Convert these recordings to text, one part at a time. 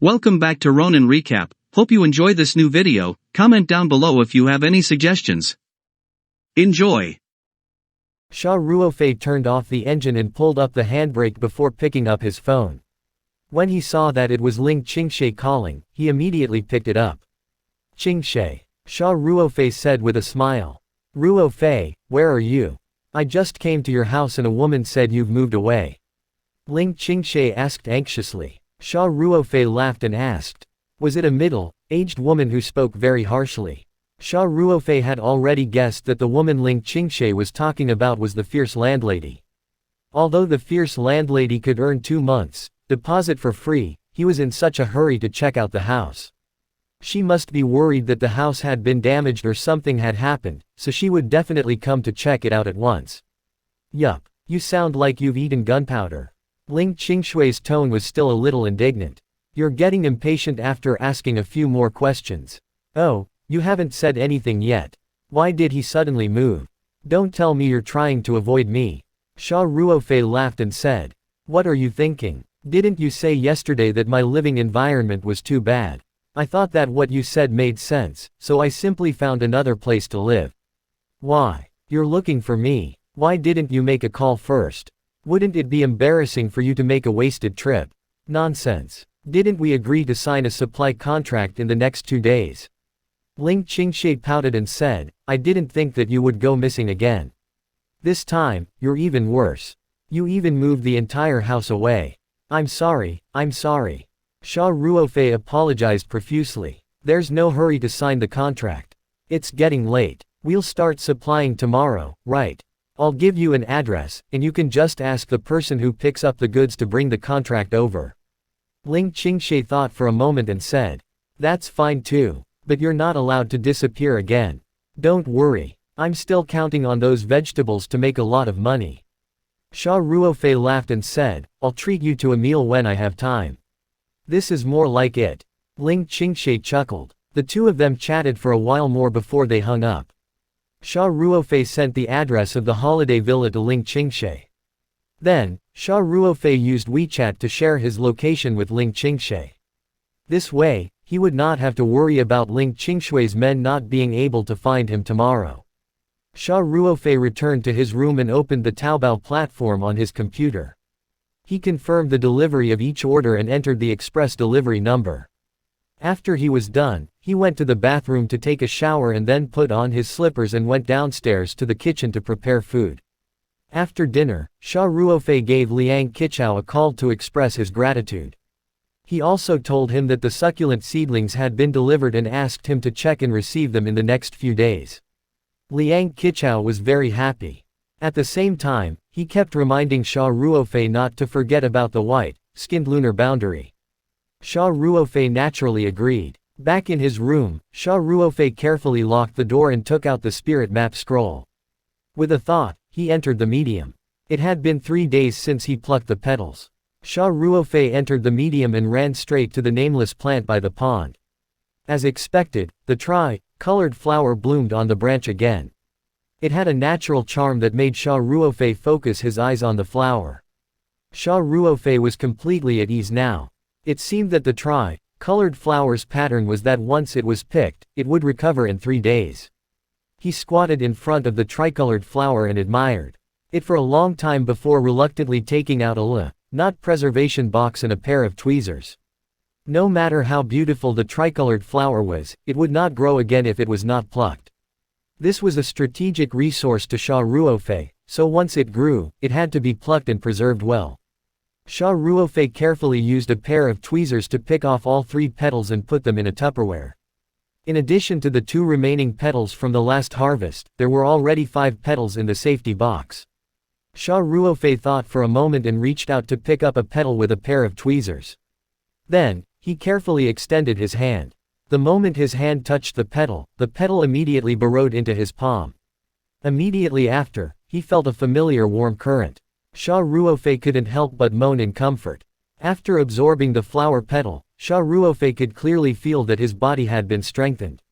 Welcome back to Ronin Recap. Hope you enjoy this new video. Comment down below if you have any suggestions. Enjoy! Xia Ruofei turned off the engine and pulled up the handbrake before picking up his phone. When he saw that it was Ling Qingshe calling, he immediately picked it up. "Qingshe," Xia Ruofei said with a smile. "Ruofei, where are you? I just came to your house and a woman said you've moved away." Ling Qingshe asked anxiously. Xia Ruofei laughed and asked, "Was it a middle-aged woman who spoke very harshly?" Xia Ruofei had already guessed that the woman Ling Qingshe was talking about was the fierce landlady. Although the fierce landlady could earn 2 months' deposit for free, he was in such a hurry to check out the house. She must be worried that the house had been damaged or something had happened, so she would definitely come to check it out at once. "Yup, you sound like you've eaten gunpowder." Ling Qingshui's tone was still a little indignant. "You're getting impatient after asking a few more questions. Oh, you haven't said anything yet. Why did he suddenly move? Don't tell me you're trying to avoid me." Xia Ruofei laughed and said, "What are you thinking? Didn't you say yesterday that my living environment was too bad? I thought that what you said made sense, so I simply found another place to live." "Why? You're looking for me. Why didn't you make a call first? Wouldn't it be embarrassing for you to make a wasted trip?" "Nonsense. Didn't we agree to sign a supply contract in the next 2 days?" Ling Qingshe pouted and said, "I didn't think that you would go missing again. This time, you're even worse. You even moved the entire house away." I'm sorry." Xia Ruofei apologized profusely. "There's no hurry to sign the contract. It's getting late. We'll start supplying tomorrow, right? I'll give you an address, and you can just ask the person who picks up the goods to bring the contract over." Ling Qingshe thought for a moment and said, "That's fine too, but you're not allowed to disappear again. Don't worry, I'm still counting on those vegetables to make a lot of money." Xia Ruofei laughed and said, "I'll treat you to a meal when I have time." "This is more like it." Ling Qingshe chuckled. The two of them chatted for a while more before they hung up. Xia Ruofei sent the address of the holiday villa to Ling Qingshe. Then, Xia Ruofei used WeChat to share his location with Ling Qingshe. This way, he would not have to worry about Ling Qingshui's men not being able to find him tomorrow. Xia Ruofei returned to his room and opened the Taobao platform on his computer. He confirmed the delivery of each order and entered the express delivery number. After he was done, he went to the bathroom to take a shower and then put on his slippers and went downstairs to the kitchen to prepare food. After dinner, Xia Ruofei gave Liang Qichao a call to express his gratitude. He also told him that the succulent seedlings had been delivered and asked him to check and receive them in the next few days. Liang Qichao was very happy. At the same time, he kept reminding Xia Ruofei not to forget about the white-skinned lunar boundary. Xia Ruofei naturally agreed. Back in his room, Xia Ruofei carefully locked the door and took out the spirit map scroll. With a thought, he entered the medium. It had been 3 days since he plucked the petals. Xia Ruofei entered the medium and ran straight to the nameless plant by the pond. As expected, the tri-colored flower bloomed on the branch again. It had a natural charm that made Xia Ruofei focus his eyes on the flower. Xia Ruofei was completely at ease now. It seemed that the tri-colored flower's pattern was that once it was picked, it would recover in 3 days. He squatted in front of the tricolored flower and admired it for a long time before reluctantly taking out a knot preservation box and a pair of tweezers. No matter how beautiful the tricolored flower was, it would not grow again if it was not plucked. This was a strategic resource to Xia Ruofei, so once it grew, it had to be plucked and preserved well. Xia Ruofei carefully used a pair of tweezers to pick off all 3 petals and put them in a Tupperware. In addition to the 2 remaining petals from the last harvest, there were already 5 petals in the safety box. Xia Ruofei thought for a moment and reached out to pick up a petal with a pair of tweezers. Then, he carefully extended his hand. The moment his hand touched the petal immediately burrowed into his palm. Immediately after, he felt a familiar warm current. Xia Ruofei couldn't help but moan in comfort. After absorbing the flower petal, Xia Ruofei could clearly feel that his body had been strengthened.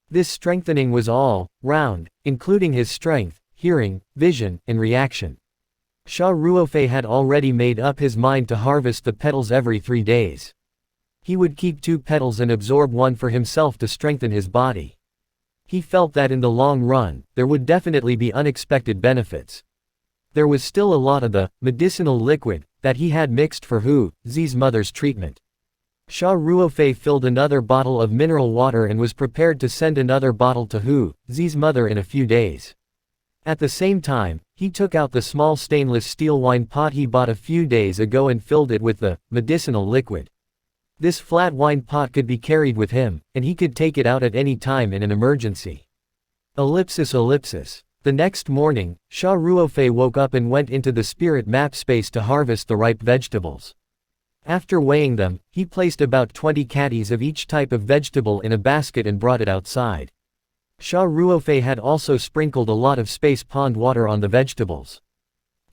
This strengthening was all round, including his strength, hearing, vision, and reaction. Xia Ruofei had already made up his mind to harvest the petals every 3 days. He would keep 2 petals and absorb one for himself to strengthen his body. He felt that in the long run, there would definitely be unexpected benefits. There was still a lot of the medicinal liquid that he had mixed for Xi's mother's treatment. Xia Ruofei filled another bottle of mineral water and was prepared to send another bottle to Xi's mother in a few days. At the same time, he took out the small stainless steel wine pot he bought a few days ago and filled it with the medicinal liquid. This flat wine pot could be carried with him, and he could take it out at any time in an emergency. The next morning, Xia Ruofei woke up and went into the spirit map space to harvest the ripe vegetables. After weighing them, he placed about 20 caddies of each type of vegetable in a basket and brought it outside. Xia Ruofei had also sprinkled a lot of space pond water on the vegetables.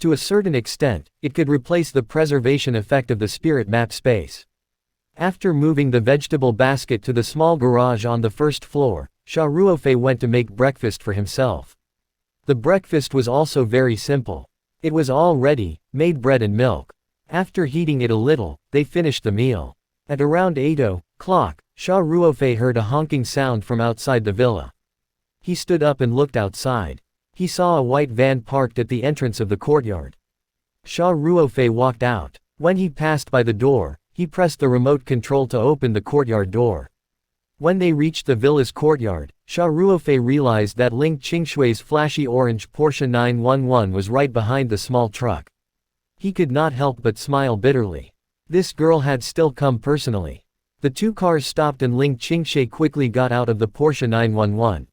To a certain extent, it could replace the preservation effect of the spirit map space. After moving the vegetable basket to the small garage on the first floor, Xia Ruofei went to make breakfast for himself. The breakfast was also very simple. It was all ready, made bread and milk. After heating it a little, they finished the meal. At around 8:00, Xia Ruofei heard a honking sound from outside the villa. He stood up and looked outside. He saw a white van parked at the entrance of the courtyard. Xia Ruofei walked out. When he passed by the door, he pressed the remote control to open the courtyard door. When they reached the villa's courtyard, Xia Ruofei realized that Ling Qingshui's flashy orange Porsche 911 was right behind the small truck. He could not help but smile bitterly. This girl had still come personally. The 2 cars stopped and Ling Qingshui quickly got out of the Porsche 911.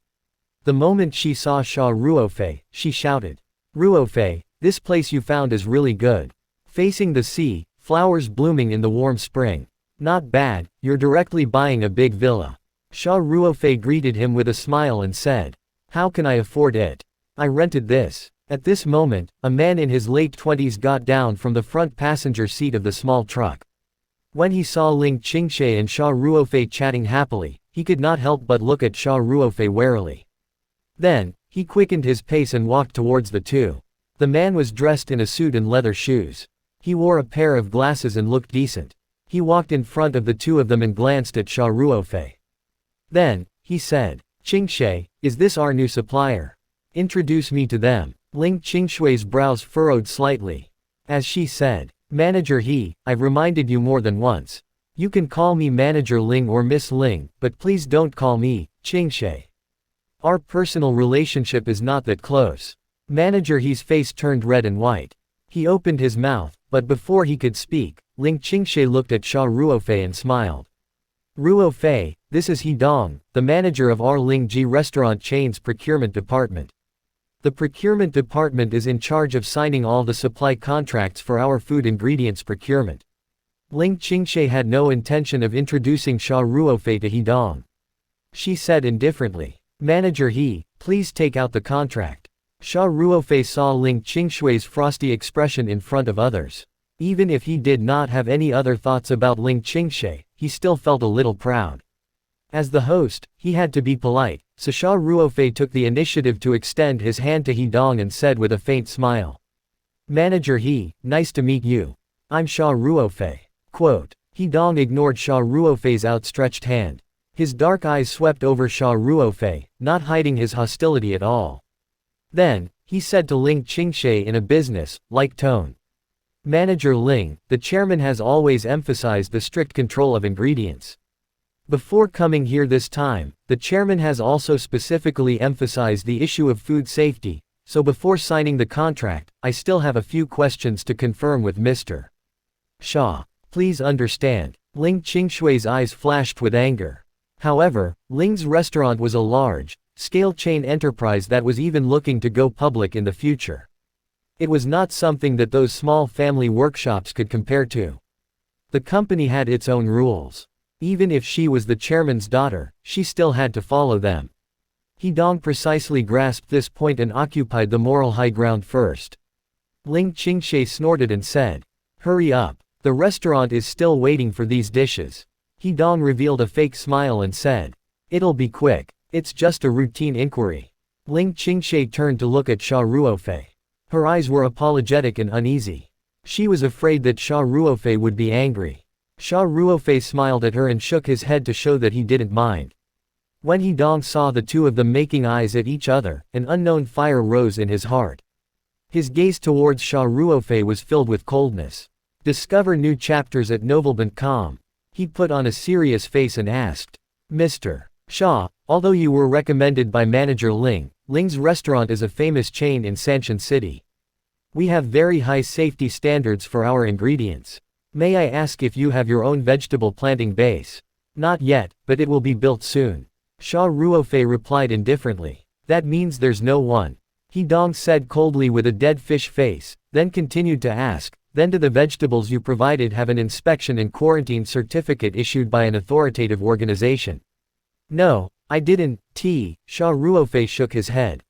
The moment she saw Xia Ruofei, she shouted, "Ruofei, this place you found is really good. Facing the sea, flowers blooming in the warm spring. Not bad, you're directly buying a big villa." Xia Ruofei greeted him with a smile and said, "How can I afford it? I rented this." At this moment, a man in his late 20s got down from the front passenger seat of the small truck. When he saw Ling Qingshui and Xia Ruofei chatting happily, he could not help but look at Xia Ruofei warily. Then, he quickened his pace and walked towards the 2. The man was dressed in a suit and leather shoes. He wore a pair of glasses and looked decent. He walked in front of the 2 of them and glanced at Xia Ruofei. Then, he said, "Qingshui, is this our new supplier? Introduce me to them." Ling Qingshui's brows furrowed slightly. As she said, "Manager He, I've reminded you more than once. You can call me Manager Ling or Miss Ling, but please don't call me Qingshui. Our personal relationship is not that close." Manager He's face turned red and white. He opened his mouth, but before he could speak, Ling Qingshui looked at Xia Ruofei and smiled. "Ruofei, this is He Dong, the manager of our Ling Ji restaurant chain's procurement department. The procurement department is in charge of signing all the supply contracts for our food ingredients procurement." Ling Qingshui had no intention of introducing Xia Ruofei to He Dong. She said indifferently, "Manager He, please take out the contract." Xia Ruofei saw Ling Qingshui's frosty expression in front of others. Even if he did not have any other thoughts about Ling Qingshui, he still felt a little proud. As the host, he had to be polite, so Xia Ruofei took the initiative to extend his hand to He Dong and said with a faint smile, "Manager He, nice to meet you. I'm Xia Ruofei." He Dong ignored Xia Ruofei's outstretched hand. His dark eyes swept over Xia Ruofei, not hiding his hostility at all. Then, he said to Ling Qingshui in a business-like tone, "Manager Ling, the chairman has always emphasized the strict control of ingredients. Before coming here this time, the chairman has also specifically emphasized the issue of food safety, so before signing the contract, I still have a few questions to confirm with Mr. Xia. Please understand." Ling Qingshui's eyes flashed with anger. However, Ling's restaurant was a large-scale chain enterprise that was even looking to go public in the future. It was not something that those small family workshops could compare to. The company had its own rules. Even if she was the chairman's daughter, she still had to follow them. He Dong precisely grasped this point and occupied the moral high ground first. Ling Qingshui snorted and said, "Hurry up. The restaurant is still waiting for these dishes." He Dong revealed a fake smile and said, "It'll be quick. It's just a routine inquiry." Ling Qingshui turned to look at Xia Ruofei. Her eyes were apologetic and uneasy. She was afraid that Xia Ruofei would be angry. Xia Ruofei smiled at her and shook his head to show that he didn't mind. When He Dong saw the two of them making eyes at each other, an unknown fire rose in his heart. His gaze towards Xia Ruofei was filled with coldness. Discover new chapters at novel.com. He put on a serious face and asked, Mr. Xia, although you were recommended by manager Ling's restaurant is a famous chain in Sanshan City. We have very high safety standards for our ingredients. May I ask if you have your own vegetable planting base? Not yet, but it will be built soon. Xia Ruofei replied indifferently. That means there's no one. He Dong said coldly with a dead fish face, then continued to ask, then do the vegetables you provided have an inspection and quarantine certificate issued by an authoritative organization? No, I didn't. Xia Ruofei shook his head.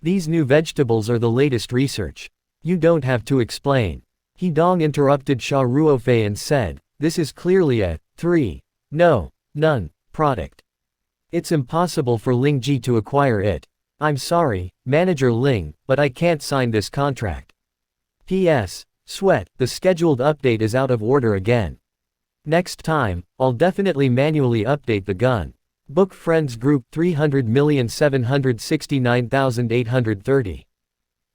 These new vegetables are the latest research. You don't have to explain. He Dong interrupted Xia Ruofei and said, this is clearly a none product. It's impossible for Ling Ji to acquire it. I'm sorry, Manager Ling, but I can't sign this contract. P.S. Sweat, the scheduled update is out of order again. Next time, I'll definitely manually update the gun. Book Friends Group 300,769,830.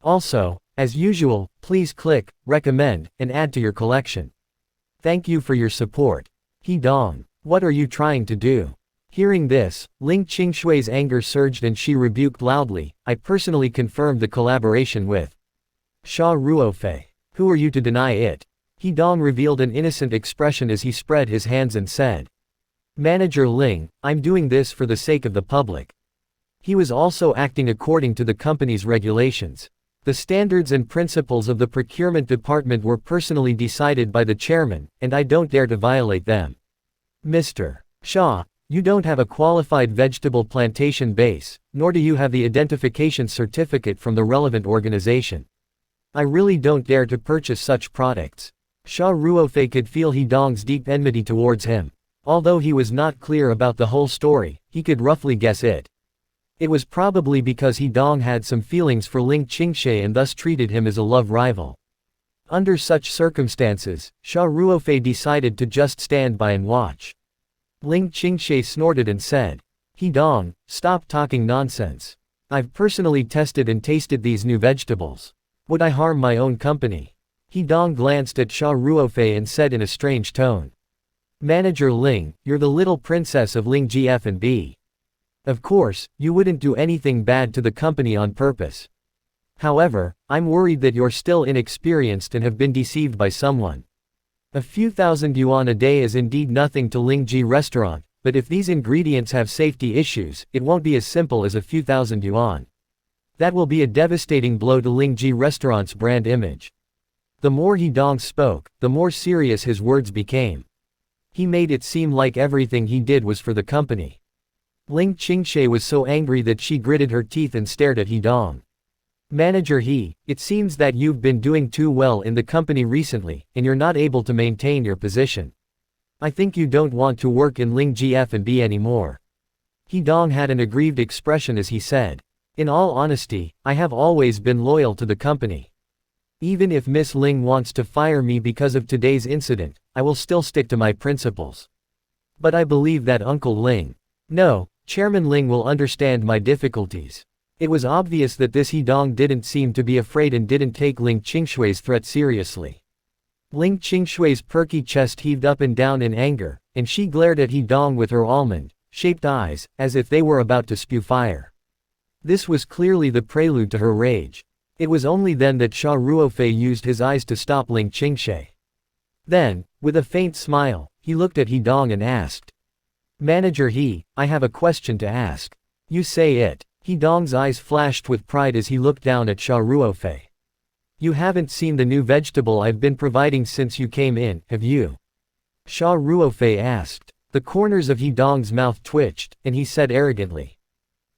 Also, as usual, please click, recommend, and add to your collection. Thank you for your support. He Dong, what are you trying to do? Hearing this, Ling Qingshui's anger surged and she rebuked loudly, I personally confirmed the collaboration with Xia Ruofei. Who are you to deny it? He Dong revealed an innocent expression as he spread his hands and said, Manager Ling, I'm doing this for the sake of the public. He was also acting according to the company's regulations. The standards and principles of the procurement department were personally decided by the chairman, and I don't dare to violate them. Mr. Xia, you don't have a qualified vegetable plantation base, nor do you have the identification certificate from the relevant organization. I really don't dare to purchase such products. Xia Ruofei could feel He Dong's deep enmity towards him. Although he was not clear about the whole story, he could roughly guess it. It was probably because He Dong had some feelings for Ling Qingshui and thus treated him as a love rival. Under such circumstances, Xia Ruofei decided to just stand by and watch. Ling Qingshui snorted and said, He Dong, stop talking nonsense. I've personally tested and tasted these new vegetables. Would I harm my own company? He Dong glanced at Xia Ruofei and said in a strange tone. Manager Ling, you're the little princess of Ling GF&B. Of course, you wouldn't do anything bad to the company on purpose. However, I'm worried that you're still inexperienced and have been deceived by someone. A few thousand yuan a day is indeed nothing to Ling Ji restaurant, but if these ingredients have safety issues, it won't be as simple as a few thousand yuan. That will be a devastating blow to Ling Ji restaurant's brand image. The more He Dong spoke, the more serious his words became. He made it seem like everything he did was for the company. Ling Qingshui was so angry that she gritted her teeth and stared at He Dong. Manager He, it seems that you've been doing too well in the company recently, and you're not able to maintain your position. I think you don't want to work in Ling GF&B anymore. He Dong had an aggrieved expression as he said, in all honesty, I have always been loyal to the company. Even if Miss Ling wants to fire me because of today's incident, I will still stick to my principles. But I believe that Uncle Ling, no, Chairman Ling will understand my difficulties. It was obvious that this He Dong didn't seem to be afraid and didn't take Ling Qingshui's threat seriously. Ling Qingshui's perky chest heaved up and down in anger, and she glared at He Dong with her almond-shaped eyes, as if they were about to spew fire. This was clearly the prelude to her rage. It was only then that Xia Ruofei used his eyes to stop Ling Qingshui. Then, with a faint smile, he looked at He Dong and asked, Manager He, I have a question to ask. You say it. He Dong's eyes flashed with pride as he looked down at Xia Ruofei. You haven't seen the new vegetable I've been providing since you came in, have you? Xia Ruofei asked. The corners of He Dong's mouth twitched, and he said arrogantly.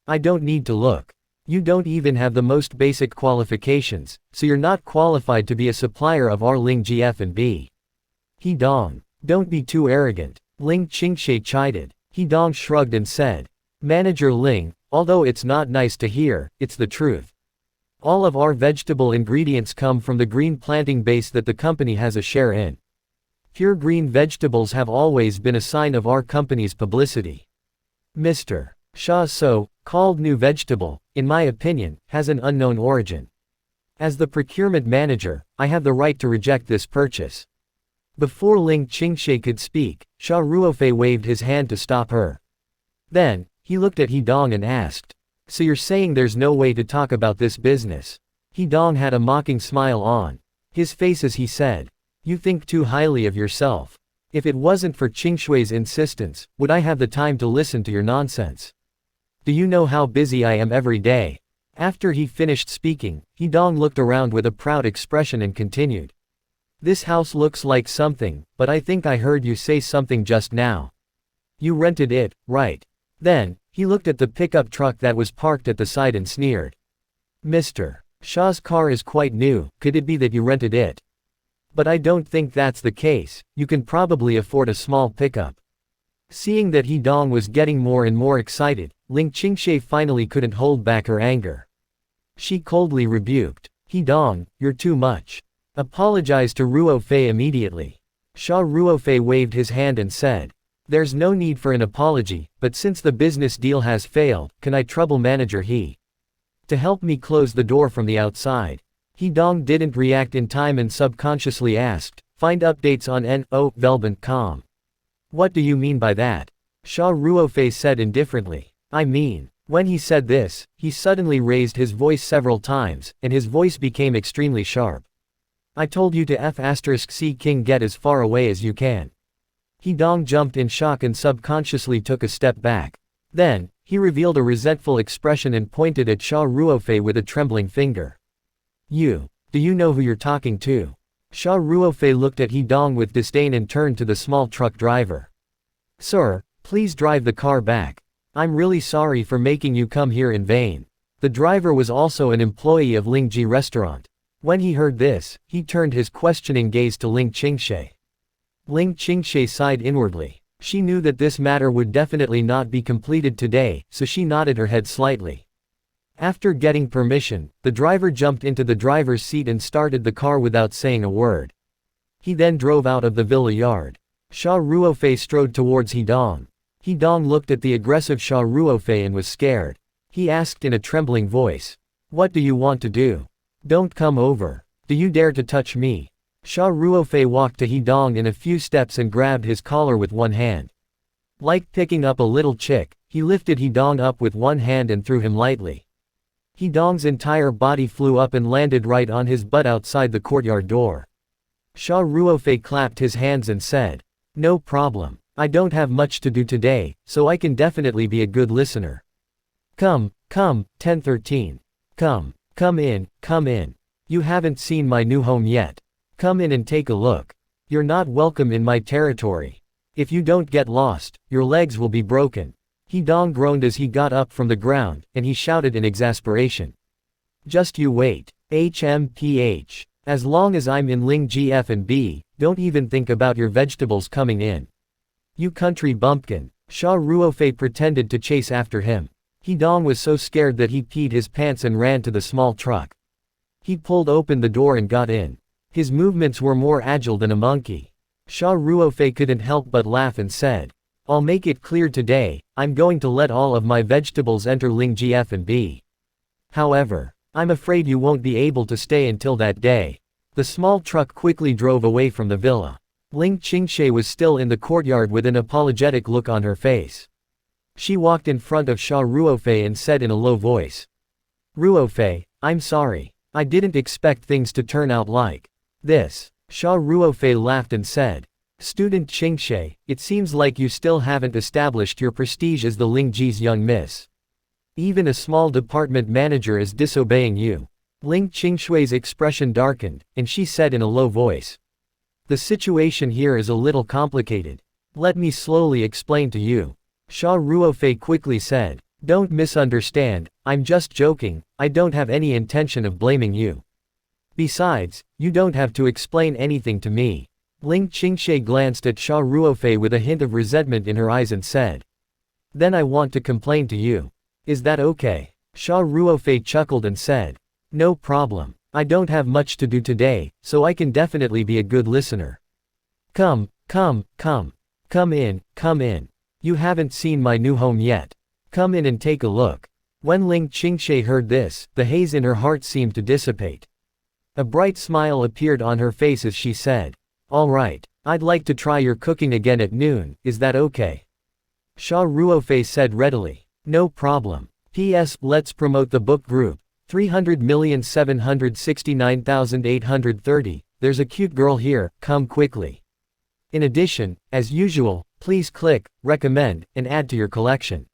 I don't need to look. You don't even have the most basic qualifications, so you're not qualified to be a supplier of our Ling GF&B. He Dong, don't be too arrogant. Ling Qingshui chided. He Dong shrugged and said, Manager Ling, although it's not nice to hear, it's the truth. All of our vegetable ingredients come from the green planting base that the company has a share in. Here green vegetables have always been a sign of our company's publicity. Mr. Xia's so-called new vegetable, in my opinion, has an unknown origin. As the procurement manager, I have the right to reject this purchase. Before Ling Qingshe could speak, Xia Ruofei waved his hand to stop her. Then, he looked at He Dong and asked, "So you're saying there's no way to talk about this business?" He Dong had a mocking smile on his face as he said, "You think too highly of yourself. If it wasn't for Qingshui's insistence, would I have the time to listen to your nonsense? Do you know how busy I am every day?" After he finished speaking, He Dong looked around with a proud expression and continued. "This house looks like something, but I think I heard you say something just now. You rented it, right?" Then, he looked at the pickup truck that was parked at the side and sneered. "Mr. Xia's car is quite new, could it be that you rented it? But I don't think that's the case, you can probably afford a small pickup." Seeing that He Dong was getting more and more excited, Ling Qingshe finally couldn't hold back her anger. She coldly rebuked, "He Dong, you're too much. Apologize to Ruofei immediately." Xia Ruofei waved his hand and said, "There's no need for an apology, but since the business deal has failed, can I trouble manager He to help me close the door from the outside?" He Dong didn't react in time and subconsciously asked, "Find updates on No Velbent.com. What do you mean by that?" Xia Ruofei said indifferently. "I mean." When he said this, he suddenly raised his voice several times, and his voice became extremely sharp. "I told you to F***C King get as far away as you can." He Dong jumped in shock and subconsciously took a step back. Then, he revealed a resentful expression and pointed at Xia Ruofei with a trembling finger. Do you know who you're talking to?" Xia Ruofei looked at He Dong with disdain and turned to the small truck driver. "Sir, please drive the car back. I'm really sorry for making you come here in vain." The driver was also an employee of Lingji restaurant. When he heard this, he turned his questioning gaze to Ling Qingshe. Ling Qingshe sighed inwardly. She knew that this matter would definitely not be completed today, so she nodded her head slightly. After getting permission, the driver jumped into the driver's seat and started the car without saying a word. He then drove out of the villa yard. Xia Ruofei strode towards He Dong. He Dong looked at the aggressive Xia Ruofei and was scared. He asked in a trembling voice, "What do you want to do? Don't come over. Do you dare to touch me?" Xia Ruofei walked to He Dong in a few steps and grabbed his collar with one hand. Like picking up a little chick, he lifted He Dong up with one hand and threw him lightly. He Dong's entire body flew up and landed right on his butt outside the courtyard door. Xia Ruofei clapped his hands and said, "No problem. I don't have much to do today, so I can definitely be a good listener. Come, 1013. Come in. You haven't seen my new home yet. Come in and take a look. You're not welcome in my territory. If you don't get lost, your legs will be broken." He Dong groaned as he got up from the ground, and he shouted in exasperation. "Just you wait. HMPH. As long as I'm in Ling GF&B, don't even think about your vegetables coming in. You country bumpkin." Xia Ruofei pretended to chase after him. He Dong was so scared that he peed his pants and ran to the small truck. He pulled open the door and got in. His movements were more agile than a monkey. Xia Ruofei couldn't help but laugh and said, "I'll make it clear today, I'm going to let all of my vegetables enter Ling GF&B. However, I'm afraid you won't be able to stay until that day." The small truck quickly drove away from the villa. Ling Qingshe was still in the courtyard with an apologetic look on her face. She walked in front of Xia Ruofei and said in a low voice, "Ruofei, I'm sorry. I didn't expect things to turn out like this." Xia Ruofei laughed and said, "Student Qingshe, it seems like you still haven't established your prestige as the Lingji's young miss. Even a small department manager is disobeying you." Ling Qingshui's expression darkened, and she said in a low voice, "The situation here is a little complicated. Let me slowly explain to you." Xia Ruofei quickly said, "Don't misunderstand, I'm just joking, I don't have any intention of blaming you. Besides, you don't have to explain anything to me." Ling Qingshe glanced at Xia Ruofei with a hint of resentment in her eyes and said, "Then I want to complain to you. Is that okay?" Xia Ruofei chuckled and said, "No problem. I don't have much to do today, so I can definitely be a good listener. Come, come, come. Come in, come in. You haven't seen my new home yet. Come in and take a look. When Ling Qingshe heard this, the haze in her heart seemed to dissipate. A bright smile appeared on her face as she said, "All right, I'd like to try your cooking again at noon, is that okay?" Xia Ruofei said readily, "No problem. P.S. Let's promote the book group. 300,769,830, there's a cute girl here, come quickly. In addition, as usual, please click, recommend, and add to your collection.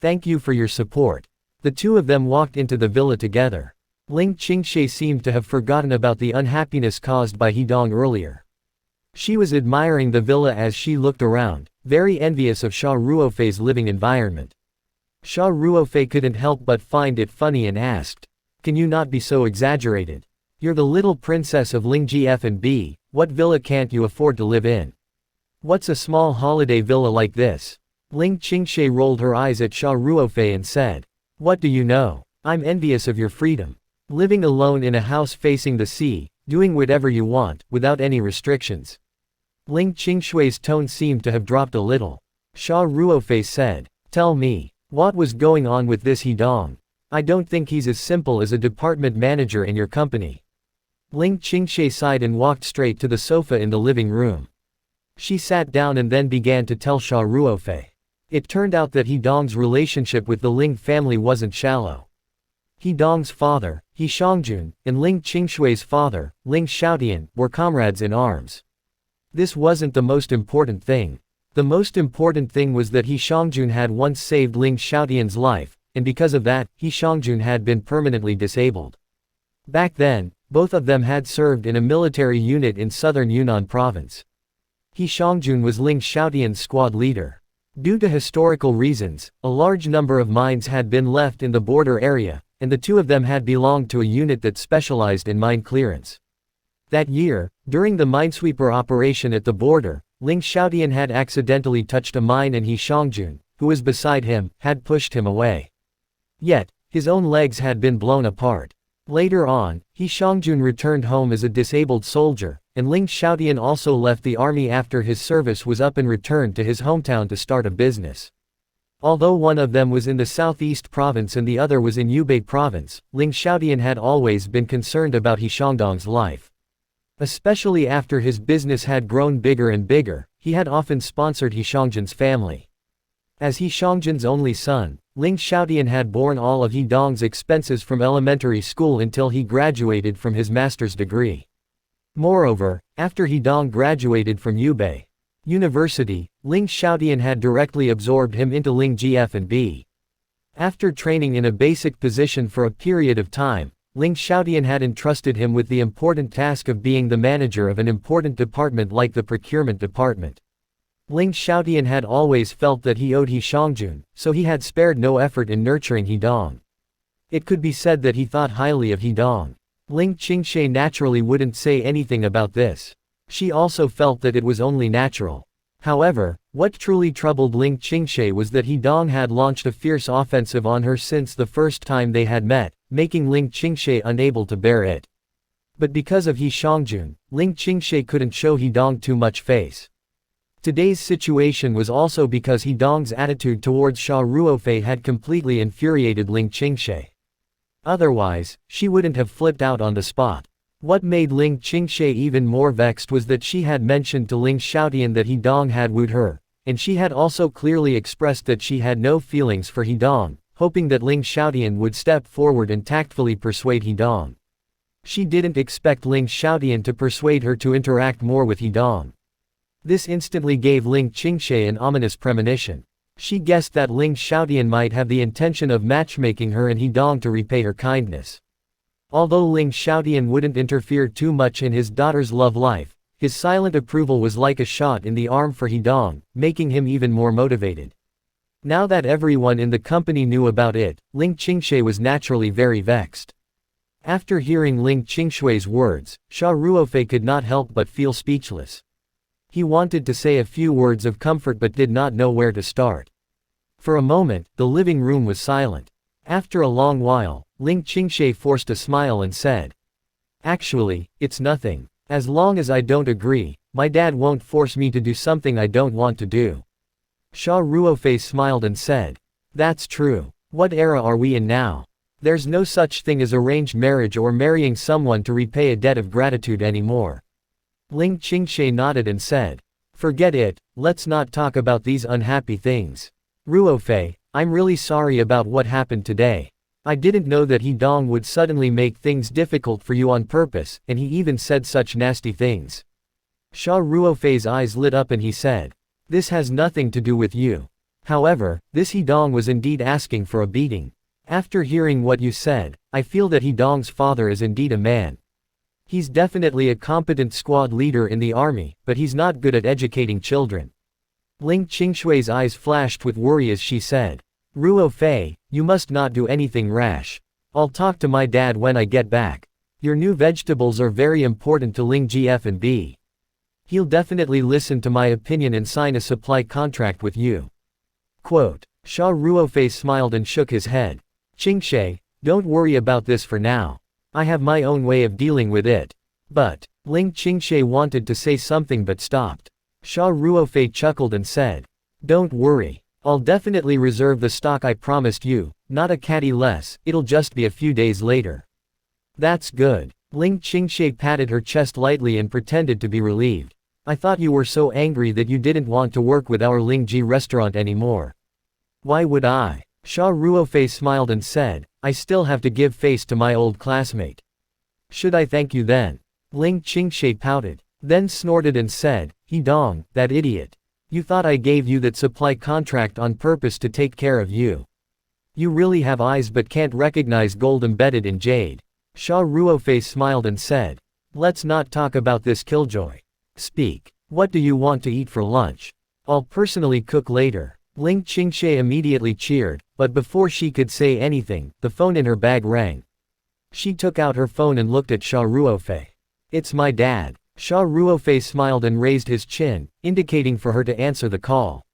Thank you for your support." The two of them walked into the villa together. Ling Qingshe seemed to have forgotten about the unhappiness caused by Hidong earlier. She was admiring the villa as she looked around, very envious of Xia Ruofei's living environment. Xia Ruofei couldn't help but find it funny and asked, "Can you not be so exaggerated? You're the little princess of Lingji F&B, what villa can't you afford to live in? What's a small holiday villa like this?" Ling Qingshe rolled her eyes at Xia Ruofei and said, "What do you know? I'm envious of your freedom. Living alone in a house facing the sea, doing whatever you want, without any restrictions." Ling Qingshui's tone seemed to have dropped a little. Xia Ruofei said, "Tell me, what was going on with this Hidong? I don't think he's as simple as a department manager in your company." Ling Qingshe sighed and walked straight to the sofa in the living room. She sat down and then began to tell Xia Ruofei. It turned out that Hidong's relationship with the Ling family wasn't shallow. Hidong's father, He Xiangjun, and Ling Qingshui's father, Ling Xiaotian, were comrades in arms. This wasn't the most important thing. The most important thing was that He Xiangjun had once saved Ling Xiaotian's life, and because of that, He Xiangjun had been permanently disabled. Back then, both of them had served in a military unit in southern Yunnan province. He Xiangjun was Ling Xiaotian's squad leader. Due to historical reasons, a large number of mines had been left in the border area, and the two of them had belonged to a unit that specialized in mine clearance. That year, during the minesweeper operation at the border, Ling Xiaotian had accidentally touched a mine and He Xiangjun, who was beside him, had pushed him away. Yet, his own legs had been blown apart. Later on, He Xiangjun returned home as a disabled soldier, and Ling Xiaotian also left the army after his service was up and returned to his hometown to start a business. Although one of them was in the southeast province and the other was in Yubei province, Ling Xiaotian had always been concerned about He Xiangdong's life. Especially after his business had grown bigger and bigger, he had often sponsored He Xiangjun's family. As He Xiangjun's only son, Ling Xiaotian had borne all of Hidong's expenses from elementary school until he graduated from his master's degree. Moreover, after Hidong graduated from Yubei University, Ling Xiaotian had directly absorbed him into Ling F&B. After training in a basic position for a period of time, Ling Xiaotian had entrusted him with the important task of being the manager of an important department like the procurement department. Ling Xiaotian had always felt that he owed He Xiangjun, so he had spared no effort in nurturing Hidong. It could be said that he thought highly of Hidong. Ling Qingshe naturally wouldn't say anything about this. She also felt that it was only natural. However, what truly troubled Ling Qingshe was that Hidong had launched a fierce offensive on her since the first time they had met, making Ling Qingshe unable to bear it. But because of He Xiangjun, Ling Qingshe couldn't show Hidong too much face. Today's situation was also because Hidong's attitude towards Xia Ruofei had completely infuriated Ling Qingshe. Otherwise, she wouldn't have flipped out on the spot. What made Ling Qingshe even more vexed was that she had mentioned to Ling Xiaotian that Hidong had wooed her, and she had also clearly expressed that she had no feelings for Hidong, hoping that Ling Xiaotian would step forward and tactfully persuade Hidong. She didn't expect Ling Xiaotian to persuade her to interact more with Hidong. This instantly gave Ling Qingshe an ominous premonition. She guessed that Ling Xiaotian might have the intention of matchmaking her and Hidong to repay her kindness. Although Ling Xiaotian wouldn't interfere too much in his daughter's love life, his silent approval was like a shot in the arm for Hidong, making him even more motivated. Now that everyone in the company knew about it, Ling Qingshe was naturally very vexed. After hearing Ling Qingshui's words, Xia Ruofei could not help but feel speechless. He wanted to say a few words of comfort but did not know where to start. For a moment, the living room was silent. After a long while, Ling Qingshe forced a smile and said, "Actually, it's nothing. As long as I don't agree, my dad won't force me to do something I don't want to do. Xia Ruofei smiled and said. That's true. What era are we in now? There's no such thing as arranged marriage or marrying someone to repay a debt of gratitude anymore. Ling Qingshe nodded and said. Forget it, let's not talk about these unhappy things. Ruofei, I'm really sorry about what happened today. I didn't know that He Dong would suddenly make things difficult for you on purpose, and he even said such nasty things. Xia Ruofei's eyes lit up and he said. This has nothing to do with you. However, this He Dong was indeed asking for a beating. After hearing what you said, I feel that He Dong's father is indeed a man. He's definitely a competent squad leader in the army, but he's not good at educating children. Ling Qingshui's eyes flashed with worry as she said. Ruofei, you must not do anything rash. I'll talk to my dad when I get back. Your new vegetables are very important to Ling GF&B. He'll definitely listen to my opinion and sign a supply contract with you. Quote. Xia Ruofei smiled and shook his head. Qingshe, don't worry about this for now. I have my own way of dealing with it. But, Ling Qingshe wanted to say something but stopped. Xia Ruofei chuckled and said. Don't worry. I'll definitely reserve the stock I promised you, not a caddy less, it'll just be a few days later. That's good. Ling Qingshe patted her chest lightly and pretended to be relieved. I thought you were so angry that you didn't want to work with our Lingji restaurant anymore. Why would I? Xia Ruofei smiled and said, I still have to give face to my old classmate. Should I thank you then? Ling Qingshe pouted, then snorted and said, He Dong, that idiot. You thought I gave you that supply contract on purpose to take care of you. You really have eyes but can't recognize gold embedded in jade. Xia Ruofei smiled and said. Let's not talk about this killjoy. Speak. What do you want to eat for lunch? I'll personally cook later. Ling Qingshe immediately cheered, but before she could say anything, the phone in her bag rang. She took out her phone and looked at Xia Ruofei. It's my dad. Xia Ruofei smiled and raised his chin, indicating for her to answer the call.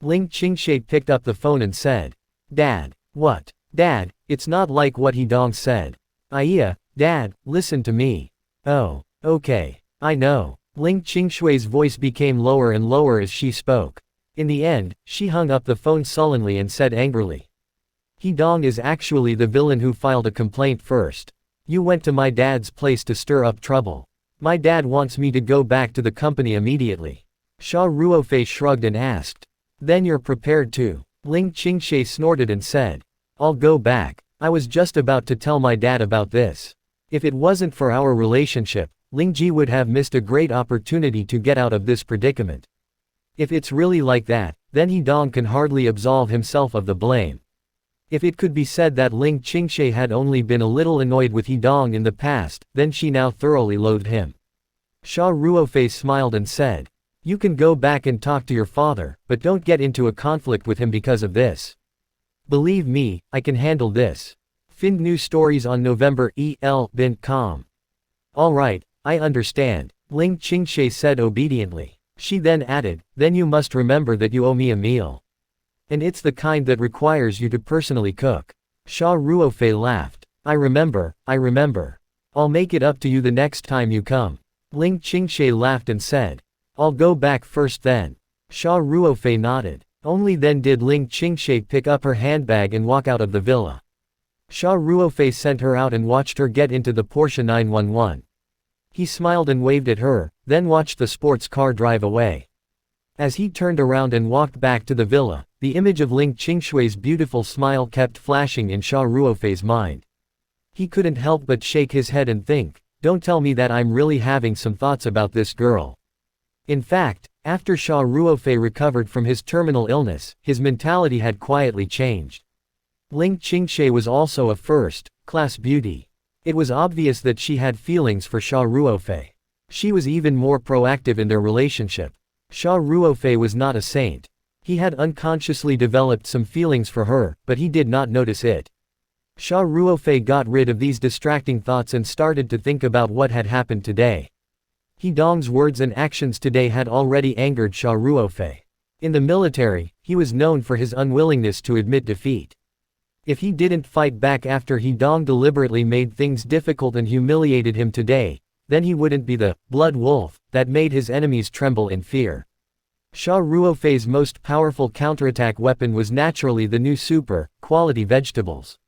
Ling Qingshe picked up the phone and said. Dad. What? Dad, it's not like what He Dong said. Iya, Dad, listen to me. Oh, okay. I know. Ling Qingshui's voice became lower and lower as she spoke. In the end, she hung up the phone sullenly and said angrily. He Dong is actually the villain who filed a complaint first. You went to my dad's place to stir up trouble. My dad wants me to go back to the company immediately. Xia Ruofei shrugged and asked. Then you're prepared to? Ling Qingshe snorted and said. I'll go back. I was just about to tell my dad about this. If it wasn't for our relationship, Ling Ji would have missed a great opportunity to get out of this predicament. If it's really like that, then He Dong can hardly absolve himself of the blame. If it could be said that Ling Qingshe had only been a little annoyed with He Dong in the past, then she now thoroughly loathed him. Xia Ruofei smiled and said. You can go back and talk to your father, but don't get into a conflict with him because of this. Believe me, I can handle this. Find new stories on November.com. Alright, I understand, Ling Qingshe said obediently. She then added, then you must remember that you owe me a meal. And it's the kind that requires you to personally cook. Xia Ruofei laughed. I remember. I'll make it up to you the next time you come. Ling Qingshe laughed and said. I'll go back first then. Xia Ruofei nodded. Only then did Ling Qingshe pick up her handbag and walk out of the villa. Xia Ruofei sent her out and watched her get into the Porsche 911. He smiled and waved at her, then watched the sports car drive away. As he turned around and walked back to the villa, the image of Ling Qingshui's beautiful smile kept flashing in Xia Ruofei's mind. He couldn't help but shake his head and think, don't tell me that I'm really having some thoughts about this girl. In fact, after Xia Ruofei recovered from his terminal illness, his mentality had quietly changed. Ling Qingshe was also a first-class beauty. It was obvious that she had feelings for Xia Ruofei. She was even more proactive in their relationship. Xia Ruofei was not a saint. He had unconsciously developed some feelings for her, but he did not notice it. Xia Ruofei got rid of these distracting thoughts and started to think about what had happened today. He Dong's words and actions today had already angered Xia Ruofei. In the military, he was known for his unwillingness to admit defeat. If he didn't fight back after He Dong deliberately made things difficult and humiliated him today, then he wouldn't be the blood wolf that made his enemies tremble in fear. Xia Ruofei's most powerful counterattack weapon was naturally the new super-quality vegetables.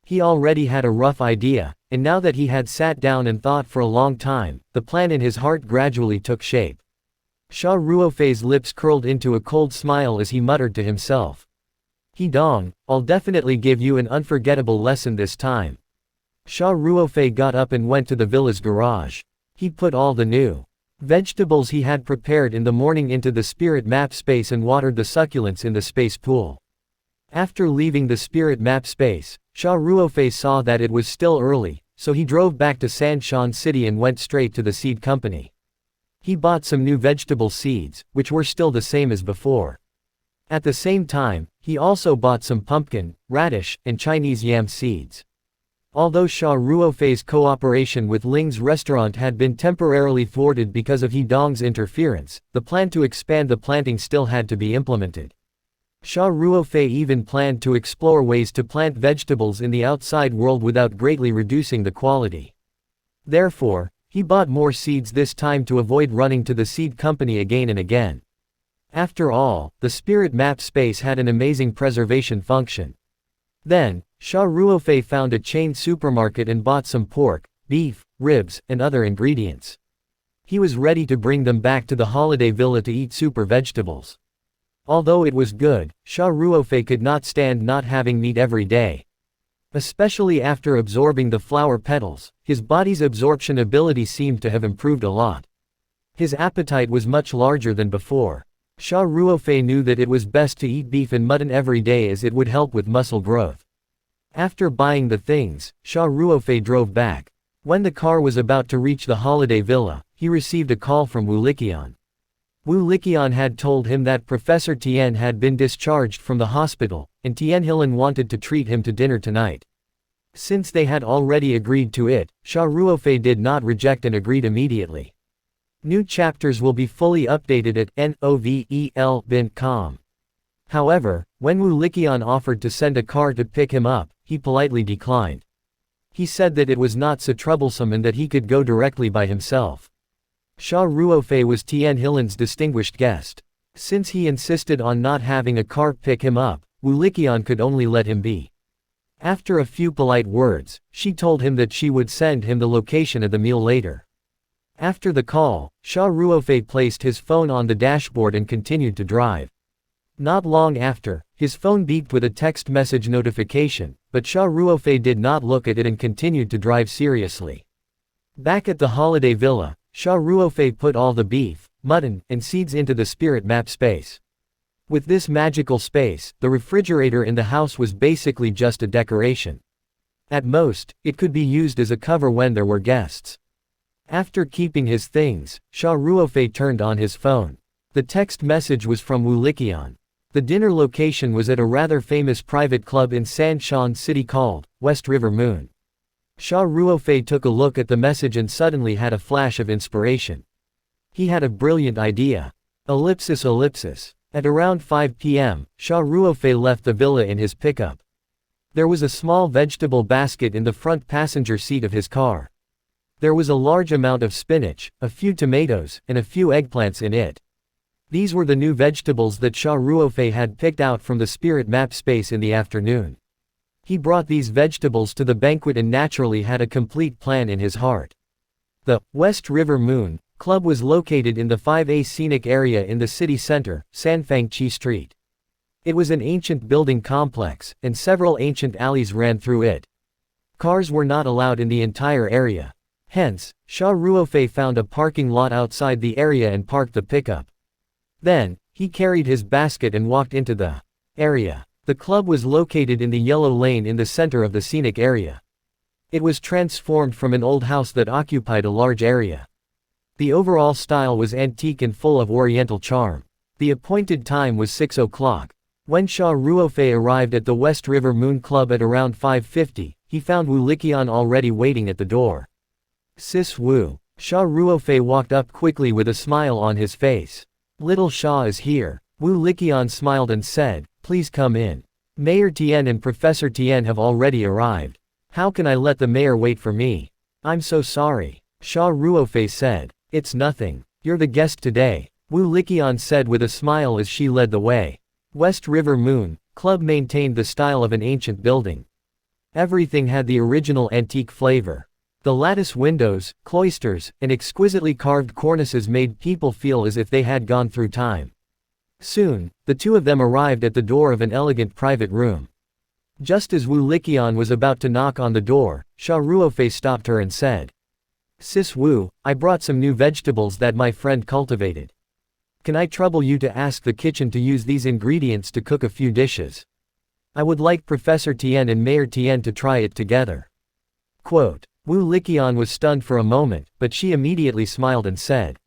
He already had a rough idea, and now that he had sat down and thought for a long time, the plan in his heart gradually took shape. Xia Ruofei's lips curled into a cold smile as he muttered to himself. "He Dong, I'll definitely give you an unforgettable lesson this time." Xia Ruofei got up and went to the villa's garage. He put all the new vegetables he had prepared in the morning into the spirit map space and watered the succulents in the space pool. After leaving the spirit map space, Xia Ruofei saw that it was still early, so he drove back to Sanshan City and went straight to the seed company. He bought some new vegetable seeds, which were still the same as before. At the same time, he also bought some pumpkin, radish, and Chinese yam seeds. Although Xia Ruofei's cooperation with Ling's restaurant had been temporarily thwarted because of He Dong's interference, the plan to expand the planting still had to be implemented. Xia Ruofei even planned to explore ways to plant vegetables in the outside world without greatly reducing the quality. Therefore, he bought more seeds this time to avoid running to the seed company again and again. After all, the spirit map space had an amazing preservation function. Then, Xia Ruofei found a chain supermarket and bought some pork, beef, ribs, and other ingredients. He was ready to bring them back to the holiday villa to eat super vegetables. Although it was good, Xia Ruofei could not stand not having meat every day. Especially after absorbing the flower petals, his body's absorption ability seemed to have improved a lot. His appetite was much larger than before. Xia Ruofei knew that it was best to eat beef and mutton every day as it would help with muscle growth. After buying the things, Xia Ruofei drove back. When the car was about to reach the holiday villa, he received a call from Wu Liqian. Wu Liqian had told him that Professor Tian had been discharged from the hospital, and Tianhilan wanted to treat him to dinner tonight. Since they had already agreed to it, Xia Ruofei did not reject and agreed immediately. New chapters will be fully updated at novel.com. However, when Wu Liqian offered to send a car to pick him up, he politely declined. He said that it was not so troublesome and that he could go directly by himself. Xia Ruofei was Tianhilan's distinguished guest. Since he insisted on not having a car pick him up, Wu Liqian could only let him be. After a few polite words, she told him that she would send him the location of the meal later. After the call, Xia Ruofei placed his phone on the dashboard and continued to drive. Not long after, his phone beeped with a text message notification, but Xia Ruofei did not look at it and continued to drive seriously. Back at the holiday villa, Xia Ruofei put all the beef, mutton, and seeds into the spirit map space. With this magical space, the refrigerator in the house was basically just a decoration. At most, it could be used as a cover when there were guests. After keeping his things, Xia Ruofei turned on his phone. The text message was from Wu Liqian. The dinner location was at a rather famous private club in Sanshan City called West River Moon. Xia Ruofei took a look at the message and suddenly had a flash of inspiration. He had a brilliant idea. Ellipsis. At around 5 p.m., Xia Ruofei left the villa in his pickup. There was a small vegetable basket in the front passenger seat of his car. There was a large amount of spinach, a few tomatoes, and a few eggplants in it. These were the new vegetables that Xia Ruofei had picked out from the spirit map space in the afternoon. He brought these vegetables to the banquet and naturally had a complete plan in his heart. The West River Moon Club was located in the 5A scenic area in the city center, Sanfangqi Street. It was an ancient building complex, and several ancient alleys ran through it. Cars were not allowed in the entire area. Hence, Xia Ruofei found a parking lot outside the area and parked the pickup. Then, he carried his basket and walked into the area. The club was located in the yellow lane in the center of the scenic area. It was transformed from an old house that occupied a large area. The overall style was antique and full of oriental charm. The appointed time was 6 o'clock. When Xia Ruofei arrived at the West River Moon Club at around 5:50, he found Wu Liqian already waiting at the door. "Sis Wu." Xia Ruofei walked up quickly with a smile on his face. "Little Xia is here." Wu Liqian smiled and said, "Please come in. Mayor Tian and Professor Tian have already arrived. How can I let the mayor wait for me? I'm so sorry." Xia Ruofei said. It's nothing. You're the guest today, Wu Liqian said with a smile as she led the way. West River Moon Club maintained the style of an ancient building. Everything had the original antique flavor. The lattice windows, cloisters, and exquisitely carved cornices made people feel as if they had gone through time. Soon, the two of them arrived at the door of an elegant private room. Just as Wu Liqian was about to knock on the door, Xia Ruofei stopped her and said, "Sis Wu, I brought some new vegetables that my friend cultivated. Can I trouble you to ask the kitchen to use these ingredients to cook a few dishes? I would like Professor Tian and Mayor Tian to try it together." Quote. Wu Liqian was stunned for a moment, but she immediately smiled and said,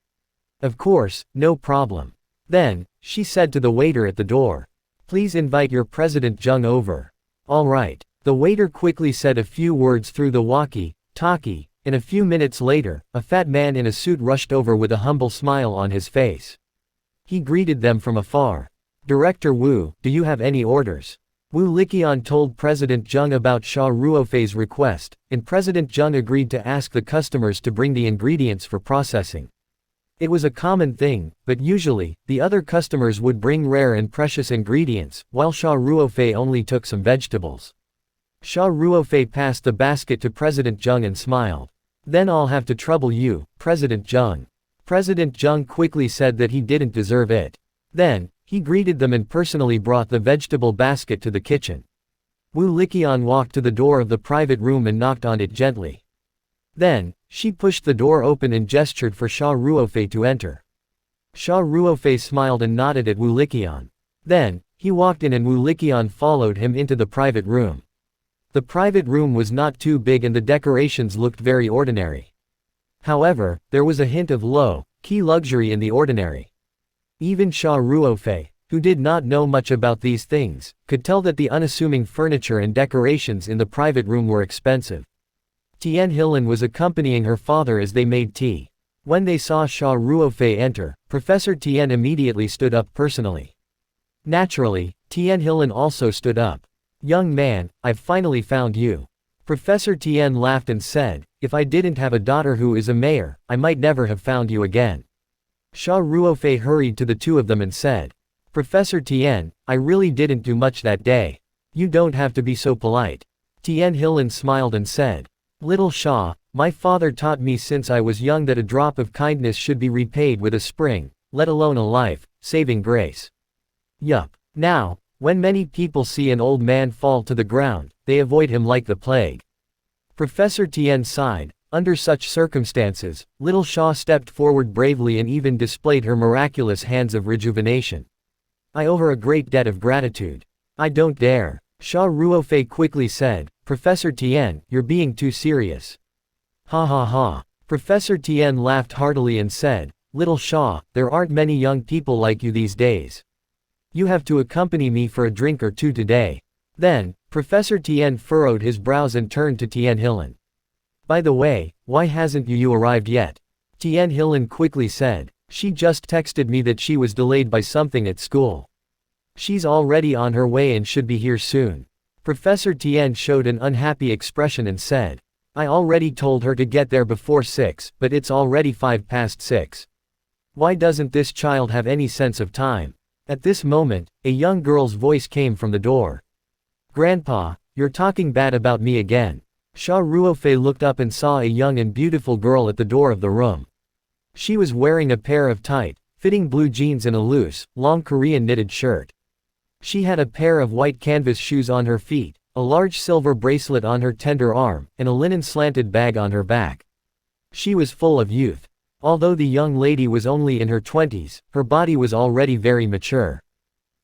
"Of course, no problem." Then, she said to the waiter at the door, "Please invite your President Zheng over." "All right." The waiter quickly said a few words through the walkie-talkie, and a few minutes later, a fat man in a suit rushed over with a humble smile on his face. He greeted them from afar. "Director Wu, do you have any orders?" Wu Liqian told President Zheng about Xia Ruofei's request, and President Zheng agreed to ask the customers to bring the ingredients for processing. It was a common thing, but usually, the other customers would bring rare and precious ingredients, while Xia Ruofei only took some vegetables. Xia Ruofei passed the basket to President Zheng and smiled. "Then I'll have to trouble you, President Zheng." President Zheng quickly said that he didn't deserve it. Then, he greeted them and personally brought the vegetable basket to the kitchen. Wu Liqian walked to the door of the private room and knocked on it gently. Then, she pushed the door open and gestured for Xia Ruofei to enter. Xia Ruofei smiled and nodded at Wu Liqian. Then, he walked in and Wu Liqian followed him into the private room. The private room was not too big and the decorations looked very ordinary. However, there was a hint of low-key luxury in the ordinary. Even Xia Ruofei, who did not know much about these things, could tell that the unassuming furniture and decorations in the private room were expensive. Tian Hilin was accompanying her father as they made tea. When they saw Xia Ruofei enter, Professor Tian immediately stood up personally. Naturally, Tian Hilin also stood up. "Young man, I've finally found you." Professor Tian laughed and said, "If I didn't have a daughter who is a mayor, I might never have found you again." Xia Ruofei hurried to the two of them and said, "Professor Tian, I really didn't do much that day. You don't have to be so polite." Tian Hilin smiled and said, "Little Xia, my father taught me since I was young that a drop of kindness should be repaid with a spring, let alone a life-saving grace." Yup. Now, when many people see an old man fall to the ground, they avoid him like the plague. Professor Tian sighed. Under such circumstances, little Xia stepped forward bravely and even displayed her miraculous hands of rejuvenation. "I owe her a great debt of gratitude." "I don't dare," Xia Ruofei quickly said. "Professor Tian, you're being too serious." "Ha ha ha." Professor Tian laughed heartily and said, "Little Xia, there aren't many young people like you these days. You have to accompany me for a drink or two today." Then, Professor Tian furrowed his brows and turned to Tian Hilin. "By the way, why hasn't you arrived yet?" Tian Hilin quickly said, "She just texted me that she was delayed by something at school. She's already on her way and should be here soon." Professor Tian showed an unhappy expression and said, "I already told her to get there before 6, but it's already 6:05. Why doesn't this child have any sense of time?" At this moment, a young girl's voice came from the door. "Grandpa, you're talking bad about me again." Xia Ruofei looked up and saw a young and beautiful girl at the door of the room. She was wearing a pair of tight-fitting blue jeans and a loose, long Korean knitted shirt. She had a pair of white canvas shoes on her feet, a large silver bracelet on her tender arm, and a linen slanted bag on her back. She was full of youth. Although the young lady was only in her 20s, her body was already very mature.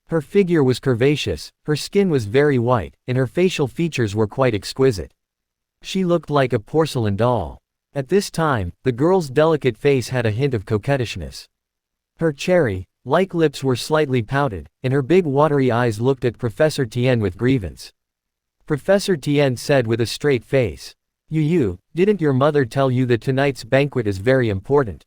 Her figure was curvaceous, her skin was very white, and her facial features were quite exquisite. She looked like a porcelain doll. At this time, the girl's delicate face had a hint of coquettishness. Her cherry-like lips were slightly pouted, and her big watery eyes looked at Professor Tian with grievance. Professor Tian said with a straight face, "You, didn't your mother tell you that tonight's banquet is very important?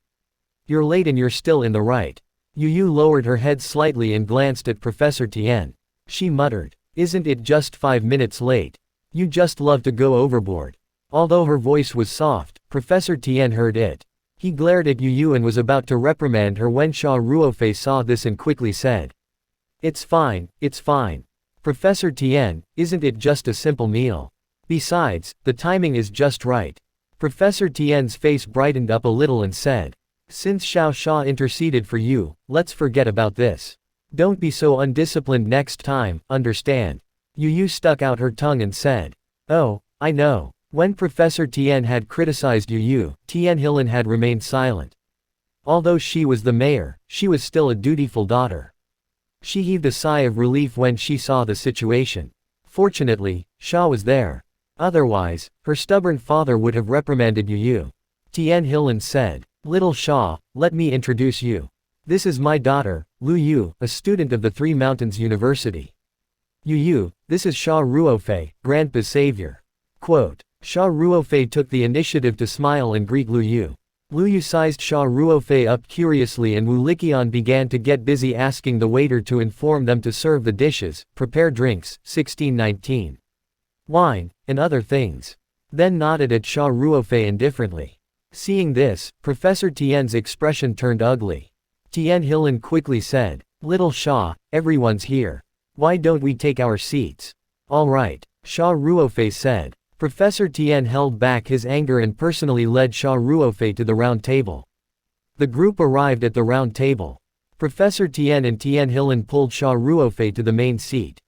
You're late and you're still in the right." Yu lowered her head slightly and glanced at Professor Tian. She muttered, "Isn't it just 5 minutes late? You just love to go overboard." Although her voice was soft, Professor Tien heard it. He glared at Yu and was about to reprimand her when Xia Ruofei saw this and quickly said, "It's fine, it's fine. Professor Tien, isn't it just a simple meal? Besides, the timing is just right." Professor Tien's face brightened up a little and said, "Since Xiao Xia interceded for you, let's forget about this. Don't be so undisciplined next time, understand?" Yu stuck out her tongue and said, "Oh, I know." When Professor Tien had criticized Yu, Tian Hilin had remained silent. Although she was the mayor, she was still a dutiful daughter. She heaved a sigh of relief when she saw the situation. Fortunately, Xia was there. Otherwise, her stubborn father would have reprimanded Yu. Tian Hilin said, "Little Xia, let me introduce you. This is my daughter, Lu Yu, a student of the Three Mountains University. Yu, this is Xia Ruofei, Grandpa's savior." Quote. Xia Ruofei took the initiative to smile and greet Lu Yu. Lu Yu sized Xia Ruofei up curiously and Wu Liqian began to get busy asking the waiter to inform them to serve the dishes, prepare drinks, 1619. Wine, and other things. Then nodded at Xia Ruofei indifferently. Seeing this, Professor Tien's expression turned ugly. Tian Hilin quickly said, "Little Xia, everyone's here. Why don't we take our seats?" "All right," Xia Ruofei said. Professor Tien held back his anger and personally led Xia Ruofei to the round table. The group arrived at the round table. Professor Tien and Tian Hilin pulled Xia Ruofei to the main seat.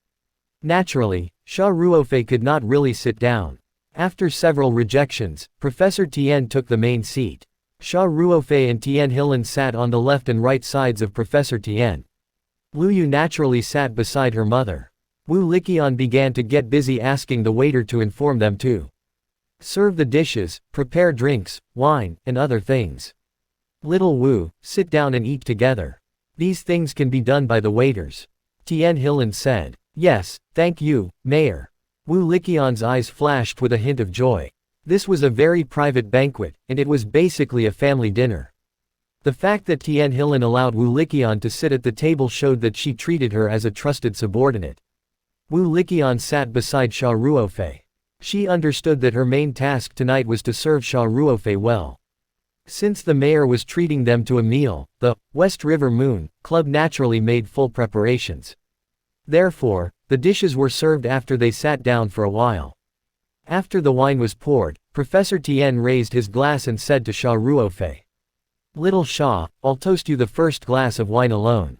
Naturally, Xia Ruofei could not really sit down. After several rejections, Professor Tien took the main seat. Xia Ruofei and Tian Hilin sat on the left and right sides of Professor Tien. Lu Yu naturally sat beside her mother. Wu Liqian began to get busy asking the waiter to inform them to serve the dishes, prepare drinks, wine, and other things. "Little Wu, sit down and eat together. These things can be done by the waiters." Tian Hilin said. "Yes, thank you, Mayor." Wu Liqian's eyes flashed with a hint of joy. This was a very private banquet, and it was basically a family dinner. The fact that Tian Hilin allowed Wu Liqian to sit at the table showed that she treated her as a trusted subordinate. Wu Liqian sat beside Xia Ruofei. She understood that her main task tonight was to serve Xia Ruofei well. Since the mayor was treating them to a meal, the West River Moon Club naturally made full preparations. Therefore, the dishes were served after they sat down for a while. After the wine was poured, Professor Tien raised his glass and said to Xia Ruofei, "Little Xia, I'll toast you the first glass of wine alone.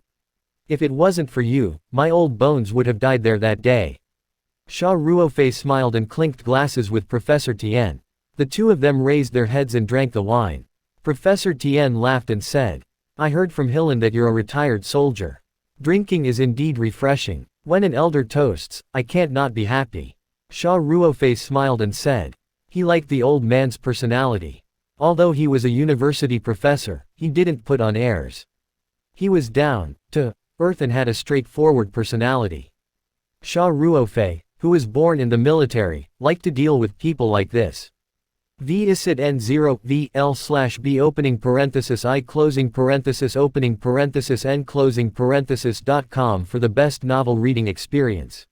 If it wasn't for you, my old bones would have died there that day." Xia Ruofei smiled and clinked glasses with Professor Tien. The two of them raised their heads and drank the wine. Professor Tien laughed and said, "I heard from Hilin that you're a retired soldier. Drinking is indeed refreshing. When an elder toasts, I can't not be happy." Xia Ruofei smiled and said. He liked the old man's personality. Although he was a university professor, he didn't put on airs. He was down to earth and had a straightforward personality. Xia Ruofei, who was born in the military, liked to deal with people like this. Visit N0 VL/B opening parenthesis I closing parenthesis opening parenthesis N closing parenthesis.com for the best novel reading experience.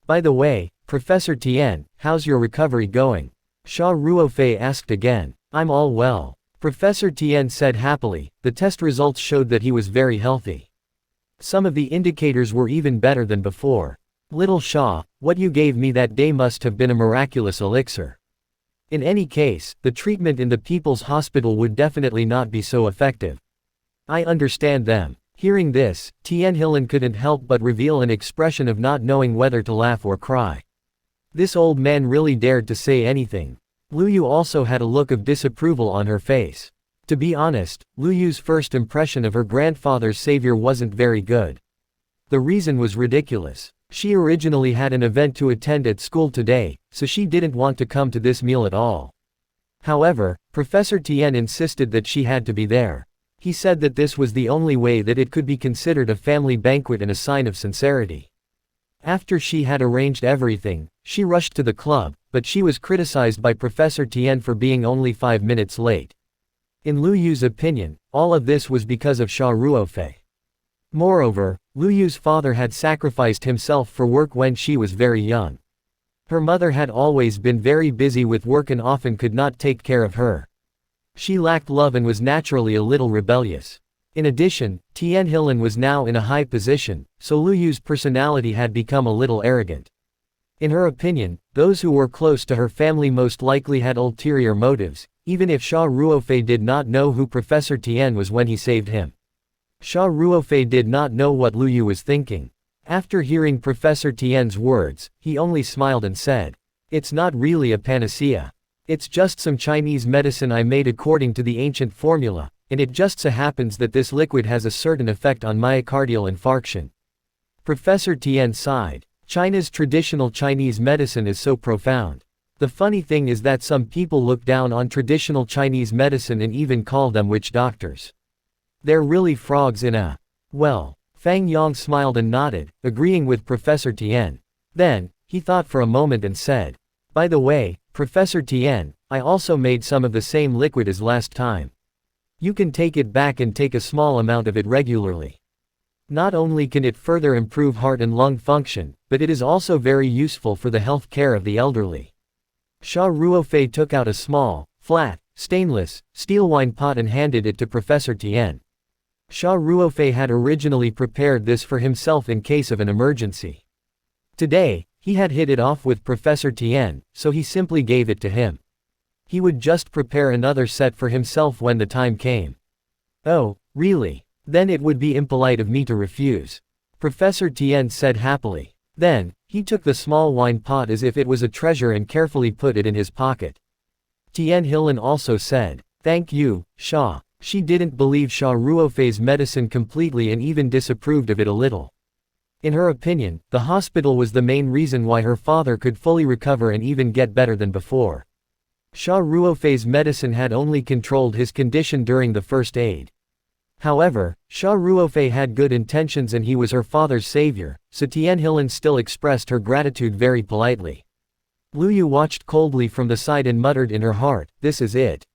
By the way, Professor Tien, how's your recovery going? Xia Ruofei asked again. "I'm all well," Professor Tien said happily. The test results showed that he was very healthy. Some of the indicators were even better than before. "Little Xia, what you gave me that day must have been a miraculous elixir. In any case, the treatment in the People's Hospital would definitely not be so effective." "I understand them." Hearing this, Tian Hilin couldn't help but reveal an expression of not knowing whether to laugh or cry. This old man really dared to say anything. Lu Yu also had a look of disapproval on her face. To be honest, Lu Yu's first impression of her grandfather's savior wasn't very good. The reason was ridiculous. She originally had an event to attend at school today, so she didn't want to come to this meal at all. However, Professor Tien insisted that she had to be there. He said that this was the only way that it could be considered a family banquet and a sign of sincerity. After she had arranged everything, she rushed to the club, but she was criticized by Professor Tien for being only 5 minutes late. In Lu Yu's opinion, all of this was because of Xia Ruofei. Moreover, Lu Yu's father had sacrificed himself for work when she was very young. Her mother had always been very busy with work and often could not take care of her. She lacked love and was naturally a little rebellious. In addition, Tian Hilan was now in a high position, so Lu Yu's personality had become a little arrogant. In her opinion, those who were close to her family most likely had ulterior motives, even if Xia Ruofei did not know who Professor Tian was when he saved him. Xia Ruofei did not know what Lu Yu was thinking. After hearing Professor Tian's words, he only smiled and said, "It's not really a panacea. It's just some Chinese medicine I made according to the ancient formula, and it just so happens that this liquid has a certain effect on myocardial infarction." Professor Tian sighed. China's traditional Chinese medicine is so profound. The funny thing is that some people look down on traditional Chinese medicine and even call them witch doctors. They're really frogs in a well. Fang Yang smiled and nodded, agreeing with Professor Tian. Then, he thought for a moment and said, "By the way, Professor Tian, I also made some of the same liquid as last time. You can take it back and take a small amount of it regularly. Not only can it further improve heart and lung function, but it is also very useful for the health care of the elderly." Xia Ruofei took out a small, flat, stainless, steel wine pot and handed it to Professor Tian. Xia Ruofei had originally prepared this for himself in case of an emergency. Today, he had hit it off with Professor Tian, so he simply gave it to him. He would just prepare another set for himself when the time came. "Oh, really? Then it would be impolite of me to refuse," Professor Tian said happily. Then, he took the small wine pot as if it was a treasure and carefully put it in his pocket. Tian Hilan also said, "Thank you, Xia." She didn't believe Xia Ruofei's medicine completely and even disapproved of it a little. In her opinion, the hospital was the main reason why her father could fully recover and even get better than before. Xia Ruofei's medicine had only controlled his condition during the first aid. However, Xia Ruofei had good intentions and he was her father's savior, so Tian Hilan still expressed her gratitude very politely. Lu Yu watched coldly from the side and muttered in her heart, "This is it.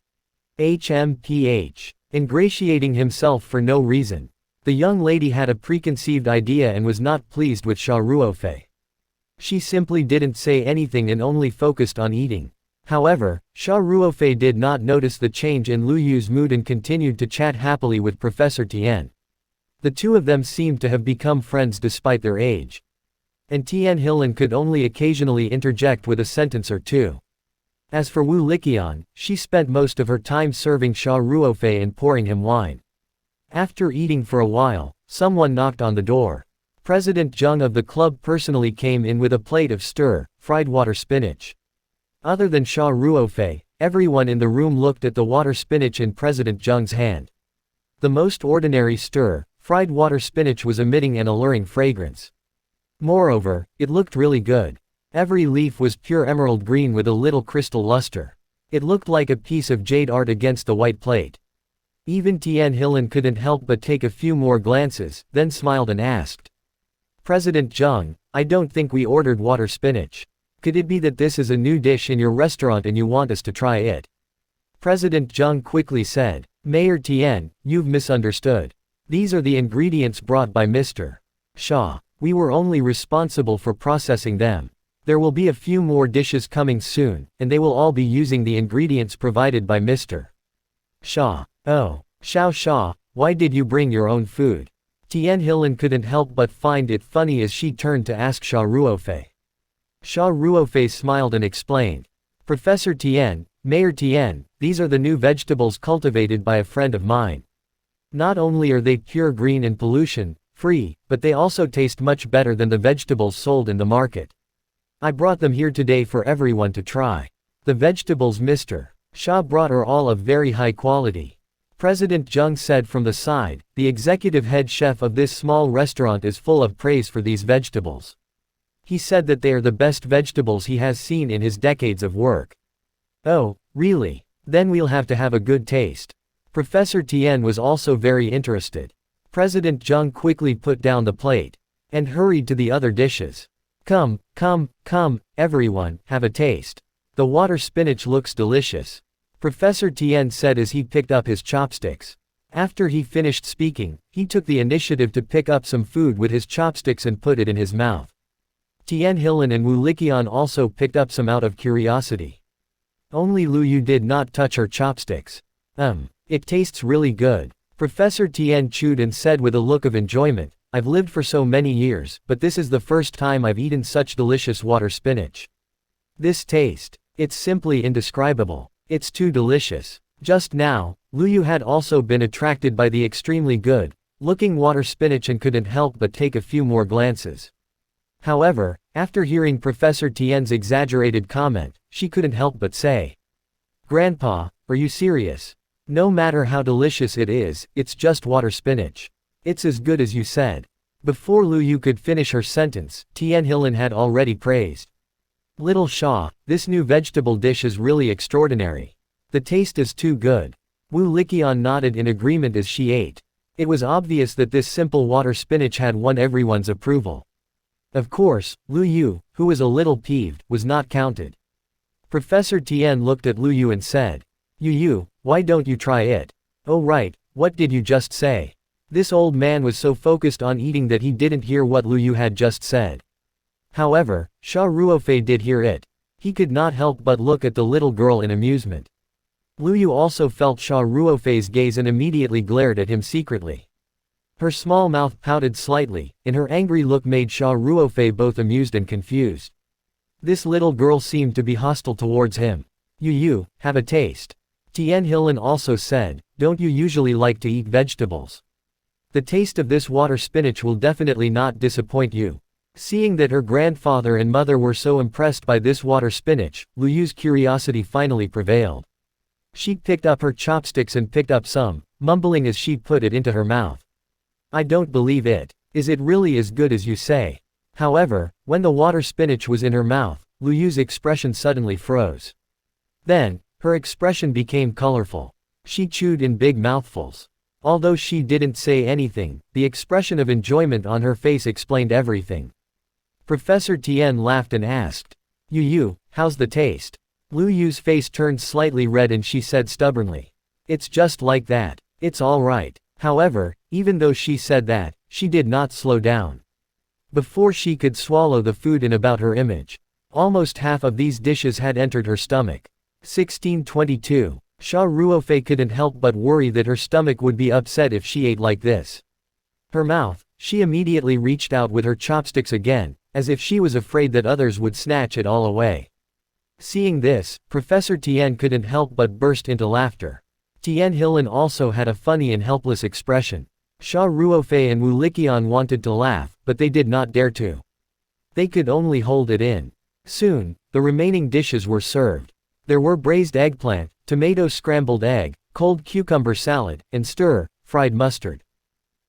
HMPH. Ingratiating himself for no reason." The young lady had a preconceived idea and was not pleased with Xia Ruofei. She simply didn't say anything and only focused on eating. However, Xia Ruofei did not notice the change in Lu Yu's mood and continued to chat happily with Professor Tian. The two of them seemed to have become friends despite their age. And Tian Hilan could only occasionally interject with a sentence or two. As for Wu Liqian, she spent most of her time serving Xia Ruofei and pouring him wine. After eating for a while, someone knocked on the door. President Zheng of the club personally came in with a plate of fried water spinach. Other than Xia Ruofei, everyone in the room looked at the water spinach in President Zheng's hand. The most ordinary fried water spinach was emitting an alluring fragrance. Moreover, it looked really good. Every leaf was pure emerald green with a little crystal luster. It looked like a piece of jade art against the white plate. Even Tian Hilan couldn't help but take a few more glances, then smiled and asked, "President Zheng, I don't think we ordered water spinach. Could it be that this is a new dish in your restaurant and you want us to try it?" President Zheng quickly said, "Mayor Tian, you've misunderstood. These are the ingredients brought by Mr. Xia. We were only responsible for processing them. There will be a few more dishes coming soon, and they will all be using the ingredients provided by Mr. Xia. Oh, Xia, why did you bring your own food?" Tian Hilan couldn't help but find it funny as she turned to ask Xia Ruofei. Xia Ruofei smiled and explained, "Professor Tian, Mayor Tian, these are the new vegetables cultivated by a friend of mine. Not only are they pure green and pollution-free, but they also taste much better than the vegetables sold in the market. I brought them here today for everyone to try. The vegetables Mr. Xia brought are all of very high quality." President Zheng said from the side, "The executive head chef of this small restaurant is full of praise for these vegetables. He said that they are the best vegetables he has seen in his decades of work." "Oh, really? Then we'll have to have a good taste." Professor Tian was also very interested. President Zheng quickly put down the plate and hurried to the other dishes. Come, everyone, have a taste. The water spinach looks delicious," Professor Tian said as he picked up his chopsticks. After he finished speaking, he took the initiative to pick up some food with his chopsticks and put it in his mouth. Tian Hilin and Wu Liqian also picked up some out of curiosity. Only Lu Yu did not touch her chopsticks. It tastes really good. Professor Tian chewed and said with a look of enjoyment, I've lived for so many years, but this is the first time I've eaten such delicious water spinach. This taste. It's simply indescribable. It's too delicious. Just now, Lu Yu had also been attracted by the extremely good-looking water spinach and couldn't help but take a few more glances. However, after hearing Professor Tian's exaggerated comment, she couldn't help but say, Grandpa, are you serious? No matter how delicious it is, it's just water spinach. It's as good as you said. Before Lu Yu could finish her sentence, Tian Hilin had already praised. Little Xia, this new vegetable dish is really extraordinary. The taste is too good. Wu Liqian nodded in agreement as she ate. It was obvious that this simple water spinach had won everyone's approval. Of course, Lu Yu, who was a little peeved, was not counted. Professor Tian looked at Lu Yu and said, Yu, why don't you try it? Oh right, what did you just say? This old man was so focused on eating that he didn't hear what Lu Yu had just said. However, Xia Ruofei did hear it. He could not help but look at the little girl in amusement. Lu Yu also felt Xia Ruofei's gaze and immediately glared at him secretly. Her small mouth pouted slightly, and her angry look made Xia Ruofei both amused and confused. This little girl seemed to be hostile towards him. Yu, have a taste. Tian Hilin also said, don't you usually like to eat vegetables? The taste of this water spinach will definitely not disappoint you. Seeing that her grandfather and mother were so impressed by this water spinach, Lu Yu's curiosity finally prevailed. She picked up her chopsticks and picked up some, mumbling as she put it into her mouth. I don't believe it. Is it really as good as you say? However, when the water spinach was in her mouth, Lu Yu's expression suddenly froze. Then, her expression became colorful. She chewed in big mouthfuls. Although she didn't say anything, the expression of enjoyment on her face explained everything. Professor Tian laughed and asked, Yu, how's the taste? Lu Yu's face turned slightly red and she said stubbornly, it's just like that. It's all right. However, even though she said that, she did not slow down. Before she could swallow the food in about her image, almost half of these dishes had entered her stomach. 1622. Xia Ruofei couldn't help but worry that her stomach would be upset if she ate like this. Her mouth, she immediately reached out with her chopsticks again, as if she was afraid that others would snatch it all away. Seeing this, Professor Tian couldn't help but burst into laughter. Tian Hilin also had a funny and helpless expression. Xia Ruofei and Wu Liqian wanted to laugh, but they did not dare to. They could only hold it in. Soon, the remaining dishes were served. There were braised eggplant, tomato scrambled egg, cold cucumber salad, and stir-fried mustard.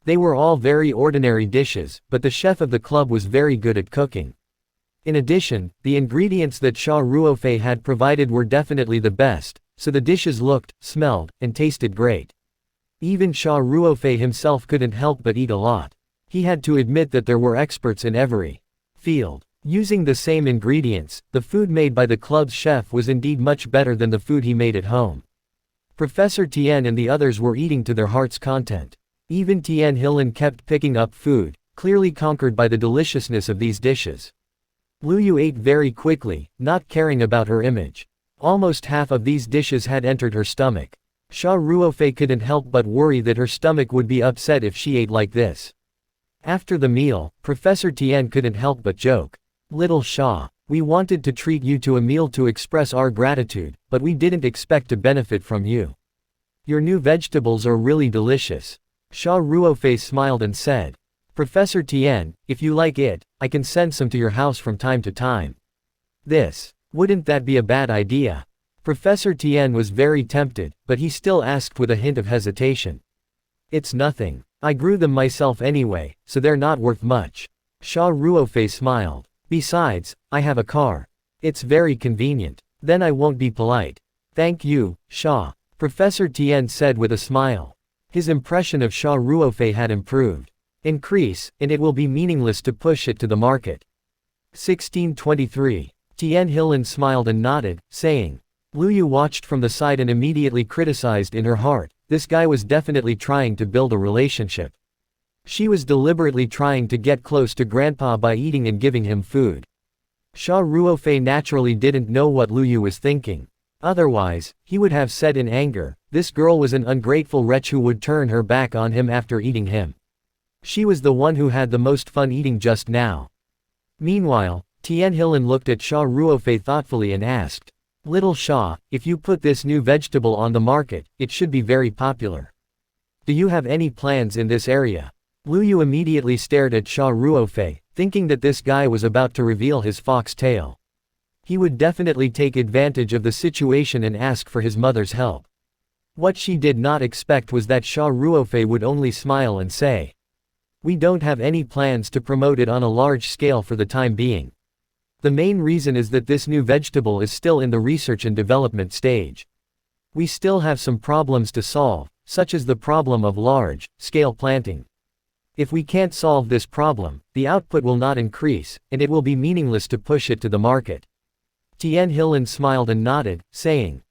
They were all very ordinary dishes, but the chef of the club was very good at cooking. In addition, the ingredients that Xia Ruofei had provided were definitely the best, so the dishes looked, smelled, and tasted great. Even Xia Ruofei himself couldn't help but eat a lot. He had to admit that there were experts in every field. Using the same ingredients, the food made by the club's chef was indeed much better than the food he made at home. Professor Tian and the others were eating to their heart's content. Even Tian Hilin kept picking up food, clearly conquered by the deliciousness of these dishes. Lu Yu ate very quickly, not caring about her image. Almost half of these dishes had entered her stomach. Xia Ruofei couldn't help but worry that her stomach would be upset if she ate like this. After the meal, Professor Tian couldn't help but joke. Little Xia, we wanted to treat you to a meal to express our gratitude, but we didn't expect to benefit from you. Your new vegetables are really delicious. Xia Ruofei smiled and said, Professor Tian, if you like it, I can send some to your house from time to time. Wouldn't that be a bad idea? Professor Tian was very tempted, but he still asked with a hint of hesitation. It's nothing. I grew them myself anyway, so they're not worth much. Xia Ruofei smiled. Besides, I have a car. It's very convenient. Then I won't be polite. Thank you, Xia. Professor Tian said with a smile. His impression of Xia Ruofei had improved. Increase, and it will be meaningless to push it to the market. 1623. Tian Hilin smiled and nodded, saying. Lu Yu watched from the side and immediately criticized in her heart, this guy was definitely trying to build a relationship. She was deliberately trying to get close to Grandpa by eating and giving him food. Xia Ruofei naturally didn't know what Lu Yu was thinking. Otherwise, he would have said in anger, this girl was an ungrateful wretch who would turn her back on him after eating him. She was the one who had the most fun eating just now. Meanwhile, Tian Hilin looked at Xia Ruofei thoughtfully and asked, Little Xia, if you put this new vegetable on the market, it should be very popular. Do you have any plans in this area? Lu Yu immediately stared at Xia Ruofei, thinking that this guy was about to reveal his fox tail. He would definitely take advantage of the situation and ask for his mother's help. What she did not expect was that Xia Ruofei would only smile and say, We don't have any plans to promote it on a large scale for the time being. The main reason is that this new vegetable is still in the research and development stage. We still have some problems to solve, such as the problem of large-scale planting. If we can't solve this problem, the output will not increase, and it will be meaningless to push it to the market. Tian Hilin smiled and nodded, saying,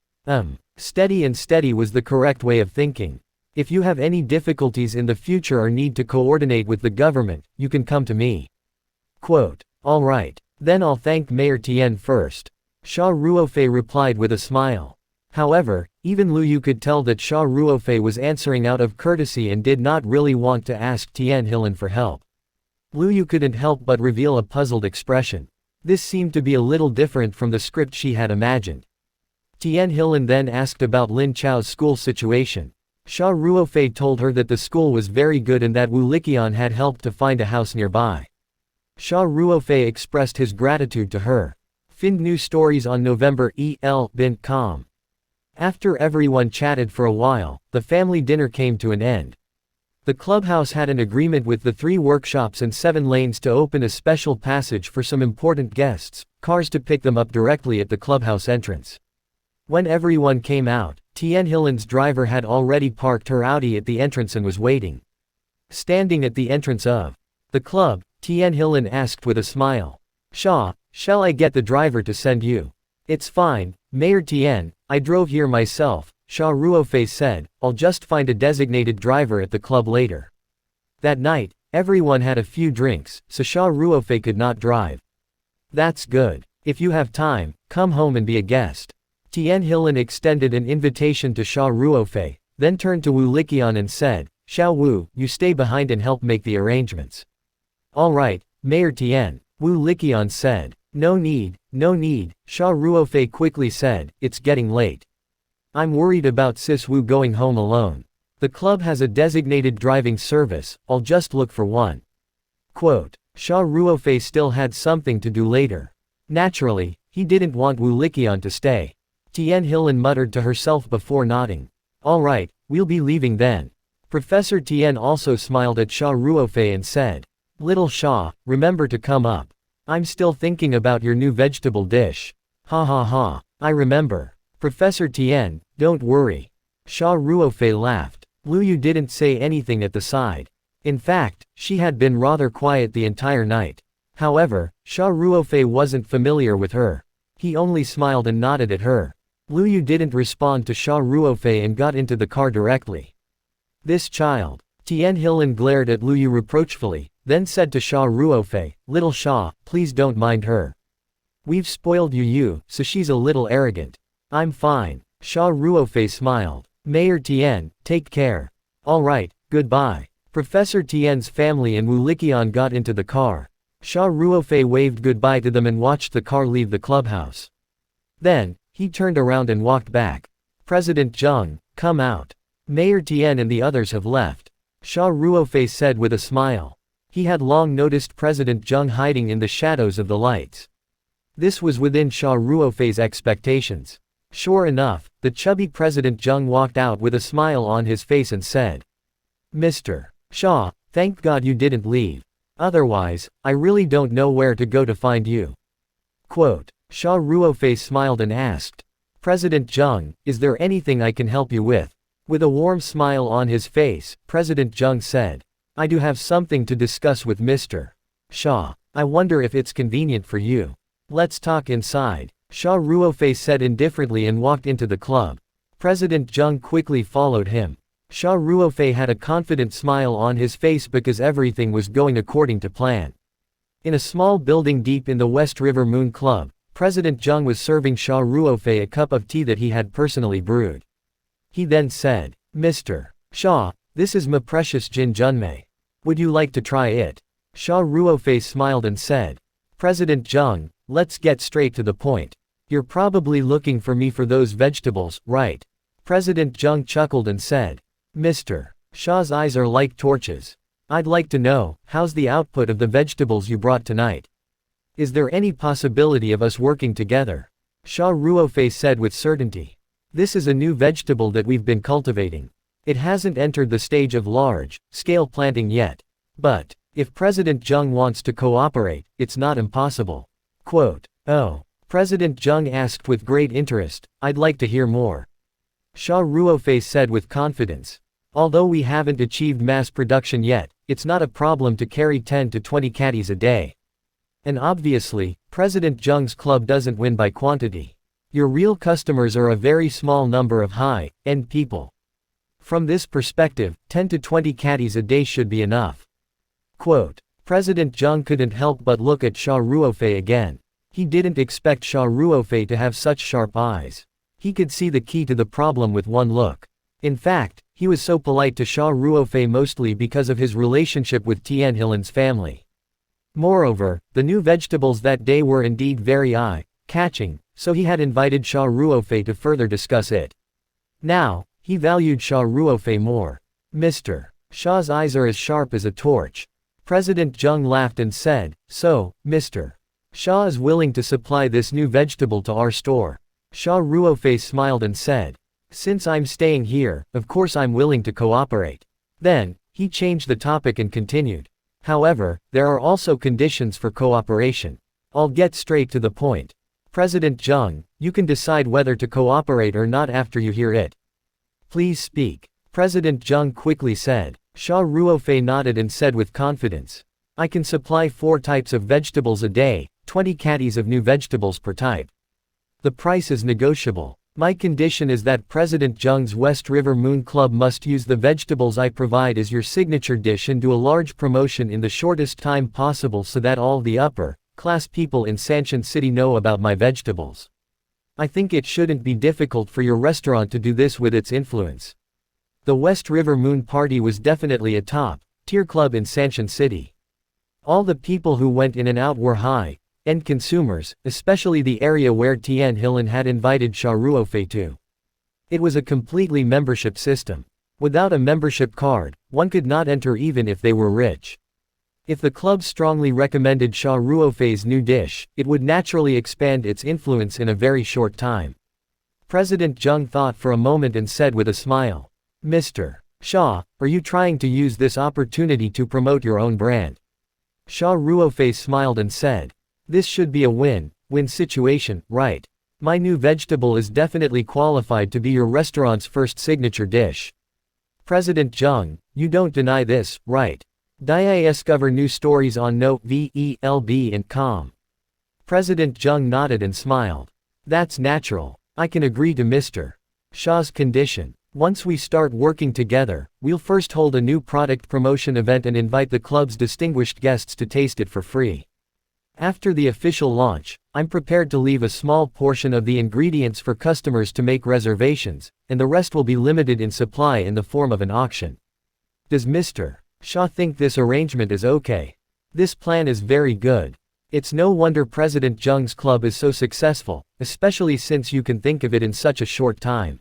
Steady and steady was the correct way of thinking. If you have any difficulties in the future or need to coordinate with the government, you can come to me. Quote, All right. Then I'll thank Mayor Tian first. Xia Ruofei replied with a smile. However, even Lu Yu could tell that Xia Ruofei was answering out of courtesy and did not really want to ask Tian Hilin for help. Lu Yu couldn't help but reveal a puzzled expression. This seemed to be a little different from the script she had imagined. Tian Hilin then asked about Lin Chao's school situation. Xia Ruofei told her that the school was very good and that Wu Liqian had helped to find a house nearby. Xia Ruofei expressed his gratitude to her. Find new stories on November.com. After everyone chatted for a while, the family dinner came to an end. The clubhouse had an agreement with the 3 workshops and 7 lanes to open a special passage for some important guests, cars to pick them up directly at the clubhouse entrance. When everyone came out, Tian Hilin's driver had already parked her Audi at the entrance and was waiting. Standing at the entrance of the club, Tian Hilin asked with a smile, Xia, shall I get the driver to send you? It's fine, Mayor Tian, I drove here myself, Xia Ruofei said, I'll just find a designated driver at the club later. That night, everyone had a few drinks, so Xia Ruofei could not drive. That's good. If you have time, come home and be a guest. Tian Hilin extended an invitation to Xia Ruofei, then turned to Wu Liqian and said, Xiao Wu, you stay behind and help make the arrangements. All right, Mayor Tian, Wu Liqian said. No need, Xia Ruofei quickly said, it's getting late. I'm worried about Sis Wu going home alone. The club has a designated driving service, I'll just look for one. Quote, Xia Ruofei still had something to do later. Naturally, he didn't want Wu Liqian to stay. Tian Hilin muttered to herself before nodding. All right, we'll be leaving then. Professor Tian also smiled at Xia Ruofei and said, Little Xia, remember to come up. I'm still thinking about your new vegetable dish. Ha ha ha, I remember. Professor Tian, don't worry. Xia Ruofei laughed. Lu Yu didn't say anything at the side. In fact, she had been rather quiet the entire night. However, Xia Ruofei wasn't familiar with her. He only smiled and nodded at her. Lu Yu didn't respond to Xia Ruofei and got into the car directly. This child. Tian Hilin glared at Lu Yu reproachfully, then said to Xia Ruofei, Little Xia, please don't mind her. We've spoiled Yu, so she's a little arrogant. I'm fine. Xia Ruofei smiled. Mayor Tian, take care. All right, goodbye. Professor Tian's family and Wu Liqian got into the car. Xia Ruofei waved goodbye to them and watched the car leave the clubhouse. Then, he turned around and walked back. President Zheng, come out. Mayor Tian and the others have left. Xia Ruofei said with a smile. He had long noticed President Zheng hiding in the shadows of the lights. This was within Xia Ruofei's expectations. Sure enough, the chubby President Zheng walked out with a smile on his face and said, Mr. Xia, thank God you didn't leave. Otherwise, I really don't know where to go to find you. Quote, Xia Ruofei smiled and asked, President Zheng, is there anything I can help you with? With a warm smile on his face, President Zheng said, I do have something to discuss with Mr. Xia. I wonder if it's convenient for you. Let's talk inside. Xia Ruofei said indifferently and walked into the club. President Zheng quickly followed him. Xia Ruofei had a confident smile on his face because everything was going according to plan. In a small building deep in the West River Moon Club, President Zheng was serving Xia Ruofei a cup of tea that he had personally brewed. He then said, "Mr. Xia, this is my precious Jin Junmei. Would you like to try it?" Xia Ruofei smiled and said, "President Zheng, let's get straight to the point. You're probably looking for me for those vegetables, right?" President Zheng chuckled and said, "Mr. Xia's eyes are like torches. I'd like to know, how's the output of the vegetables you brought tonight? Is there any possibility of us working together?" Xia Ruofei said with certainty. "This is a new vegetable that we've been cultivating. It hasn't entered the stage of large-scale planting yet. But, if President Zheng wants to cooperate, it's not impossible." Quote, "Oh." President Zheng asked with great interest, "I'd like to hear more." Xia Ruofei said with confidence, "Although we haven't achieved mass production yet, it's not a problem to carry 10 to 20 caddies a day. And obviously, President Zheng's club doesn't win by quantity. Your real customers are a very small number of high-end people. From this perspective, 10 to 20 caddies a day should be enough." Quote, President Zheng couldn't help but look at Xia Ruofei again. He didn't expect Xia Ruofei to have such sharp eyes. He could see the key to the problem with one look. In fact, he was so polite to Xia Ruofei mostly because of his relationship with Tian Helan's family. Moreover, the new vegetables that day were indeed very eye-catching, so he had invited Xia Ruofei to further discuss it. Now, he valued Xia Ruofei more. "Mr. Xia's eyes are as sharp as a torch." President Zheng laughed and said, "So, Mr. Xia is willing to supply this new vegetable to our store." Xia Ruofei smiled and said, "Since I'm staying here, of course I'm willing to cooperate." Then, he changed the topic and continued, "However, there are also conditions for cooperation. I'll get straight to the point. President Zheng, you can decide whether to cooperate or not after you hear it. Please speak." President Zheng quickly said. Xia Ruofei nodded and said with confidence, "I can supply 4 types of vegetables a day, 20 caddies of new vegetables per type. The price is negotiable. My condition is that President Zheng's West River Moon Club must use the vegetables I provide as your signature dish and do a large promotion in the shortest time possible so that all the upper-class people in Sanshan City know about my vegetables. I think it shouldn't be difficult for your restaurant to do this with its influence." The West River Moon Party was definitely a top-tier club in Sanshan City. All the people who went in and out were high-end consumers, especially the area where Tian Helan had invited Xia Ruofei to. It was a completely membership system. Without a membership card, one could not enter even if they were rich. If the club strongly recommended Xia Ruofei's new dish, it would naturally expand its influence in a very short time. President Zheng thought for a moment and said with a smile, "Mr. Xia, are you trying to use this opportunity to promote your own brand?" Xia Ruofei smiled and said, "This should be a win-win situation, right? My new vegetable is definitely qualified to be your restaurant's first signature dish." President Zheng, you don't deny this, right? Discover new stories on Note VELB and com. President Zheng nodded and smiled. "That's natural. I can agree to Mr. Xia's condition. Once we start working together, we'll first hold a new product promotion event and invite the club's distinguished guests to taste it for free. After the official launch, I'm prepared to leave a small portion of the ingredients for customers to make reservations, and the rest will be limited in supply in the form of an auction. Does Mr. Xia think this arrangement is okay? This plan is very good. It's no wonder President Zheng's club is so successful, especially since you can think of it in such a short time."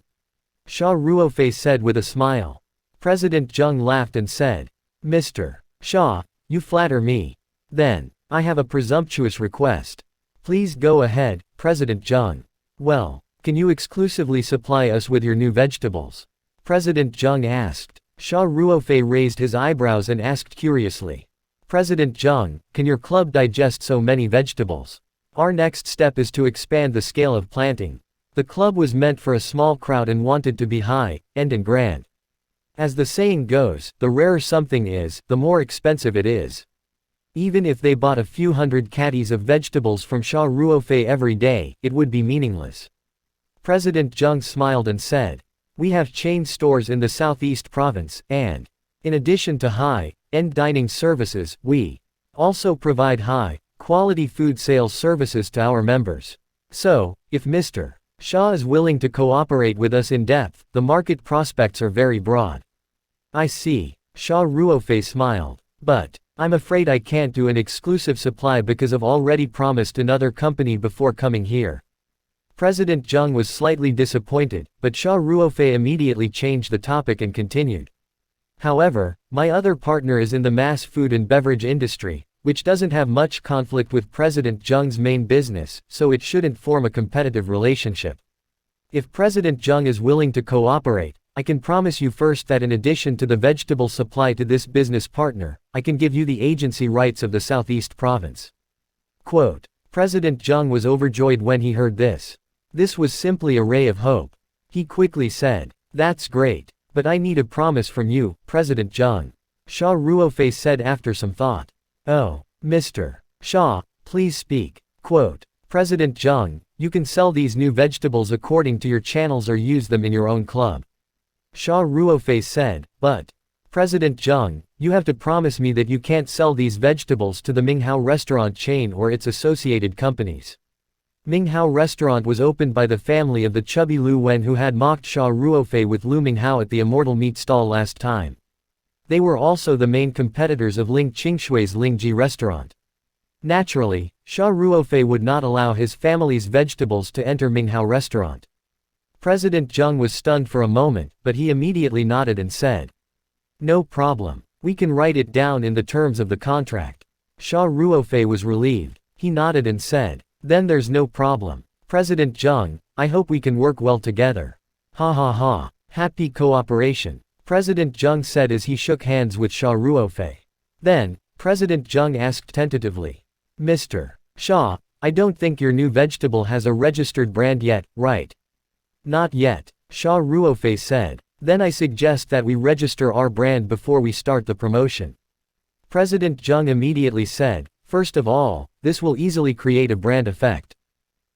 Xia Ruofei said with a smile. President Zheng laughed and said, "Mr. Xia, you flatter me. Then, I have a presumptuous request. Please go ahead, President Zheng." "Well, can you exclusively supply us with your new vegetables?" President Zheng asked. Xia Ruofei raised his eyebrows and asked curiously. "President Zheng, can your club digest so many vegetables? Our next step is to expand the scale of planting. The club was meant for a small crowd and wanted to be high-end and grand. As the saying goes, the rarer something is, the more expensive it is. Even if they bought a few hundred caddies of vegetables from Xia Ruofei every day, it would be meaningless." President Zheng smiled and said, We have chain stores in the Southeast Province, and, in addition to high-end dining services, we also provide high-quality food sales services to our members. So, if Mr. Xia is willing to cooperate with us in depth, the market prospects are very broad. I see. Xia Ruofei smiled. But, I'm afraid I can't do an exclusive supply because I've already promised another company before coming here. President Zheng was slightly disappointed, but Xia Ruofei immediately changed the topic and continued. However, my other partner is in the mass food and beverage industry, which doesn't have much conflict with President Zheng's main business, so it shouldn't form a competitive relationship. If President Zheng is willing to cooperate, I can promise you first that in addition to the vegetable supply to this business partner, I can give you the agency rights of the Southeast Province. Quote, President Zheng was overjoyed when he heard this. This was simply a ray of hope. He quickly said, "That's great, but I need a promise from you, President Zheng." Xia Ruofei said after some thought. Oh, Mr. Xia, please speak. Quote, President Zheng, you can sell these new vegetables according to your channels or use them in your own club. Xia Ruofei said, but, President Zheng, you have to promise me that you can't sell these vegetables to the Minghao restaurant chain or its associated companies. Minghao restaurant was opened by the family of the chubby Lu Wen who had mocked Xia Ruofei with Lu Minghao at the Immortal Meat stall last time. They were also the main competitors of Ling Qingshui's Lingji restaurant. Naturally, Xia Ruofei would not allow his family's vegetables to enter Minghao restaurant. President Zheng was stunned for a moment, but he immediately nodded and said, "No problem. We can write it down in the terms of the contract." Xia Ruofei was relieved. He nodded and said, "Then there's no problem. President Zheng, I hope we can work well together." Ha ha ha. Happy cooperation, President Zheng said as he shook hands with Xia Ruofei. Then, President Zheng asked tentatively, "Mr. Xia, I don't think your new vegetable has a registered brand yet, right?" "Not yet," Xia Ruofei said. "Then I suggest that we register our brand before we start the promotion." President Zheng immediately said, "First of all, this will easily create a brand effect.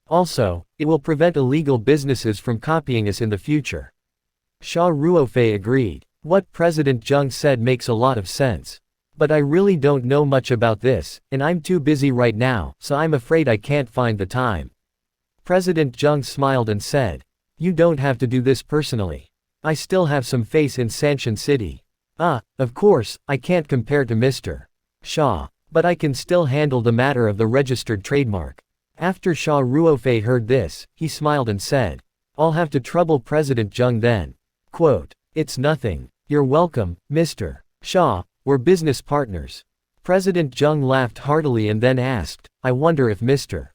Also, it will prevent illegal businesses from copying us in the future." Xia Ruofei agreed. What President Zheng said makes a lot of sense. But I really don't know much about this, and I'm too busy right now, so I'm afraid I can't find the time. President Zheng smiled and said, "You don't have to do this personally. I still have some face in Sanshan City. Of course, I can't compare to Mr. Xia, but I can still handle the matter of the registered trademark." After Xia Ruofei heard this, he smiled and said, "I'll have to trouble President Zheng then." Quote, "It's nothing. You're welcome, Mr. Xia, we're business partners." President Zheng laughed heartily and then asked, "I wonder if Mr.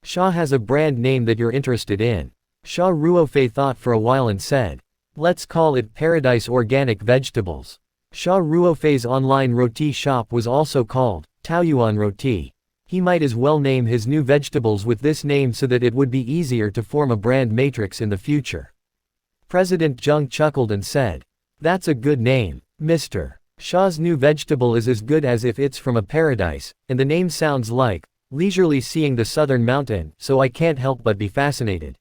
Xia has a brand name that you're interested in." Xia Ruofei thought for a while and said, "Let's call it Paradise Organic Vegetables." Xia Ruofei's online roti shop was also called Taoyuan Roti. He might as well name his new vegetables with this name so that it would be easier to form a brand matrix in the future. President Zheng chuckled and said, "That's a good name. Mr. Xia's new vegetable is as good as if it's from a paradise, and the name sounds like leisurely seeing the southern mountain, so I can't help but be fascinated."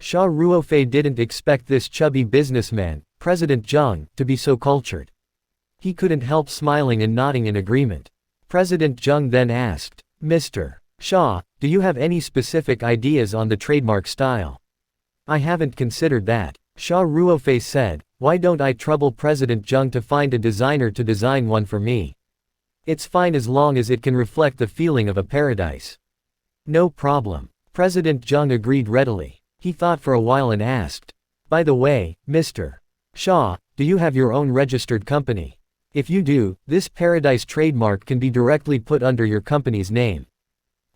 Xia Ruofei didn't expect this chubby businessman, President Zheng, to be so cultured. He couldn't help smiling and nodding in agreement. President Zheng then asked, "Mr. Xia, do you have any specific ideas on the trademark style?" "I haven't considered that," Xia Ruofei said. "Why don't I trouble President Zheng to find a designer to design one for me? It's fine as long as it can reflect the feeling of a paradise." "No problem." President Zheng agreed readily. He thought for a while and asked, "By the way, Mr. Xia, do you have your own registered company? If you do, this paradise trademark can be directly put under your company's name."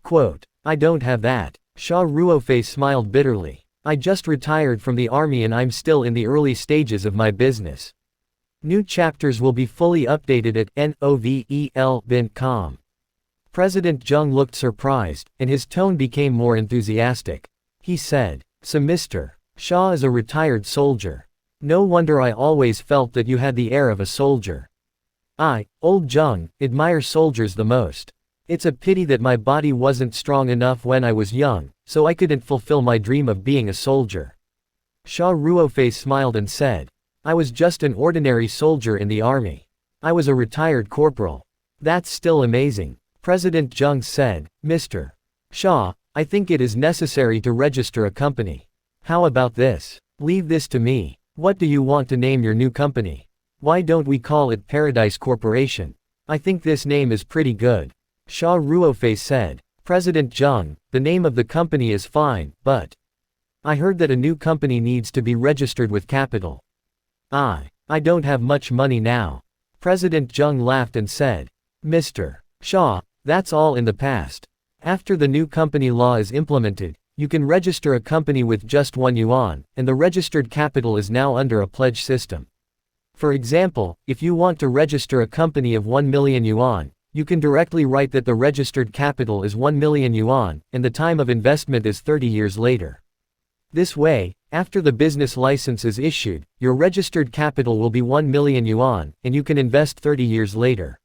Quote, "I don't have that." Xia Ruofei smiled bitterly. "I just retired from the army and I'm still in the early stages of my business. New chapters will be fully updated at novel.com. President Zheng looked surprised, and his tone became more enthusiastic. He said, "So Mr. Xia is a retired soldier. No wonder I always felt that you had the air of a soldier. I, old Zheng, admire soldiers the most. It's a pity that my body wasn't strong enough when I was young, so I couldn't fulfill my dream of being a soldier." Xia Ruofei smiled and said, I was just an ordinary soldier in the army. I was a retired corporal. That's still amazing. President Zheng said, Mr. Xia, I think it is necessary to register a company. How about this? Leave this to me. What do you want to name your new company? Why don't we call it Paradise Corporation? I think this name is pretty good. Xia Ruofei said. President Zheng, the name of the company is fine, but I heard that a new company needs to be registered with capital. I don't have much money now. President Zheng laughed and said, Mr. Xia, that's all in the past. After the new company law is implemented, you can register a company with just 1 yuan, and the registered capital is now under a pledge system. For example, if you want to register a company of 1 million yuan, you can directly write that the registered capital is 1 million yuan, and the time of investment is 30 years later. This way, after the business license is issued, your registered capital will be 1 million yuan, and you can invest 30 years later.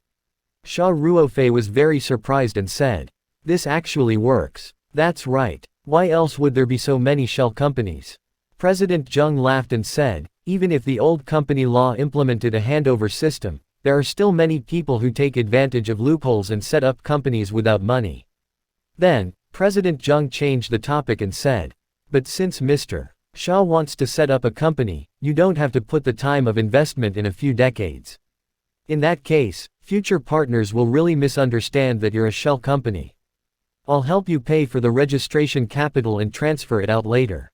Xia Ruofei was very surprised and said, this actually works. That's right. Why else would there be so many shell companies? President Zheng laughed and said, even if the old company law implemented a handover system, there are still many people who take advantage of loopholes and set up companies without money. Then, President Zheng changed the topic and said, but since Mr. Xia wants to set up a company, you don't have to put the time of investment in a few decades. In that case, future partners will really misunderstand that you're a shell company. I'll help you pay for the registration capital and transfer it out later.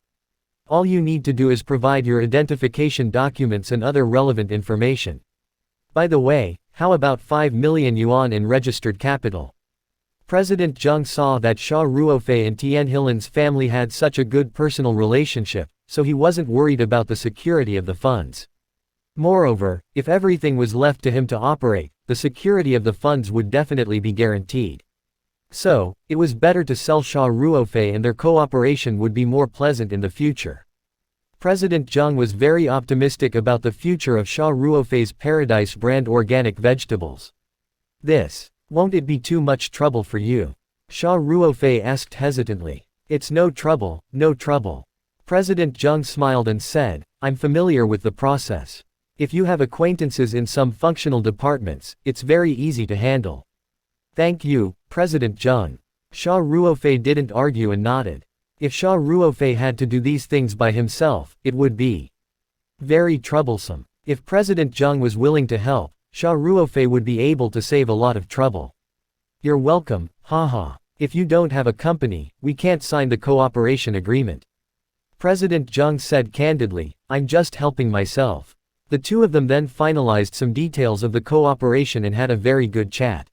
All you need to do is provide your identification documents and other relevant information. By the way, how about 5 million yuan in registered capital? President Zheng saw that Xia Ruofei and Tian Hilan's family had such a good personal relationship, so he wasn't worried about the security of the funds. Moreover, if everything was left to him to operate, the security of the funds would definitely be guaranteed. So, it was better to sell Xia Ruofei and their cooperation would be more pleasant in the future. President Zheng was very optimistic about the future of Xia Ruofei's Paradise brand organic vegetables. Won't it be too much trouble for you? Xia Ruofei asked hesitantly. It's no trouble, no trouble. President Zheng smiled and said, I'm familiar with the process. If you have acquaintances in some functional departments, it's very easy to handle. Thank you, President Zheng. Xia Ruofei didn't argue and nodded. If Xia Ruofei had to do these things by himself, it would be very troublesome. If President Zheng was willing to help, Xia Ruofei would be able to save a lot of trouble. You're welcome, haha. If you don't have a company, we can't sign the cooperation agreement. President Zheng said candidly, I'm just helping myself. The two of them then finalized some details of the cooperation and had a very good chat.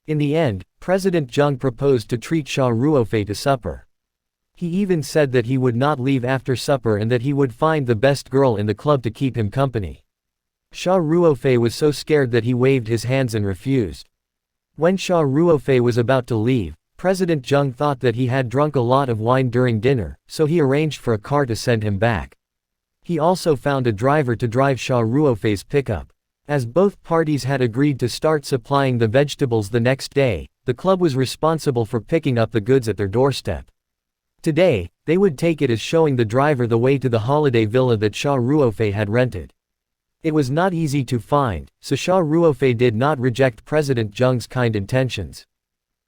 In the end, President Zheng proposed to treat Xia Ruofei to supper. He even said that he would not leave after supper and that he would find the best girl in the club to keep him company. Xia Ruofei was so scared that he waved his hands and refused. When Xia Ruofei was about to leave, President Zheng thought that he had drunk a lot of wine during dinner, so he arranged for a car to send him back. He also found a driver to drive Xia Ruofei's pickup. As both parties had agreed to start supplying the vegetables the next day, the club was responsible for picking up the goods at their doorstep. Today, they would take it as showing the driver the way to the holiday villa that Xia Ruofei had rented. It was not easy to find, so Xia Ruofei did not reject President Zheng's kind intentions.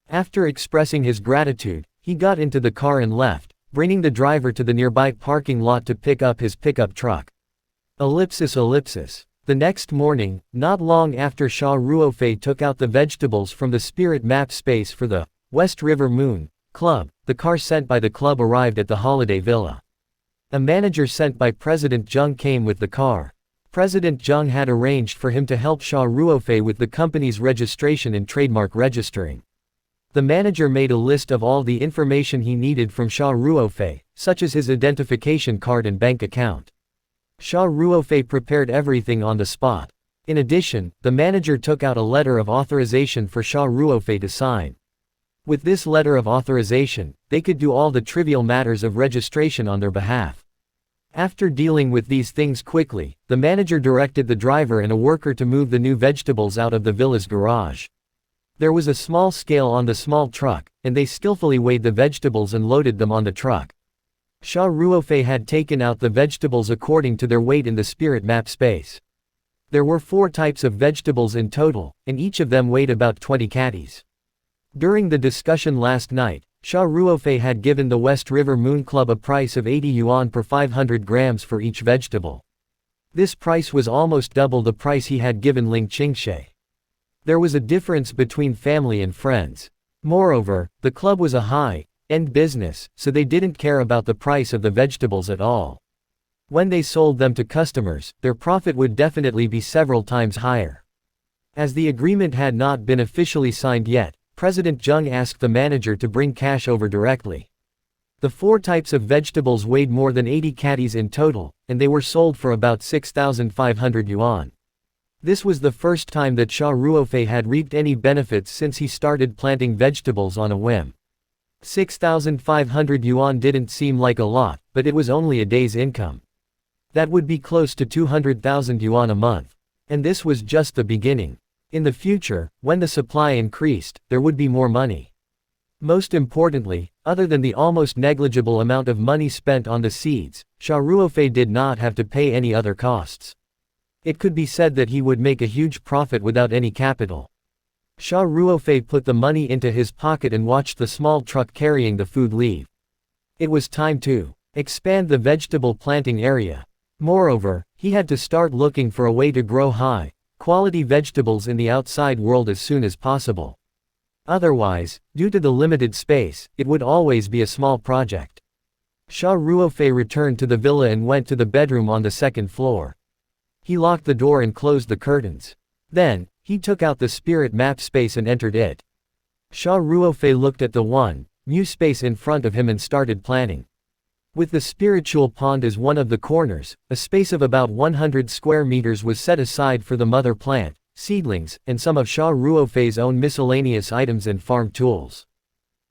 After expressing his gratitude, he got into the car and left, bringing the driver to the nearby parking lot to pick up his pickup truck. The next morning, not long after Xia Ruofei took out the vegetables from the spirit map space for the West River Moon Club, the car sent by the club arrived at the holiday villa. A manager sent by President Zheng came with the car. President Zheng had arranged for him to help Xia Ruofei with the company's registration and trademark registering. The manager made a list of all the information he needed from Xia Ruofei, such as his identification card and bank account. Xia Ruofei prepared everything on the spot. In addition, the manager took out a letter of authorization for Xia Ruofei to sign. With this letter of authorization, they could do all the trivial matters of registration on their behalf. After dealing with these things quickly, the manager directed the driver and a worker to move the new vegetables out of the villa's garage. There was a small scale on the small truck, and they skillfully weighed the vegetables and loaded them on the truck. Xia Ruofei had taken out the vegetables according to their weight in the spirit map space. There were 4 types of vegetables in total, and each of them weighed about 20 catties. During the discussion last night, Xia Ruofei had given the West River Moon Club a price of 80 yuan per 500 grams for each vegetable. This price was almost double the price he had given Ling Qingshe. There was a difference between family and friends. Moreover, the club was a high-end business, so they didn't care about the price of the vegetables at all. When they sold them to customers, their profit would definitely be several times higher. As the agreement had not been officially signed yet, President Zheng asked the manager to bring cash over directly. The 4 types of vegetables weighed more than 80 catties in total, and they were sold for about 6,500 yuan. This was the first time that Xia Ruofei had reaped any benefits since he started planting vegetables on a whim. 6,500 yuan didn't seem like a lot, but it was only a day's income. That would be close to 200,000 yuan a month. And this was just the beginning. In the future, when the supply increased, there would be more money. Most importantly, other than the almost negligible amount of money spent on the seeds, Xia Ruofei did not have to pay any other costs. It could be said that he would make a huge profit without any capital. Xia Ruofei put the money into his pocket and watched the small truck carrying the food leave. It was time to expand the vegetable planting area. Moreover, he had to start looking for a way to grow high-quality vegetables in the outside world as soon as possible. Otherwise, due to the limited space, it would always be a small project. Xia Ruofei returned to the villa and went to the bedroom on the 2nd floor. He locked the door and closed the curtains. Then, he took out the spirit map space and entered it. Xia Ruofei looked at the new space in front of him and started planning. With the spiritual pond as one of the corners, a space of about 100 square meters was set aside for the mother plant, seedlings, and some of Xia Ruofei's own miscellaneous items and farm tools.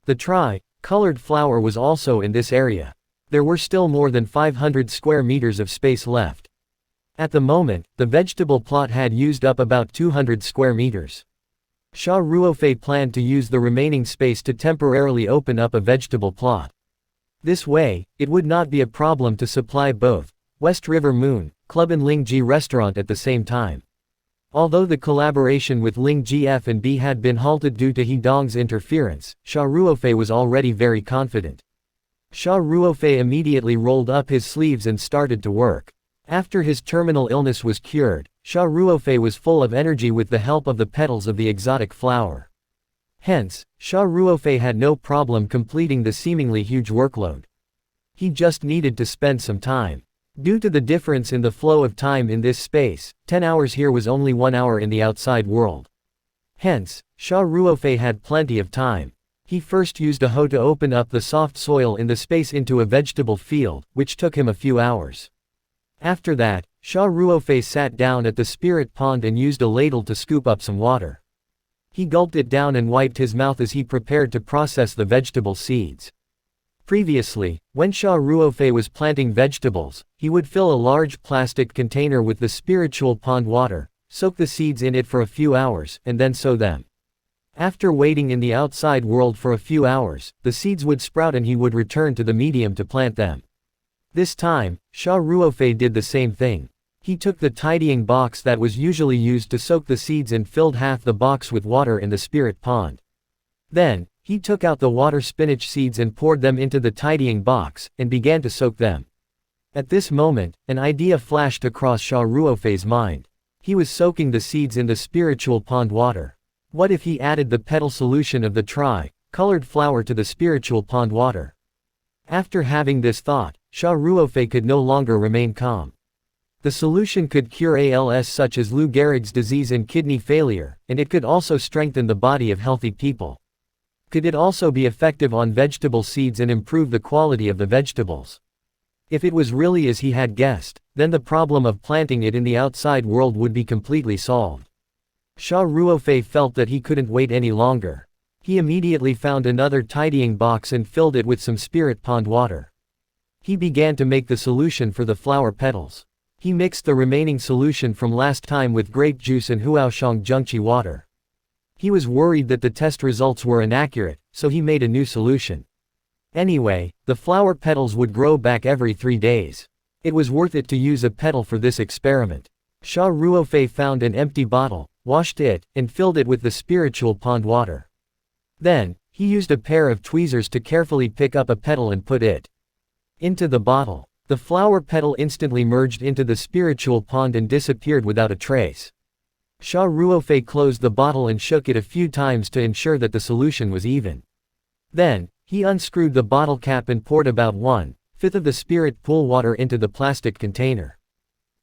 The tri-colored flower was also in this area. There were still more than 500 square meters of space left. At the moment, the vegetable plot had used up about 200 square meters. Xia Ruofei planned to use the remaining space to temporarily open up a vegetable plot. This way, it would not be a problem to supply both West River Moon Club and Lingji restaurant at the same time. Although the collaboration with Lingji F&B had been halted due to Hidong's interference, Xia Ruofei was already very confident. Xia Ruofei immediately rolled up his sleeves and started to work. After his terminal illness was cured, Xia Ruofei was full of energy with the help of the petals of the exotic flower. Hence, Xia Ruofei had no problem completing the seemingly huge workload. He just needed to spend some time. Due to the difference in the flow of time in this space, 10 hours here was only 1 hour in the outside world. Hence, Xia Ruofei had plenty of time. He first used a hoe to open up the soft soil in the space into a vegetable field, which took him a few hours. After that, Xia Ruofei sat down at the spirit pond and used a ladle to scoop up some water. He gulped it down and wiped his mouth as he prepared to process the vegetable seeds. Previously, when Xia Ruofei was planting vegetables, he would fill a large plastic container with the spiritual pond water, soak the seeds in it for a few hours, and then sow them. After waiting in the outside world for a few hours, the seeds would sprout and he would return to the medium to plant them. This time, Xia Ruofei did the same thing. He took the tidying box that was usually used to soak the seeds and filled half the box with water in the spirit pond. Then, he took out the water spinach seeds and poured them into the tidying box, and began to soak them. At this moment, an idea flashed across Xia Ruofei's mind. He was soaking the seeds in the spiritual pond water. What if he added the petal solution of the tri-colored flower to the spiritual pond water? After having this thought, Xia Ruofei could no longer remain calm. The solution could cure ALS such as Lou Gehrig's disease and kidney failure, and it could also strengthen the body of healthy people. Could it also be effective on vegetable seeds and improve the quality of the vegetables? If it was really as he had guessed, then the problem of planting it in the outside world would be completely solved. Xia Ruofei felt that he couldn't wait any longer. He immediately found another tidying box and filled it with some spirit pond water. He began to make the solution for the flower petals. He mixed the remaining solution from last time with grape juice and Huaoshang Zhengqi water. He was worried that the test results were inaccurate, so he made a new solution. Anyway, the flower petals would grow back every 3 days. It was worth it to use a petal for this experiment. Xia Ruofei found an empty bottle, washed it, and filled it with the spiritual pond water. Then, he used a pair of tweezers to carefully pick up a petal and put it into the bottle. The flower petal instantly merged into the spiritual pond and disappeared without a trace. Xia Ruofei closed the bottle and shook it a few times to ensure that the solution was even. Then, he unscrewed the bottle cap and poured about 1/5 of the spirit pool water into the plastic container.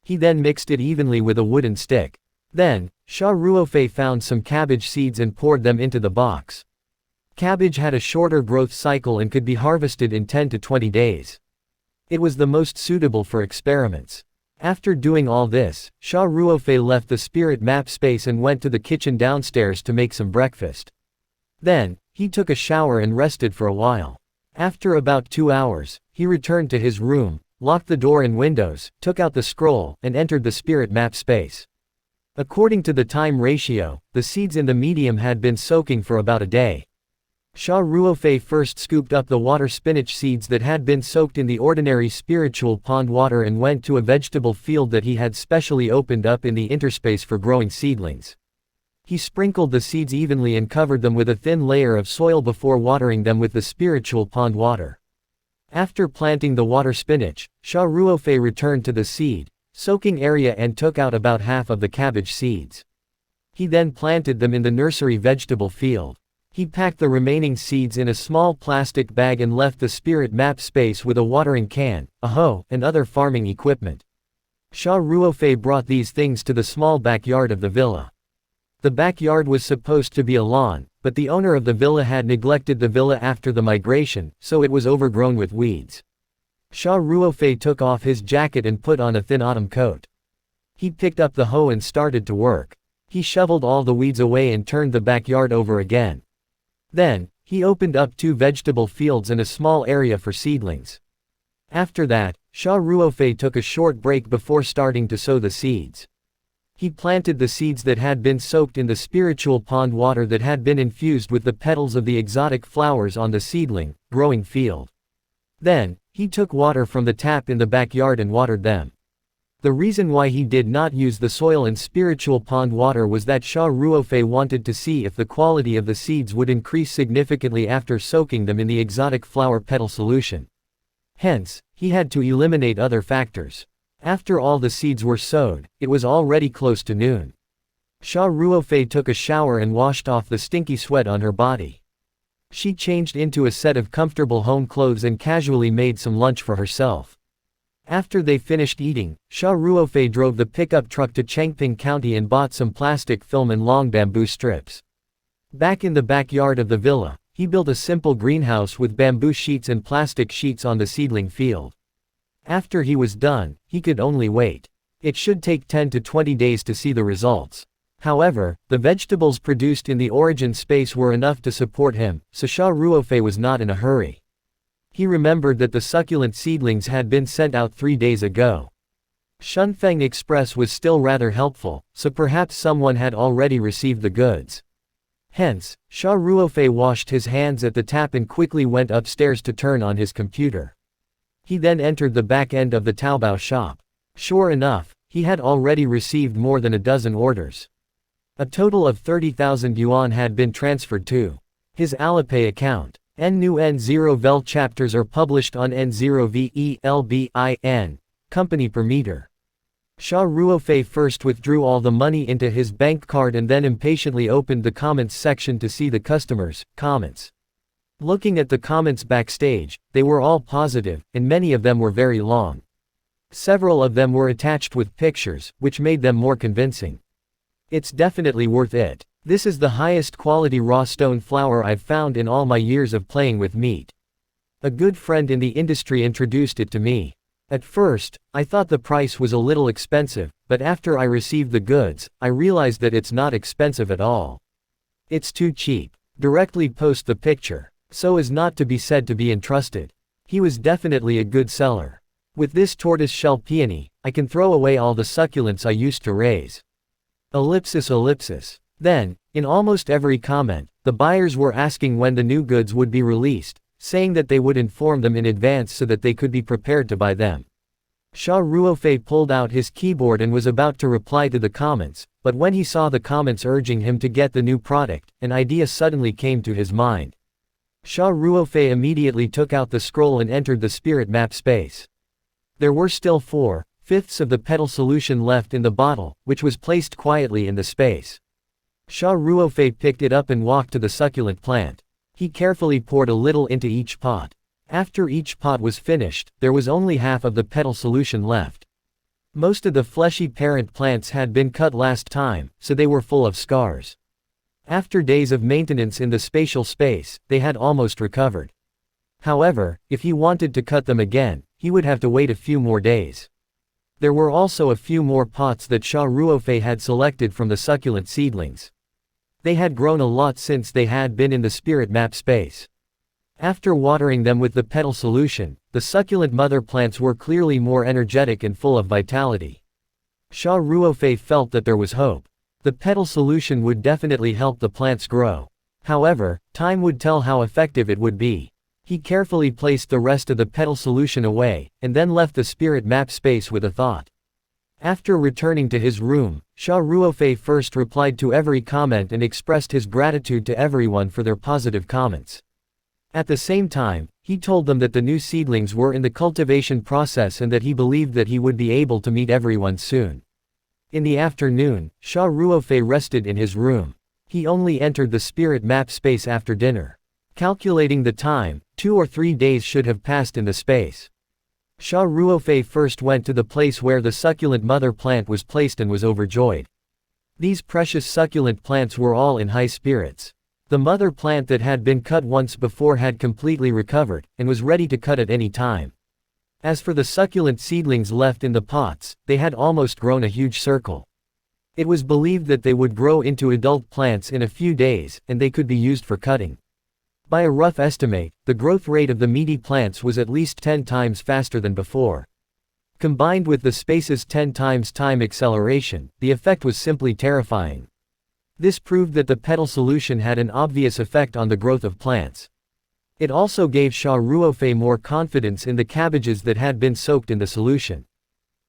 He then mixed it evenly with a wooden stick. Then, Xia Ruofei found some cabbage seeds and poured them into the box. Cabbage had a shorter growth cycle and could be harvested in 10 to 20 days. It was the most suitable for experiments. After doing all this, Xia Ruofei left the spirit map space and went to the kitchen downstairs to make some breakfast. Then, he took a shower and rested for a while. After about 2 hours, he returned to his room, locked the door and windows, took out the scroll, and entered the spirit map space. According to the time ratio, the seeds in the medium had been soaking for about a day. Xia Ruofei first scooped up the water spinach seeds that had been soaked in the ordinary spiritual pond water and went to a vegetable field that he had specially opened up in the interspace for growing seedlings. He sprinkled the seeds evenly and covered them with a thin layer of soil before watering them with the spiritual pond water. After planting the water spinach, Xia Ruofei returned to the seed soaking area and took out about half of the cabbage seeds. He then planted them in the nursery vegetable field. He packed the remaining seeds in a small plastic bag and left the spirit map space with a watering can, a hoe, and other farming equipment. Xia Ruofei brought these things to the small backyard of the villa. The backyard was supposed to be a lawn, but the owner of the villa had neglected the villa after the migration, so it was overgrown with weeds. Xia Ruofei took off his jacket and put on a thin autumn coat. He picked up the hoe and started to work. He shoveled all the weeds away and turned the backyard over again. Then, he opened up 2 vegetable fields and a small area for seedlings. After that, Xia Ruofei took a short break before starting to sow the seeds. He planted the seeds that had been soaked in the spiritual pond water that had been infused with the petals of the exotic flowers on the seedling, growing field. Then, he took water from the tap in the backyard and watered them. The reason why he did not use the soil and spiritual pond water was that Xia Ruofei wanted to see if the quality of the seeds would increase significantly after soaking them in the exotic flower petal solution. Hence, he had to eliminate other factors. After all the seeds were sowed, it was already close to noon. Xia Ruofei took a shower and washed off the stinky sweat on her body. She changed into a set of comfortable home clothes and casually made some lunch for herself. After they finished eating, Xia Ruofei drove the pickup truck to Chengping County and bought some plastic film and long bamboo strips. Back in the backyard of the villa, he built a simple greenhouse with bamboo sheets and plastic sheets on the seedling field. After he was done, he could only wait. It should take 10 to 20 days to see the results. However, the vegetables produced in the origin space were enough to support him, so Xia Ruofei was not in a hurry. He remembered that the succulent seedlings had been sent out 3 days ago. Shunfeng Express was still rather helpful, so perhaps someone had already received the goods. Hence, Xia Ruofei washed his hands at the tap and quickly went upstairs to turn on his computer. He then entered the back end of the Taobao shop. Sure enough, he had already received more than a dozen orders. A total of 30,000 yuan had been transferred to his Alipay account. New N0 VEL chapters are published on N0VELBIN, company per meter. Xia Ruofei first withdrew all the money into his bank card and then impatiently opened the comments section to see the customers' comments. Looking at the comments backstage, they were all positive, and many of them were very long. Several of them were attached with pictures, which made them more convincing. It's definitely worth it. This is the highest quality raw stone flour I've found in all my years of playing with meat. A good friend in the industry introduced it to me. At first, I thought the price was a little expensive, but after I received the goods, I realized that it's not expensive at all. It's too cheap. Directly post the picture, so as not to be said to be entrusted. He was definitely a good seller. With this tortoise-shell peony, I can throw away all the succulents I used to raise. Then, in almost every comment, the buyers were asking when the new goods would be released, saying that they would inform them in advance so that they could be prepared to buy them. Xia Ruofei pulled out his keyboard and was about to reply to the comments, but when he saw the comments urging him to get the new product, an idea suddenly came to his mind. Xia Ruofei immediately took out the scroll and entered the spirit map space. There were still 4/5 of the petal solution left in the bottle, which was placed quietly in the space. Xia Ruofei picked it up and walked to the succulent plant. He carefully poured a little into each pot. After each pot was finished, there was only half of the petal solution left. Most of the fleshy parent plants had been cut last time, so they were full of scars. After days of maintenance in the spatial space, they had almost recovered. However, if he wanted to cut them again, he would have to wait a few more days. There were also a few more pots that Xia Ruofei had selected from the succulent seedlings. They had grown a lot since they had been in the spirit map space. After watering them with the petal solution, the succulent mother plants were clearly more energetic and full of vitality. Xia Ruofei felt that there was hope. The petal solution would definitely help the plants grow. However, time would tell how effective it would be. He carefully placed the rest of the petal solution away, and then left the spirit map space with a thought. After returning to his room, Xia Ruofei first replied to every comment and expressed his gratitude to everyone for their positive comments. At the same time, he told them that the new seedlings were in the cultivation process and that he believed that he would be able to meet everyone soon. In the afternoon, Xia Ruofei rested in his room. He only entered the spirit map space after dinner. Calculating the time, 2 or 3 days should have passed in the space. Xia Ruofei first went to the place where the succulent mother plant was placed and was overjoyed. These precious succulent plants were all in high spirits. The mother plant that had been cut once before had completely recovered, and was ready to cut at any time. As for the succulent seedlings left in the pots, they had almost grown a huge circle. It was believed that they would grow into adult plants in a few days, and they could be used for cutting. By a rough estimate, the growth rate of the meaty plants was at least 10 times faster than before. Combined with the space's 10 times time acceleration, the effect was simply terrifying. This proved that the petal solution had an obvious effect on the growth of plants. It also gave Xia Ruofei more confidence in the cabbages that had been soaked in the solution.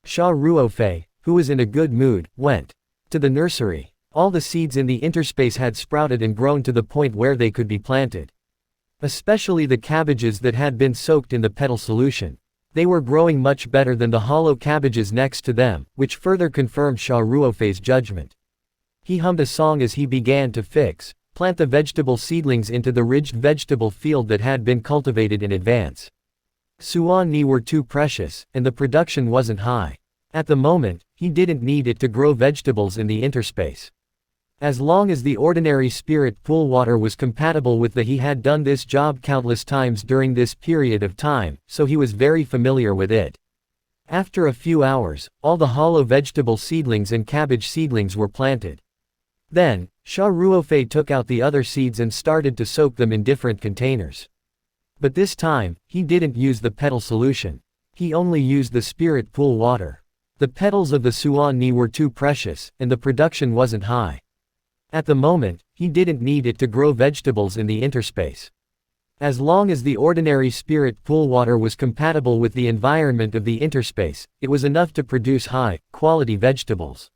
Xia Ruofei, who was in a good mood, went to the nursery. All the seeds in the interspace had sprouted and grown to the point where they could be planted. Especially the cabbages that had been soaked in the petal solution. They were growing much better than the hollow cabbages next to them, which further confirmed Xia Ruofei's judgment. He hummed a song as he began to plant the vegetable seedlings into the ridged vegetable field that had been cultivated in advance. Suan Ni were too precious, and the production wasn't high. At the moment, he didn't need it to grow vegetables in the interspace. As long as the ordinary spirit pool water was compatible with he had done this job countless times during this period of time, so he was very familiar with it. After a few hours, all the hollow vegetable seedlings and cabbage seedlings were planted. Then, Xia Ruofei took out the other seeds and started to soak them in different containers. But this time, he didn't use the petal solution. He only used the spirit pool water. The petals of the Suan Ni were too precious, and the production wasn't high. At the moment, he didn't need it to grow vegetables in the interspace. As long as the ordinary spirit pool water was compatible with the environment of the interspace, it was enough to produce high-quality vegetables.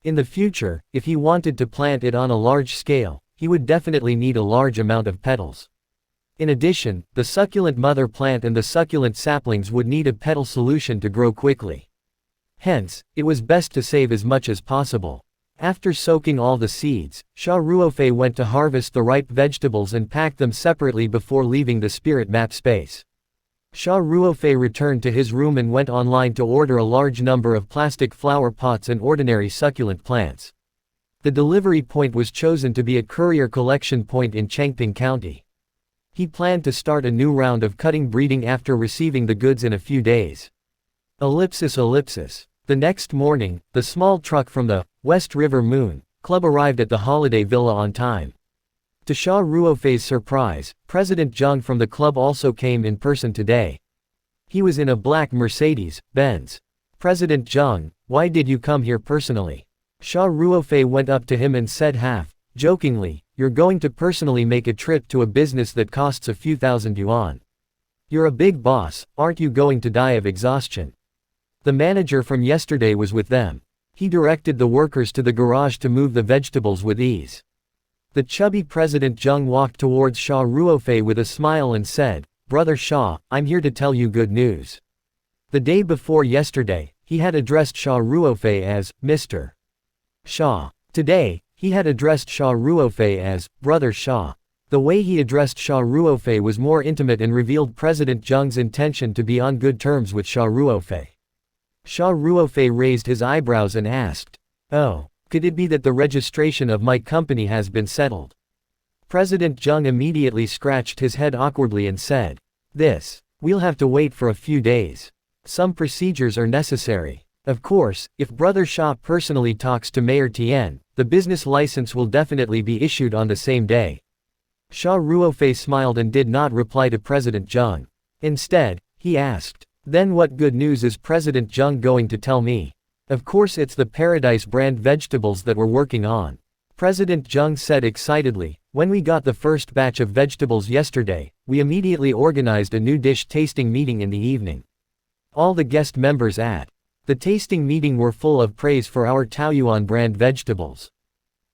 In the future, if he wanted to plant it on a large scale, he would definitely need a large amount of petals. In addition, the succulent mother plant and the succulent saplings would need a petal solution to grow quickly. Hence, it was best to save as much as possible. After soaking all the seeds, Xia Ruofei went to harvest the ripe vegetables and packed them separately before leaving the spirit map space. Xia Ruofei returned to his room and went online to order a large number of plastic flower pots and ordinary succulent plants. The delivery point was chosen to be a courier collection point in Changping County. He planned to start a new round of cutting breeding after receiving the goods in a few days. The next morning, the small truck from the West River Moon Club arrived at the holiday villa on time. To Xia Ruofei's surprise, President Zheng from the club also came in person today. He was in a black Mercedes-Benz. President Zheng, why did you come here personally? Xia Ruofei went up to him and said jokingly, you're going to personally make a trip to a business that costs a few thousand yuan. You're a big boss, aren't you going to die of exhaustion? The manager from yesterday was with them. He directed the workers to the garage to move the vegetables with ease. The chubby President Zheng walked towards Xia Ruofei with a smile and said, "Brother Xia, I'm here to tell you good news." The day before yesterday, he had addressed Xia Ruofei as Mr. Xia. Today, he had addressed Xia Ruofei as Brother Xia. The way he addressed Xia Ruofei was more intimate and revealed President Zheng's intention to be on good terms with Xia Ruofei. Xia Ruofei raised his eyebrows and asked, "Oh, could it be that the registration of my company has been settled?" President Zheng immediately scratched his head awkwardly and said, "We'll have to wait for a few days. Some procedures are necessary. Of course, if Brother Xia personally talks to Mayor Tian, the business license will definitely be issued on the same day." Xia Ruofei smiled and did not reply to President Zheng. Instead, he asked, "Then what good news is President Zheng going to tell me?" "Of course it's the Paradise brand vegetables that we're working on," President Zheng said excitedly. "When we got the first batch of vegetables yesterday, we immediately organized a new dish tasting meeting in the evening. All the guest members at the tasting meeting were full of praise for our Taoyuan brand vegetables.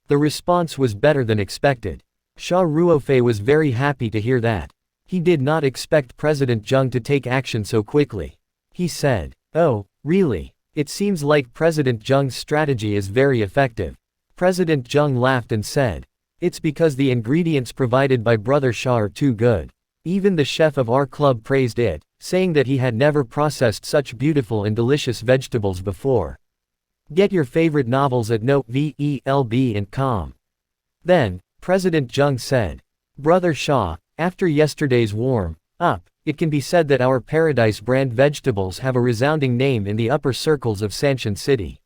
The response was better than expected." Xia Ruofei was very happy to hear that. He did not expect President Zheng to take action so quickly. He said, "Oh, really? It seems like President Zheng's strategy is very effective." President Zheng laughed and said, "It's because the ingredients provided by Brother Xia are too good. Even the chef of our club praised it, saying that he had never processed such beautiful and delicious vegetables before. Get your favorite novels at novelb.com." Then, President Zheng said, "Brother Xia, after yesterday's warm-up, it can be said that our Paradise brand vegetables have a resounding name in the upper circles of Sanshan City.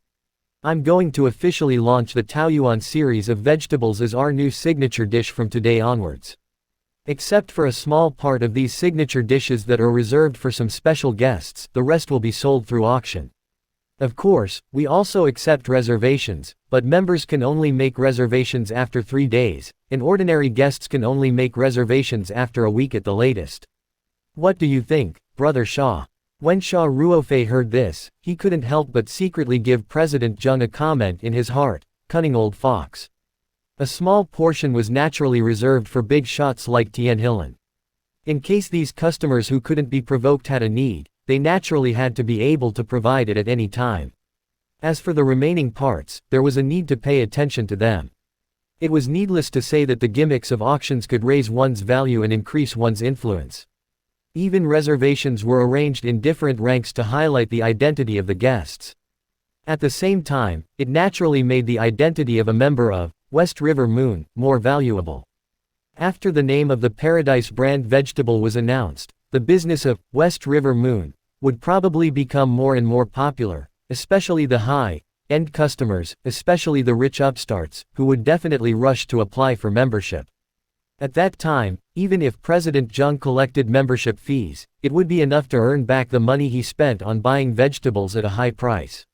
I'm going to officially launch the Taoyuan series of vegetables as our new signature dish from today onwards. Except for a small part of these signature dishes that are reserved for some special guests, the rest will be sold through auction. Of course, we also accept reservations, but members can only make reservations after 3 days, and ordinary guests can only make reservations after a week at the latest. What do you think, Brother Xia?" When Xia Ruofei heard this, he couldn't help but secretly give President Zheng a comment in his heart, "Cunning old fox." A small portion was naturally reserved for big shots like Tian Hilan. In case these customers who couldn't be provoked had a need, they naturally had to be able to provide it at any time. As for the remaining parts, there was a need to pay attention to them. It was needless to say that the gimmicks of auctions could raise one's value and increase one's influence. Even reservations were arranged in different ranks to highlight the identity of the guests. At the same time, it naturally made the identity of a member of West River Moon more valuable. After the name of the Paradise brand vegetable was announced, the business of West River Moon would probably become more and more popular, especially the high-end customers, especially the rich upstarts, who would definitely rush to apply for membership. At that time, even if President Zheng collected membership fees, it would be enough to earn back the money he spent on buying vegetables at a high price.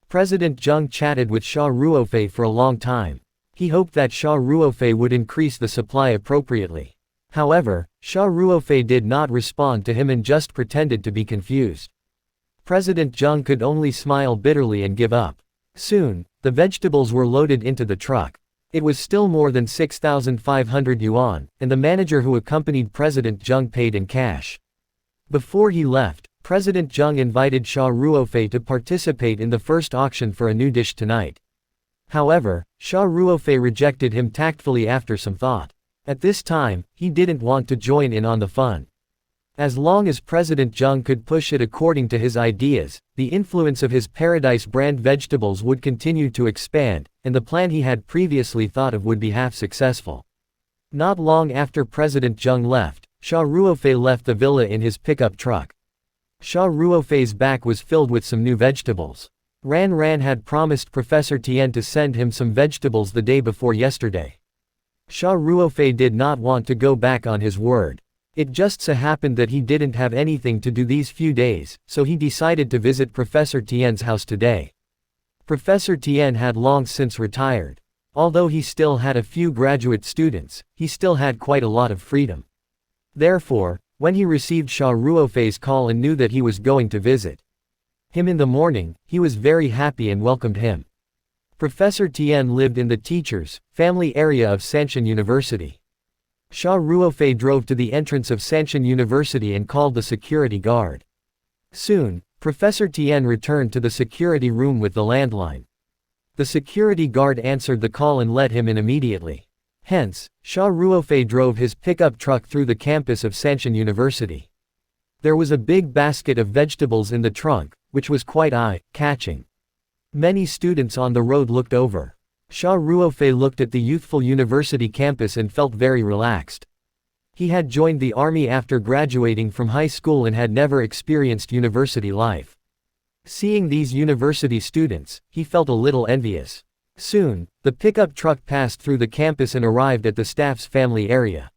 President Zheng chatted with Xia Ruofei for a long time. He hoped that Xia Ruofei would increase the supply appropriately. However, Xia Ruofei did not respond to him and just pretended to be confused. President Zheng could only smile bitterly and give up. Soon, the vegetables were loaded into the truck. It was still more than 6,500 yuan, and the manager who accompanied President Zheng paid in cash. Before he left, President Zheng invited Xia Ruofei to participate in the first auction for a new dish tonight. However, Xia Ruofei rejected him tactfully after some thought. At this time, he didn't want to join in on the fun. As long as President Zheng could push it according to his ideas, the influence of his Paradise brand vegetables would continue to expand, and the plan he had previously thought of would be half successful. Not long after President Zheng left, Xia Ruofei left the villa in his pickup truck. Xia Ruofei's back was filled with some new vegetables. Ran had promised Professor Tian to send him some vegetables the day before yesterday. Xia Ruofei did not want to go back on his word. It just so happened that he didn't have anything to do these few days, so he decided to visit Professor Tian's house today. Professor Tian had long since retired. Although he still had a few graduate students, he still had quite a lot of freedom. Therefore, when he received Xia Ruofei's call and knew that he was going to visit him in the morning, he was very happy and welcomed him. Professor Tian lived in the teachers' family area of Sanshan University. Xia Ruofei drove to the entrance of Sanshan University and called the security guard. Soon, Professor Tian returned to the security room with the landline. The security guard answered the call and let him in immediately. Hence, Xia Ruofei drove his pickup truck through the campus of Sanshan University. There was a big basket of vegetables in the trunk, which was quite eye-catching. Many students on the road looked over. Xia Ruofei looked at the youthful university campus and felt very relaxed. He had joined the army after graduating from high school and had never experienced university life. Seeing these university students, he felt a little envious. Soon, the pickup truck passed through the campus and arrived at the staff's family area.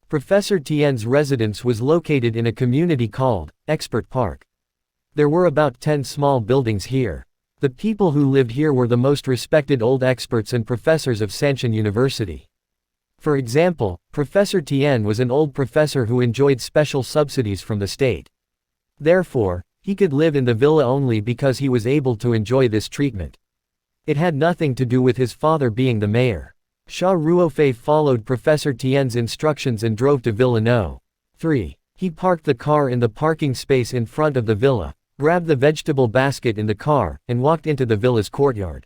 Professor Tian's residence was located in a community called Expert Park. There were about 10 small buildings here. The people who lived here were the most respected old experts and professors of Sanshan University. For example, Professor Tian was an old professor who enjoyed special subsidies from the state. Therefore, he could live in the villa only because he was able to enjoy this treatment. It had nothing to do with his father being the mayor. Xia Ruofei followed Professor Tian's instructions and drove to Villa No. 3. He parked the car in the parking space in front of the villa, grabbed the vegetable basket in the car, and walked into the villa's courtyard.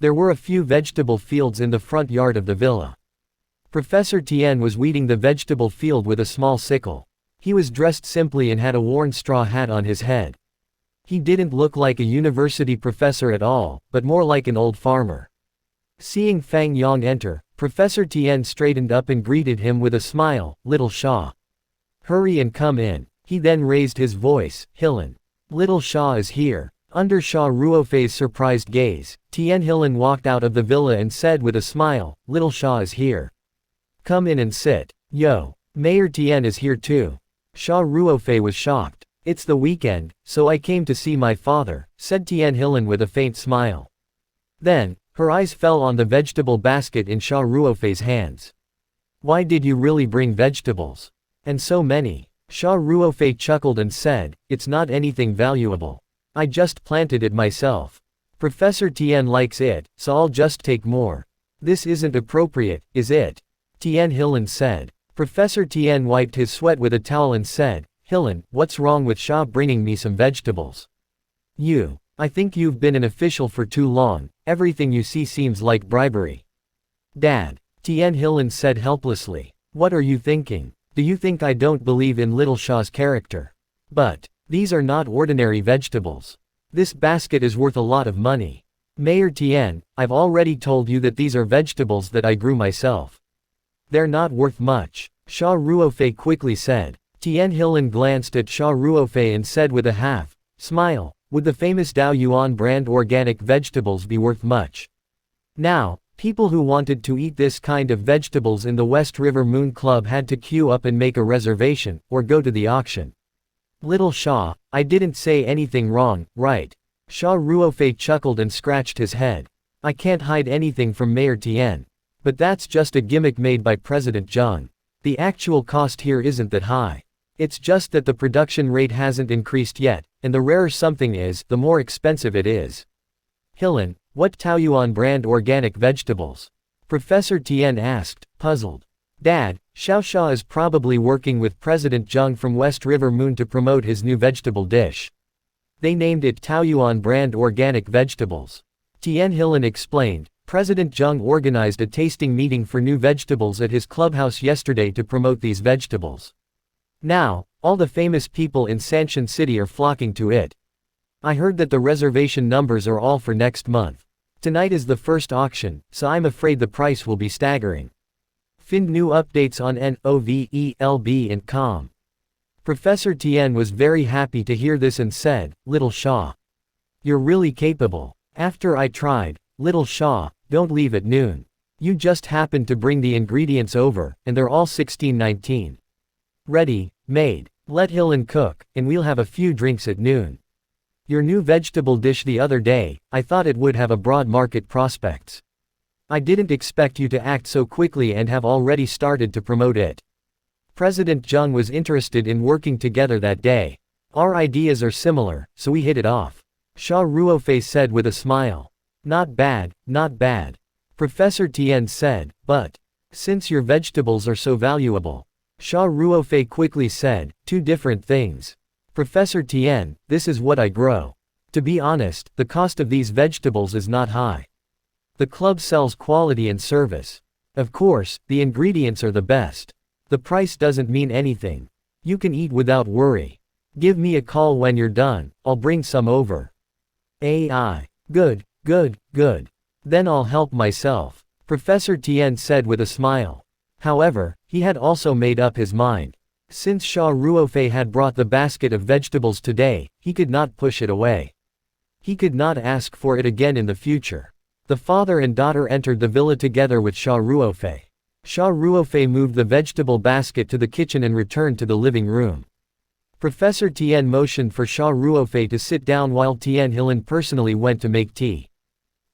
There were a few vegetable fields in the front yard of the villa. Professor Tian was weeding the vegetable field with a small sickle. He was dressed simply and had a worn straw hat on his head. He didn't look like a university professor at all, but more like an old farmer. Seeing Fang Yang enter, Professor Tian straightened up and greeted him with a smile, "Little Xia. Hurry and come in." He then raised his voice, "Hilin. Little Xia is here." Under Xia Ruofei's surprised gaze, Tian Hilin walked out of the villa and said with a smile, "Little Xia is here. Come in and sit." "Yo. Mayor Tian is here too." Xia Ruofei was shocked. "It's the weekend, so I came to see my father," said Tian Hilin with a faint smile. Then, her eyes fell on the vegetable basket in Xia Ruofei's hands. "Why did you really bring vegetables? And so many?" Xia Ruofei chuckled and said, "It's not anything valuable. I just planted it myself. Professor Tian likes it, so I'll just take more." "This isn't appropriate, is it?" Tian Hilin said. Professor Tian wiped his sweat with a towel and said, "Hilin, what's wrong with Xia bringing me some vegetables? I think you've been an official for too long, everything you see seems like bribery." "Dad," Tian Hilin said helplessly, "what are you thinking? Do you think I don't believe in little Xia's character? But these are not ordinary vegetables. This basket is worth a lot of money. Mayor Tian, I've already told you that these are vegetables that I grew myself. They're not worth much," Xia Ruofei quickly said. Tian Hilin glanced at Xia Ruofei and said with a half-smile, "Would the famous Dao Yuan brand organic vegetables be worth much?" Now, people who wanted to eat this kind of vegetables in the West River Moon Club had to queue up and make a reservation, or go to the auction. "Little Xia, I didn't say anything wrong, right?" Xia Ruofei chuckled and scratched his head. "I can't hide anything from Mayor Tian. But that's just a gimmick made by President Zheng. The actual cost here isn't that high. It's just that the production rate hasn't increased yet, and the rarer something is, the more expensive it is." "Hilin, what Taoyuan brand organic vegetables?" Professor Tian asked, puzzled. "Dad, Xiao Xia is probably working with President Zheng from West River Moon to promote his new vegetable dish. They named it Taoyuan brand organic vegetables." Tian Hilin explained. President Zheng organized a tasting meeting for new vegetables at his clubhouse yesterday to promote these vegetables. Now, all the famous people in Sanshan City are flocking to it. I heard that the reservation numbers are all for next month. Tonight is the first auction, so I'm afraid the price will be staggering. Find new updates on NOVELB and com. Professor Tian was very happy to hear this and said, "Little Xia. You're really capable. After I tried, Little Xia, don't leave at noon. You just happened to bring the ingredients over, and they're all 1619. Ready, made. Let Hilin cook, and we'll have a few drinks at noon. Your new vegetable dish the other day, I thought it would have a broad market prospects. I didn't expect you to act so quickly and have already started to promote it. President Zheng was interested in working together that day. Our ideas are similar, so we hit it off. Xia Ruofei said with a smile. Not bad, not bad. Professor Tian said, but since your vegetables are so valuable. Xia Ruofei quickly said, two different things. Professor Tian, this is what I grow. To be honest, the cost of these vegetables is not high. The club sells quality and service. Of course, the ingredients are the best. The price doesn't mean anything. You can eat without worry. Give me a call when you're done, I'll bring some over. AI. Good, good, good. Then I'll help myself. Professor Tian said with a smile. However, he had also made up his mind. Since Xia Ruofei had brought the basket of vegetables today, he could not push it away. He could not ask for it again in the future. The father and daughter entered the villa together with Xia Ruofei. Xia Ruofei moved the vegetable basket to the kitchen and returned to the living room. Professor Tian motioned for Xia Ruofei to sit down while Tian Hilin personally went to make tea.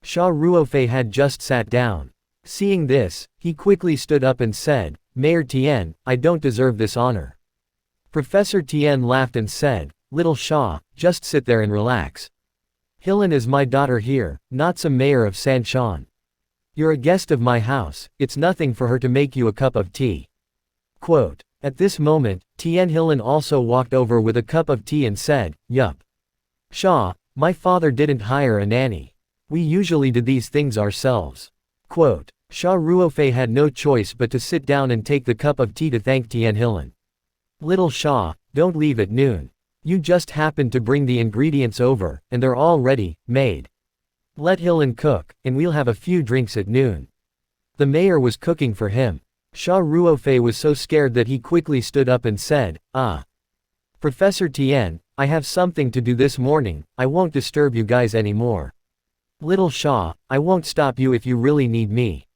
Xia Ruofei had just sat down. Seeing this, he quickly stood up and said, Mayor Tian, I don't deserve this honor. Professor Tian laughed and said, Little Xia, just sit there and relax. Hilin is my daughter here, not some mayor of Sanshan. You're a guest of my house, it's nothing for her to make you a cup of tea. Quote. At this moment, Tian Hilin also walked over with a cup of tea and said, Yup. Xia, my father didn't hire a nanny. We usually do these things ourselves. Quote. Xia Ruofei had no choice but to sit down and take the cup of tea to thank Tian Hilin. Little Xia, don't leave at noon. You just happened to bring the ingredients over, and they're all ready, made. Let Hilin cook, and we'll have a few drinks at noon. The mayor was cooking for him. Xia Ruofei was so scared that he quickly stood up and said, Professor Tian, I have something to do this morning, I won't disturb you guys anymore. Little Xia, I won't stop you if you really need me.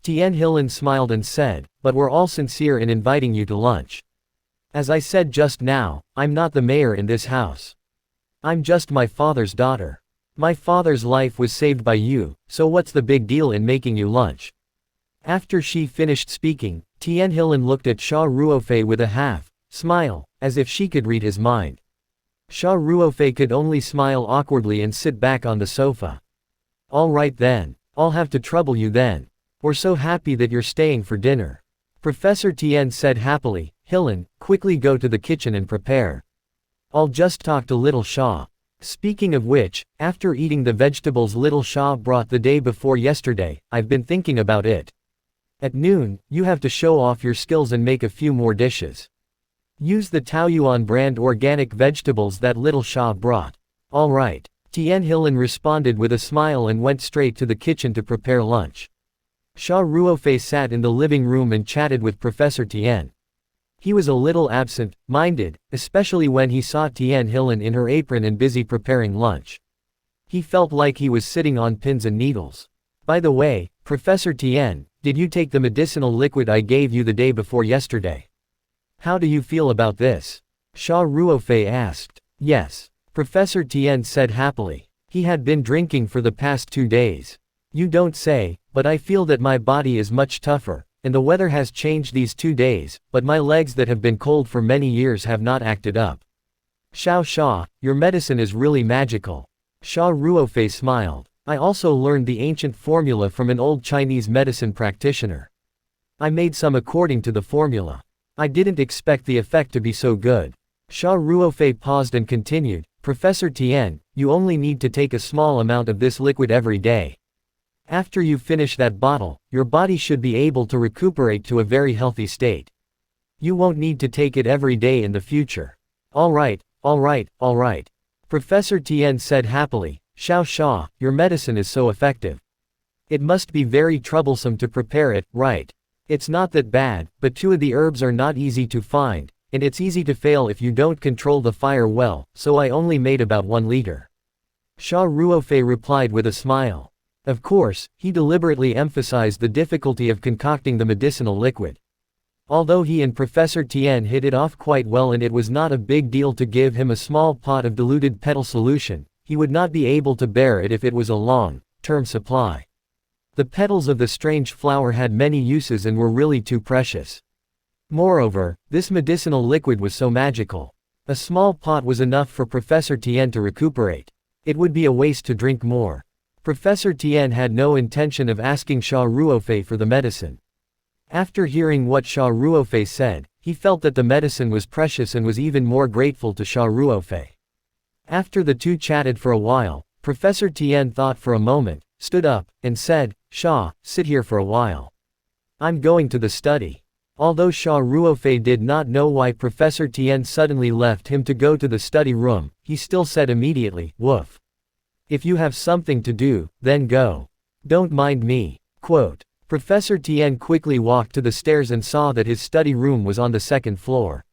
Tian Hilin smiled and said, but we're all sincere in inviting you to lunch. As I said just now, I'm not the mayor in this house. I'm just my father's daughter. My father's life was saved by you, so what's the big deal in making you lunch? After she finished speaking, Tian Hilin looked at Xia Ruofei with a half-smile, as if she could read his mind. Xia Ruofei could only smile awkwardly and sit back on the sofa. All right then, I'll have to trouble you then. We're so happy that you're staying for dinner. Professor Tian said happily, Hilin, quickly go to the kitchen and prepare. I'll just talk to Little Xia. Speaking of which, after eating the vegetables Little Xia brought the day before yesterday, I've been thinking about it. At noon, you have to show off your skills and make a few more dishes. Use the Taoyuan brand organic vegetables that Little Xia brought. All right. Tian Hilin responded with a smile and went straight to the kitchen to prepare lunch. Xia Ruofei sat in the living room and chatted with Professor Tian. He was a little absent-minded, especially when he saw Tian Hilin in her apron and busy preparing lunch. He felt like he was sitting on pins and needles. By the way, Professor Tian, did you take the medicinal liquid I gave you the day before yesterday? How do you feel about this? Xia Ruofei asked. Yes. Professor Tian said happily. He had been drinking for the past 2 days. You don't say, but I feel that my body is much tougher, and the weather has changed these 2 days, but my legs that have been cold for many years have not acted up. Xiao Xia, your medicine is really magical. Xia Ruofei smiled. I also learned the ancient formula from an old Chinese medicine practitioner. I made some according to the formula. I didn't expect the effect to be so good. Xia Ruofei paused and continued, Professor Tian, you only need to take a small amount of this liquid every day. After you finish that bottle, your body should be able to recuperate to a very healthy state. You won't need to take it every day in the future. All right, all right, all right. Professor Tian said happily, Xiao Xia, your medicine is so effective. It must be very troublesome to prepare it, right? It's not that bad, but 2 of the herbs are not easy to find, and it's easy to fail if you don't control the fire well, so I only made about 1 liter. Xia Ruofei replied with a smile. Of course, he deliberately emphasized the difficulty of concocting the medicinal liquid. Although he and Professor Tian hit it off quite well and it was not a big deal to give him a small pot of diluted petal solution, he would not be able to bear it if it was a long-term supply. The petals of the strange flower had many uses and were really too precious. Moreover, this medicinal liquid was so magical. A small pot was enough for Professor Tien to recuperate. It would be a waste to drink more. Professor Tien had no intention of asking Xia Ruofei for the medicine. After hearing what Xia Ruofei said, he felt that the medicine was precious and was even more grateful to Xia Ruofei. After the two chatted for a while, Professor Tien thought for a moment, stood up, and said, "Xia, sit here for a while. I'm going to the study." Although Xia Ruofei did not know why Professor Tien suddenly left him to go to the study room, he still said immediately, "Woof. If you have something to do, then go. Don't mind me." Quote. Professor Tien quickly walked to the stairs and saw that his study room was on the second floor.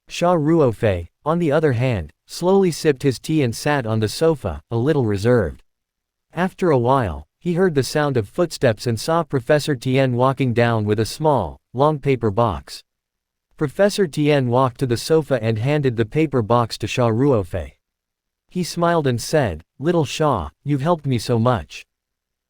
Xia Ruofei, on the other hand, slowly sipped his tea and sat on the sofa, a little reserved. After a while, he heard the sound of footsteps and saw Professor Tien walking down with a small, long paper box. Professor Tien walked to the sofa and handed the paper box to Xia Ruofei. He smiled and said, "Little Xia, you've helped me so much.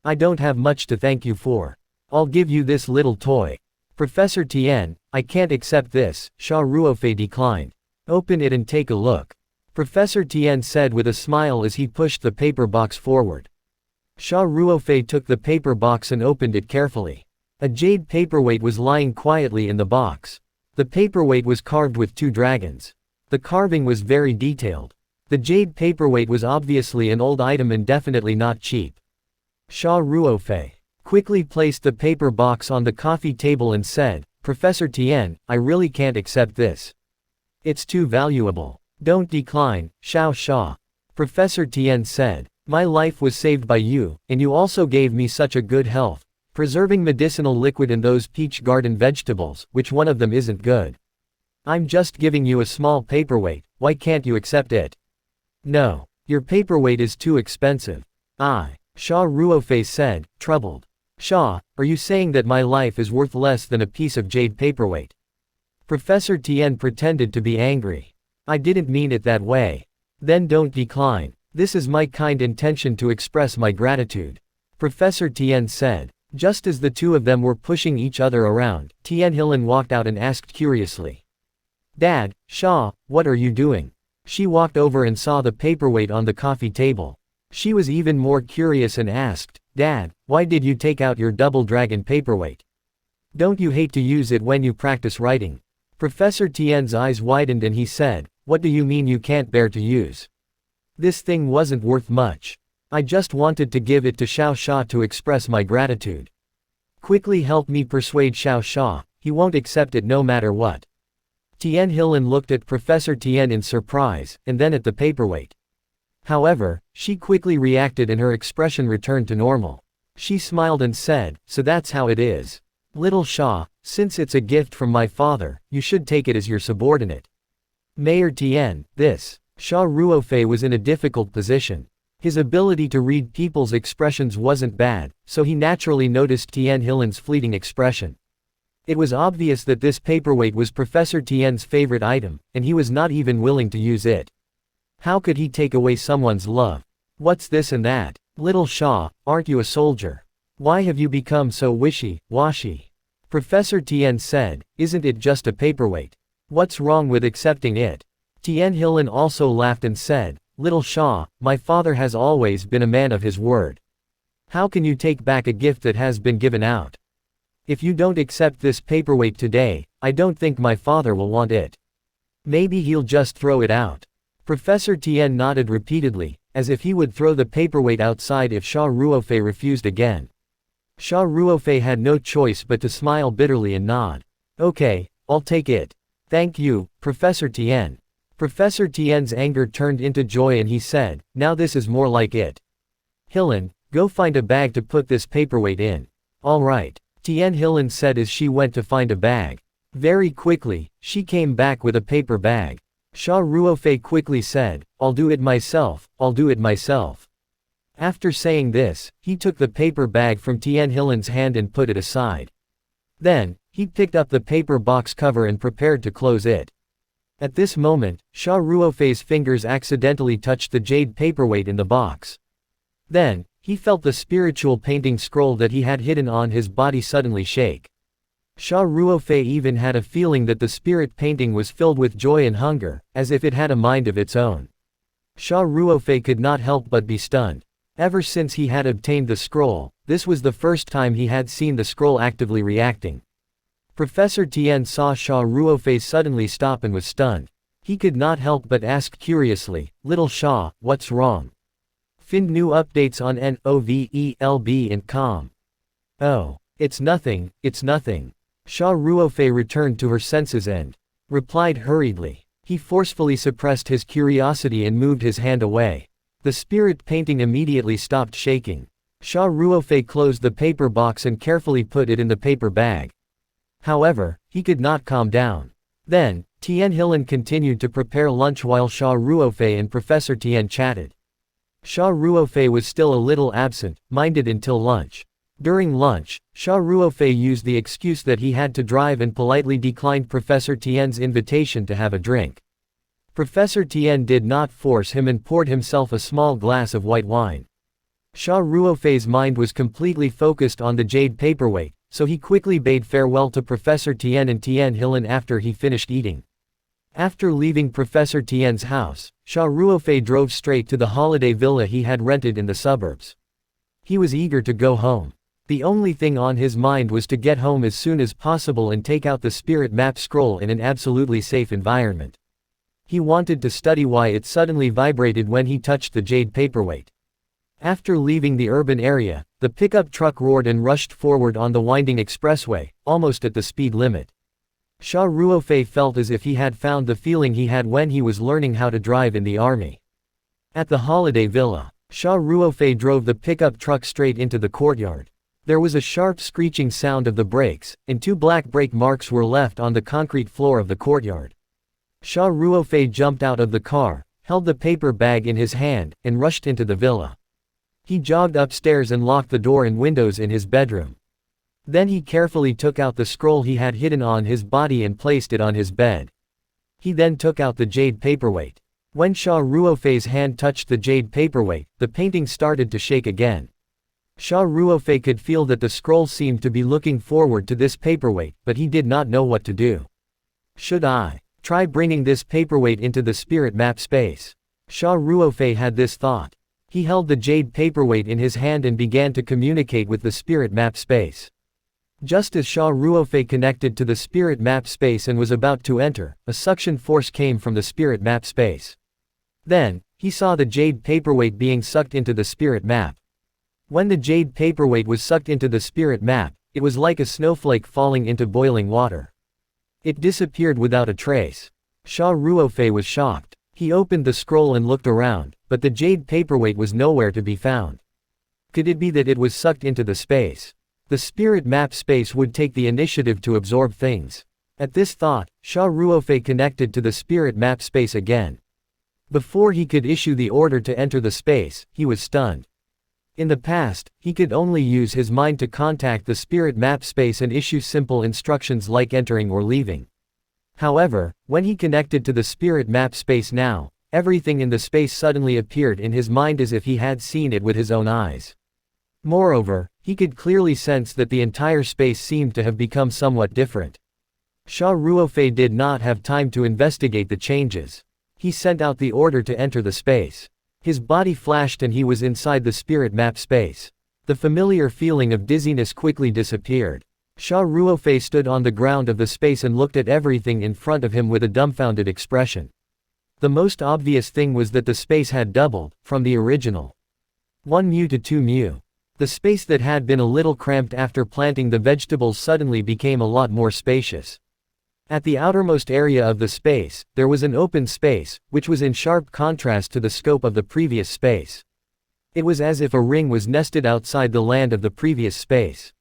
I don't have much to thank you for. I'll give you this little toy." "Professor Tien, I can't accept this," Xia Ruofei declined. "Open it and take a look," Professor Tien said with a smile as he pushed the paper box forward. Xia Ruofei took the paper box and opened it carefully. A jade paperweight was lying quietly in the box. The paperweight was carved with two dragons. The carving was very detailed. The jade paperweight was obviously an old item and definitely not cheap. Xia Ruofei quickly placed the paper box on the coffee table and said, "Professor Tien, I really can't accept this. It's too valuable. Don't decline, Xiao Xia." Professor Tien said, "My life was saved by you, and you also gave me such a good health. Preserving medicinal liquid and those peach garden vegetables, which one of them isn't good? I'm just giving you a small paperweight, why can't you accept it?" "No. Your paperweight is too expensive." Xia Ruofei said, troubled. "Xia, are you saying that my life is worth less than a piece of jade paperweight?" Professor Tien pretended to be angry. "I didn't mean it that way." "Then don't decline. This is my kind intention to express my gratitude," Professor Tien said. Just as the two of them were pushing each other around, Tianhilin walked out and asked curiously, "Dad, Xia, what are you doing?" She walked over and saw the paperweight on the coffee table. She was even more curious and asked, "Dad, why did you take out your double dragon paperweight? Don't you hate to use it when you practice writing?" Professor Tien's eyes widened and he said, "What do you mean you can't bear to use? This thing wasn't worth much. I just wanted to give it to Xiao Xia to express my gratitude. Quickly help me persuade Xiao Xia, he won't accept it no matter what." Tianhilin looked at Professor Tien in surprise, and then at the paperweight. However, she quickly reacted and her expression returned to normal. She smiled and said, "So that's how it is. Little Xia, since it's a gift from my father, you should take it as your subordinate." Mayor Tien, this. Xia Ruofei was in a difficult position. His ability to read people's expressions wasn't bad, so he naturally noticed Tianhilin's fleeting expression. It was obvious that this paperweight was Professor Tien's favorite item, and he was not even willing to use it. How could he take away someone's love? What's this and that? Little Xia, aren't you a soldier? Why have you become so wishy-washy? Professor Tien said, "Isn't it just a paperweight? What's wrong with accepting it?" Tianhilin also laughed and said, "Little Xia, my father has always been a man of his word. How can you take back a gift that has been given out? If you don't accept this paperweight today, I don't think my father will want it. Maybe he'll just throw it out." Professor Tien nodded repeatedly, as if he would throw the paperweight outside if Xia Ruofei refused again. Xia Ruofei had no choice but to smile bitterly and nod. "Okay, I'll take it. Thank you, Professor Tien." Professor Tien's anger turned into joy and he said, "Now this is more like it. Hilin, go find a bag to put this paperweight in." "All right," Tianhilin said as she went to find a bag. Very quickly, she came back with a paper bag. Xia Ruofei quickly said, "I'll do it myself, I'll do it myself." After saying this, he took the paper bag from Tianhilin's hand and put it aside. Then, he picked up the paper box cover and prepared to close it. At this moment, Xia Ruofei's fingers accidentally touched the jade paperweight in the box. Then, he felt the spiritual painting scroll that he had hidden on his body suddenly shake. Xia Ruofei even had a feeling that the spirit painting was filled with joy and hunger, as if it had a mind of its own. Xia Ruofei could not help but be stunned. Ever since he had obtained the scroll, this was the first time he had seen the scroll actively reacting. Professor Tian saw Xia Ruofei suddenly stop and was stunned. He could not help but ask curiously, "Little Xia, what's wrong?" Find new updates on NOVELB and com. "Oh, it's nothing, it's nothing." Xia Ruofei returned to her senses and replied hurriedly. He forcefully suppressed his curiosity and moved his hand away. The spirit painting immediately stopped shaking. Xia Ruofei closed the paper box and carefully put it in the paper bag. However, he could not calm down. Then, Tian Hilin continued to prepare lunch while Xia Ruofei and Professor Tian chatted. Xia Ruofei was still a little absent-minded until lunch. During lunch, Xia Ruofei used the excuse that he had to drive and politely declined Professor Tian's invitation to have a drink. Professor Tian did not force him and poured himself a small glass of white wine. Xia Ruofei's mind was completely focused on the jade paperweight, so he quickly bade farewell to Professor Tian and Tian Hilin after he finished eating. After leaving Professor Tian's house, Xia Ruofei drove straight to the holiday villa he had rented in the suburbs. He was eager to go home. The only thing on his mind was to get home as soon as possible and take out the spirit map scroll in an absolutely safe environment. He wanted to study why it suddenly vibrated when he touched the jade paperweight. After leaving the urban area, the pickup truck roared and rushed forward on the winding expressway, almost at the speed limit. Xia Ruofei felt as if he had found the feeling he had when he was learning how to drive in the army. At the holiday villa, Xia Ruofei drove the pickup truck straight into the courtyard. There was a sharp screeching sound of the brakes, and 2 black brake marks were left on the concrete floor of the courtyard. Xia Ruofei jumped out of the car, held the paper bag in his hand, and rushed into the villa. He jogged upstairs and locked the door and windows in his bedroom. Then he carefully took out the scroll he had hidden on his body and placed it on his bed. He then took out the jade paperweight. When Xia Ruofei's hand touched the jade paperweight, the painting started to shake again. Xia Ruofei could feel that the scroll seemed to be looking forward to this paperweight, but he did not know what to do. Should I try bringing this paperweight into the spirit map space? Xia Ruofei had this thought. He held the jade paperweight in his hand and began to communicate with the spirit map space. Just as Xia Ruofei connected to the spirit map space and was about to enter, a suction force came from the spirit map space. Then, he saw the jade paperweight being sucked into the spirit map. When the jade paperweight was sucked into the spirit map, it was like a snowflake falling into boiling water. It disappeared without a trace. Xia Ruofei was shocked. He opened the scroll and looked around, but the jade paperweight was nowhere to be found. Could it be that it was sucked into the space? The spirit map space would take the initiative to absorb things. At this thought, Xia Ruofei connected to the spirit map space again. Before he could issue the order to enter the space, he was stunned. In the past, he could only use his mind to contact the spirit map space and issue simple instructions like entering or leaving. However, when he connected to the spirit map space now, everything in the space suddenly appeared in his mind as if he had seen it with his own eyes. Moreover, he could clearly sense that the entire space seemed to have become somewhat different. Xia Ruofei did not have time to investigate the changes. He sent out the order to enter the space. His body flashed and he was inside the spirit map space. The familiar feeling of dizziness quickly disappeared. Xia Ruofei stood on the ground of the space and looked at everything in front of him with a dumbfounded expression. The most obvious thing was that the space had doubled, from the original 1 mu to 2 mu. The space that had been a little cramped after planting the vegetables suddenly became a lot more spacious. At the outermost area of the space, there was an open space, which was in sharp contrast to the scope of the previous space. It was as if a ring was nested outside the land of the previous space.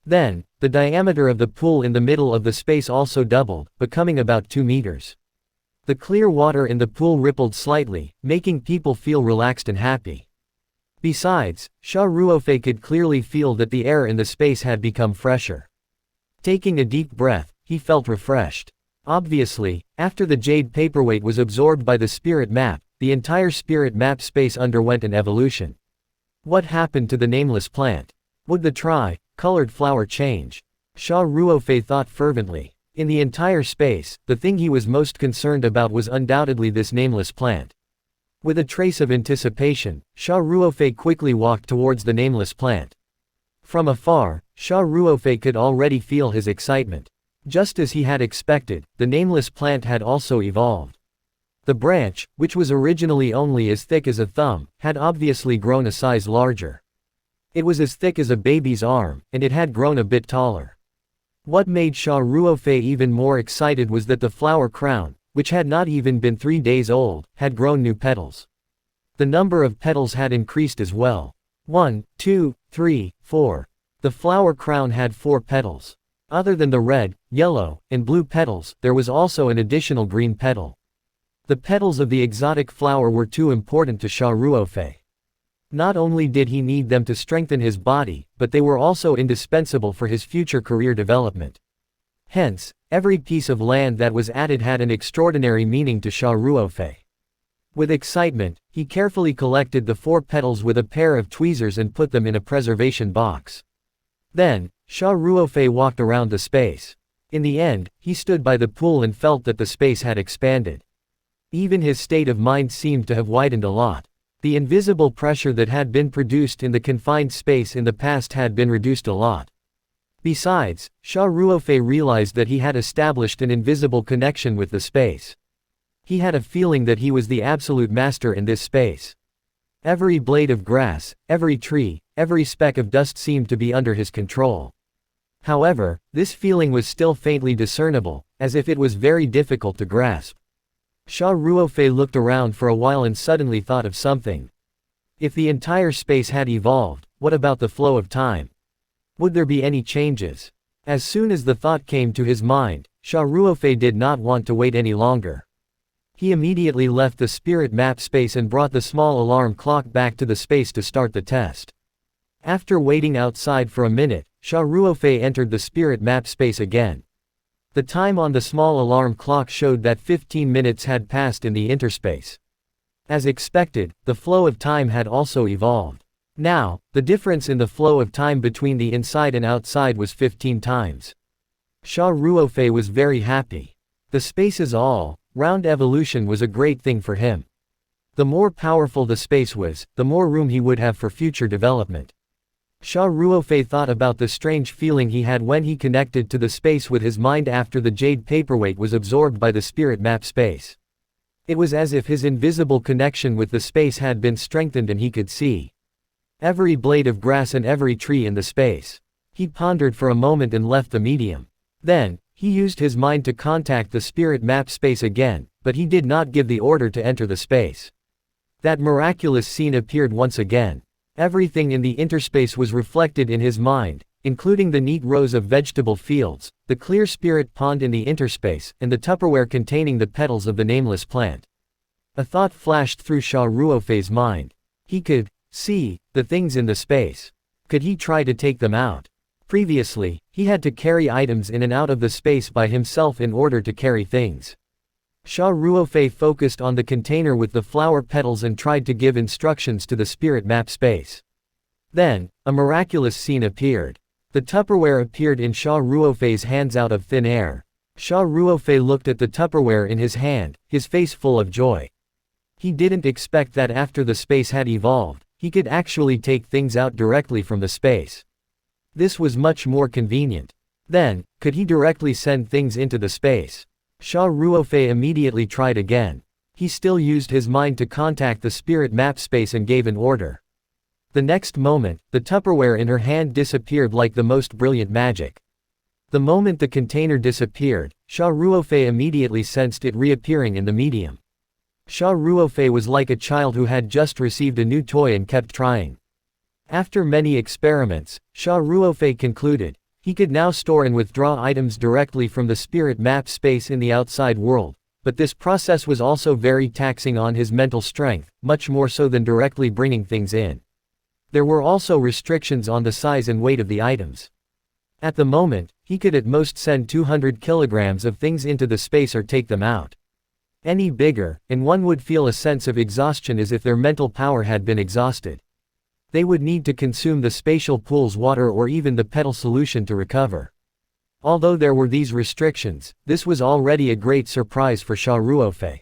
Then, the diameter of the pool in the middle of the space also doubled, becoming about 2 meters. The clear water in the pool rippled slightly, making people feel relaxed and happy. Besides, Xia Ruofei could clearly feel that the air in the space had become fresher. Taking a deep breath, he felt refreshed. Obviously, after the jade paperweight was absorbed by the spirit map, the entire spirit map space underwent an evolution. What happened to the nameless plant? Would the tri-colored flower change? Xia Ruofei thought fervently. In the entire space, the thing he was most concerned about was undoubtedly this nameless plant. With a trace of anticipation, Xia Ruofei quickly walked towards the nameless plant. From afar, Xia Ruofei could already feel his excitement. Just as he had expected, the nameless plant had also evolved. The branch, which was originally only as thick as a thumb, had obviously grown a size larger. It was as thick as a baby's arm, and it had grown a bit taller. What made Xia Ruofei even more excited was that the flower crown, which had not even been 3 days old, had grown new petals. The number of petals had increased as well. 1, 2, 3, 4. The flower crown had 4 petals. Other than the red, yellow, and blue petals, there was also an additional green petal. The petals of the exotic flower were too important to Xia Ruofei. Not only did he need them to strengthen his body, but they were also indispensable for his future career development. Hence, every piece of land that was added had an extraordinary meaning to Xia Ruofei. With excitement, he carefully collected the 4 petals with a pair of tweezers and put them in a preservation box. Then, Xia Ruofei walked around the space. In the end, he stood by the pool and felt that the space had expanded. Even his state of mind seemed to have widened a lot. The invisible pressure that had been produced in the confined space in the past had been reduced a lot. Besides, Xia Ruofei realized that he had established an invisible connection with the space. He had a feeling that he was the absolute master in this space. Every blade of grass, every tree, every speck of dust seemed to be under his control. However, this feeling was still faintly discernible, as if it was very difficult to grasp. Xia Ruofei looked around for a while and suddenly thought of something. If the entire space had evolved, what about the flow of time? Would there be any changes? As soon as the thought came to his mind, Xia Ruofei did not want to wait any longer. He immediately left the spirit map space and brought the small alarm clock back to the space to start the test. After waiting outside for a minute, Xia Ruofei entered the spirit map space again. The time on the small alarm clock showed that 15 minutes had passed in the interspace. As expected, the flow of time had also evolved. Now, the difference in the flow of time between the inside and outside was 15 times. Xia Ruofei was very happy. The space's all-round evolution was a great thing for him. The more powerful the space was, the more room he would have for future development. Xia Ruofei thought about the strange feeling he had when he connected to the space with his mind after the jade paperweight was absorbed by the spirit map space. It was as if his invisible connection with the space had been strengthened and he could see every blade of grass and every tree in the space. He pondered for a moment and left the medium. Then, he used his mind to contact the spirit map space again, but he did not give the order to enter the space. That miraculous scene appeared once again. Everything in the interspace was reflected in his mind, including the neat rows of vegetable fields, the clear spirit pond in the interspace, and the Tupperware containing the petals of the nameless plant. A thought flashed through Xia Ruofei's mind. He could see the things in the space. Could he try to take them out? Previously, he had to carry items in and out of the space by himself in order to carry things. Xia Ruofei focused on the container with the flower petals and tried to give instructions to the spirit map space. Then, a miraculous scene appeared. The Tupperware appeared in Xia Ruofei's hands out of thin air. Xia Ruofei looked at the Tupperware in his hand, his face full of joy. He didn't expect that after the space had evolved, he could actually take things out directly from the space. This was much more convenient. Then, could he directly send things into the space? Xia Ruofei immediately tried again. He still used his mind to contact the spirit map space and gave an order. The next moment, the Tupperware in her hand disappeared like the most brilliant magic. The moment the container disappeared, Xia Ruofei immediately sensed it reappearing in the medium. Xia Ruofei was like a child who had just received a new toy and kept trying. After many experiments, Xia Ruofei concluded, he could now store and withdraw items directly from the spirit map space in the outside world, but this process was also very taxing on his mental strength, much more so than directly bringing things in. There were also restrictions on the size and weight of the items. At the moment, he could at most send 200 kilograms of things into the space or take them out. Any bigger, and one would feel a sense of exhaustion as if their mental power had been exhausted. They would need to consume the spatial pool's water or even the petal solution to recover. Although there were these restrictions, this was already a great surprise for Xia Ruofei.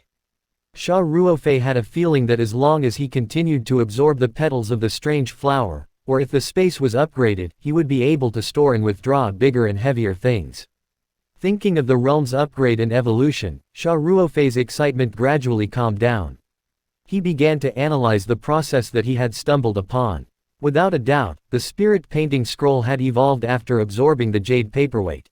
Xia Ruofei had a feeling that as long as he continued to absorb the petals of the strange flower, or if the space was upgraded, he would be able to store and withdraw bigger and heavier things. Thinking of the realm's upgrade and evolution, Xia Ruofei's excitement gradually calmed down. He began to analyze the process that he had stumbled upon. Without a doubt, the spirit painting scroll had evolved after absorbing the jade paperweight.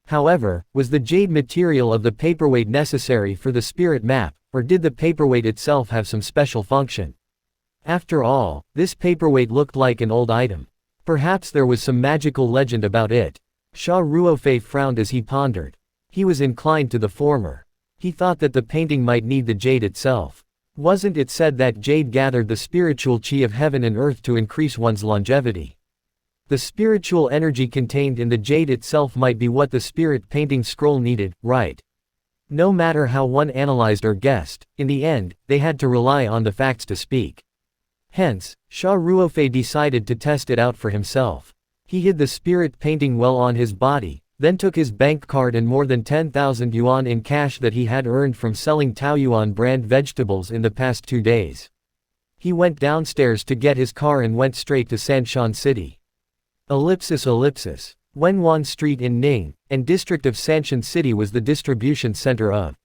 However, was the jade material of the paperweight necessary for the spirit map, or did the paperweight itself have some special function? After all, this paperweight looked like an old item. Perhaps there was some magical legend about it. Xia Ruofei frowned as he pondered. He was inclined to the former. He thought that the painting might need the jade itself. Wasn't it said that jade gathered the spiritual chi of heaven and earth to increase one's longevity? The spiritual energy contained in the jade itself might be what the spirit painting scroll needed, right? No matter how one analyzed or guessed, in the end, they had to rely on the facts to speak. Hence, Xia Ruofei decided to test it out for himself. He hid the spirit painting well on his body, then took his bank card and more than 10,000 yuan in cash that he had earned from selling Taoyuan brand vegetables in the past 2 days. He went downstairs to get his car and went straight to Sanshan City. Wenwan Street in Ning, and district of Sanshan City was the distribution center of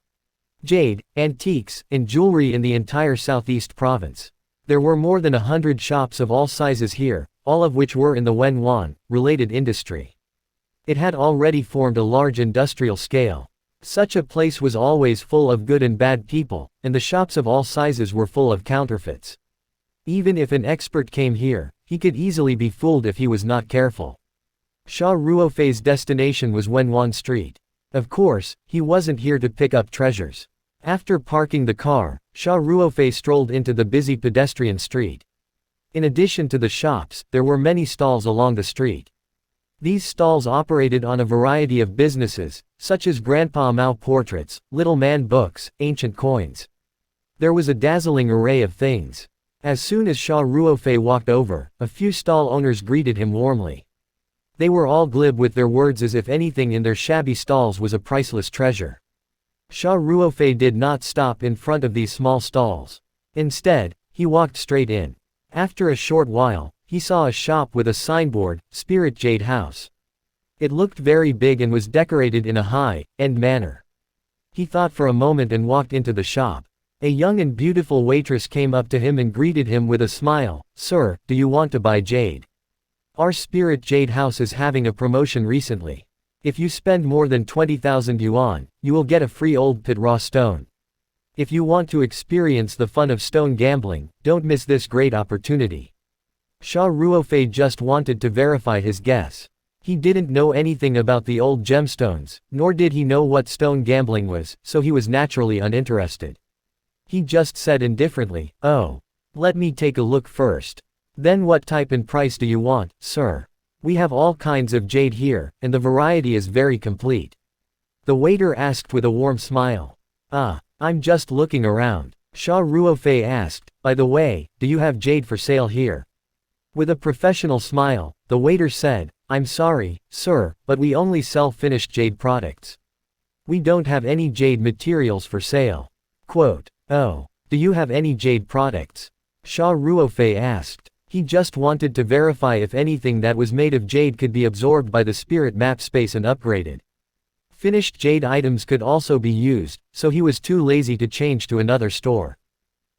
jade, antiques, and jewelry in the entire southeast province. There were more than 100 shops of all sizes here, all of which were in the Wenwan related industry. It had already formed a large industrial scale. Such a place was always full of good and bad people, and the shops of all sizes were full of counterfeits. Even if an expert came here, he could easily be fooled if he was not careful. Xia Ruofei's destination was Wenwan Street. Of course, he wasn't here to pick up treasures. After parking the car, Xia Ruofei strolled into the busy pedestrian street. In addition to the shops, there were many stalls along the street. These stalls operated on a variety of businesses, such as Grandpa Mao portraits, little man books, ancient coins. There was a dazzling array of things. As soon as Xia Ruofei walked over, a few stall owners greeted him warmly. They were all glib with their words as if anything in their shabby stalls was a priceless treasure. Xia Ruofei did not stop in front of these small stalls. Instead, he walked straight in. After a short while, he saw a shop with a signboard, Spirit Jade House. It looked very big and was decorated in a high-end manner. He thought for a moment and walked into the shop. A young and beautiful waitress came up to him and greeted him with a smile. "Sir, do you want to buy jade? Our Spirit Jade House is having a promotion recently. If you spend more than 20,000 yuan, you will get a free old pit raw stone. If you want to experience the fun of stone gambling, don't miss this great opportunity." Xia Ruofei just wanted to verify his guess. He didn't know anything about the old gemstones, nor did he know what stone gambling was, so he was naturally uninterested. He just said indifferently, "Oh. Let me take a look first. Then what type and price do you want, sir? We have all kinds of jade here, and the variety is very complete." The waiter asked with a warm smile. I'm just looking around." Xia Ruofei asked, "By the way, do you have jade for sale here?" With a professional smile, the waiter said, "I'm sorry, sir, but we only sell finished jade products. We don't have any jade materials for sale." Quote, "Oh, do you have any jade products?" Xia Ruofei asked. He just wanted to verify if anything that was made of jade could be absorbed by the spirit map space and upgraded. Finished jade items could also be used, so he was too lazy to change to another store.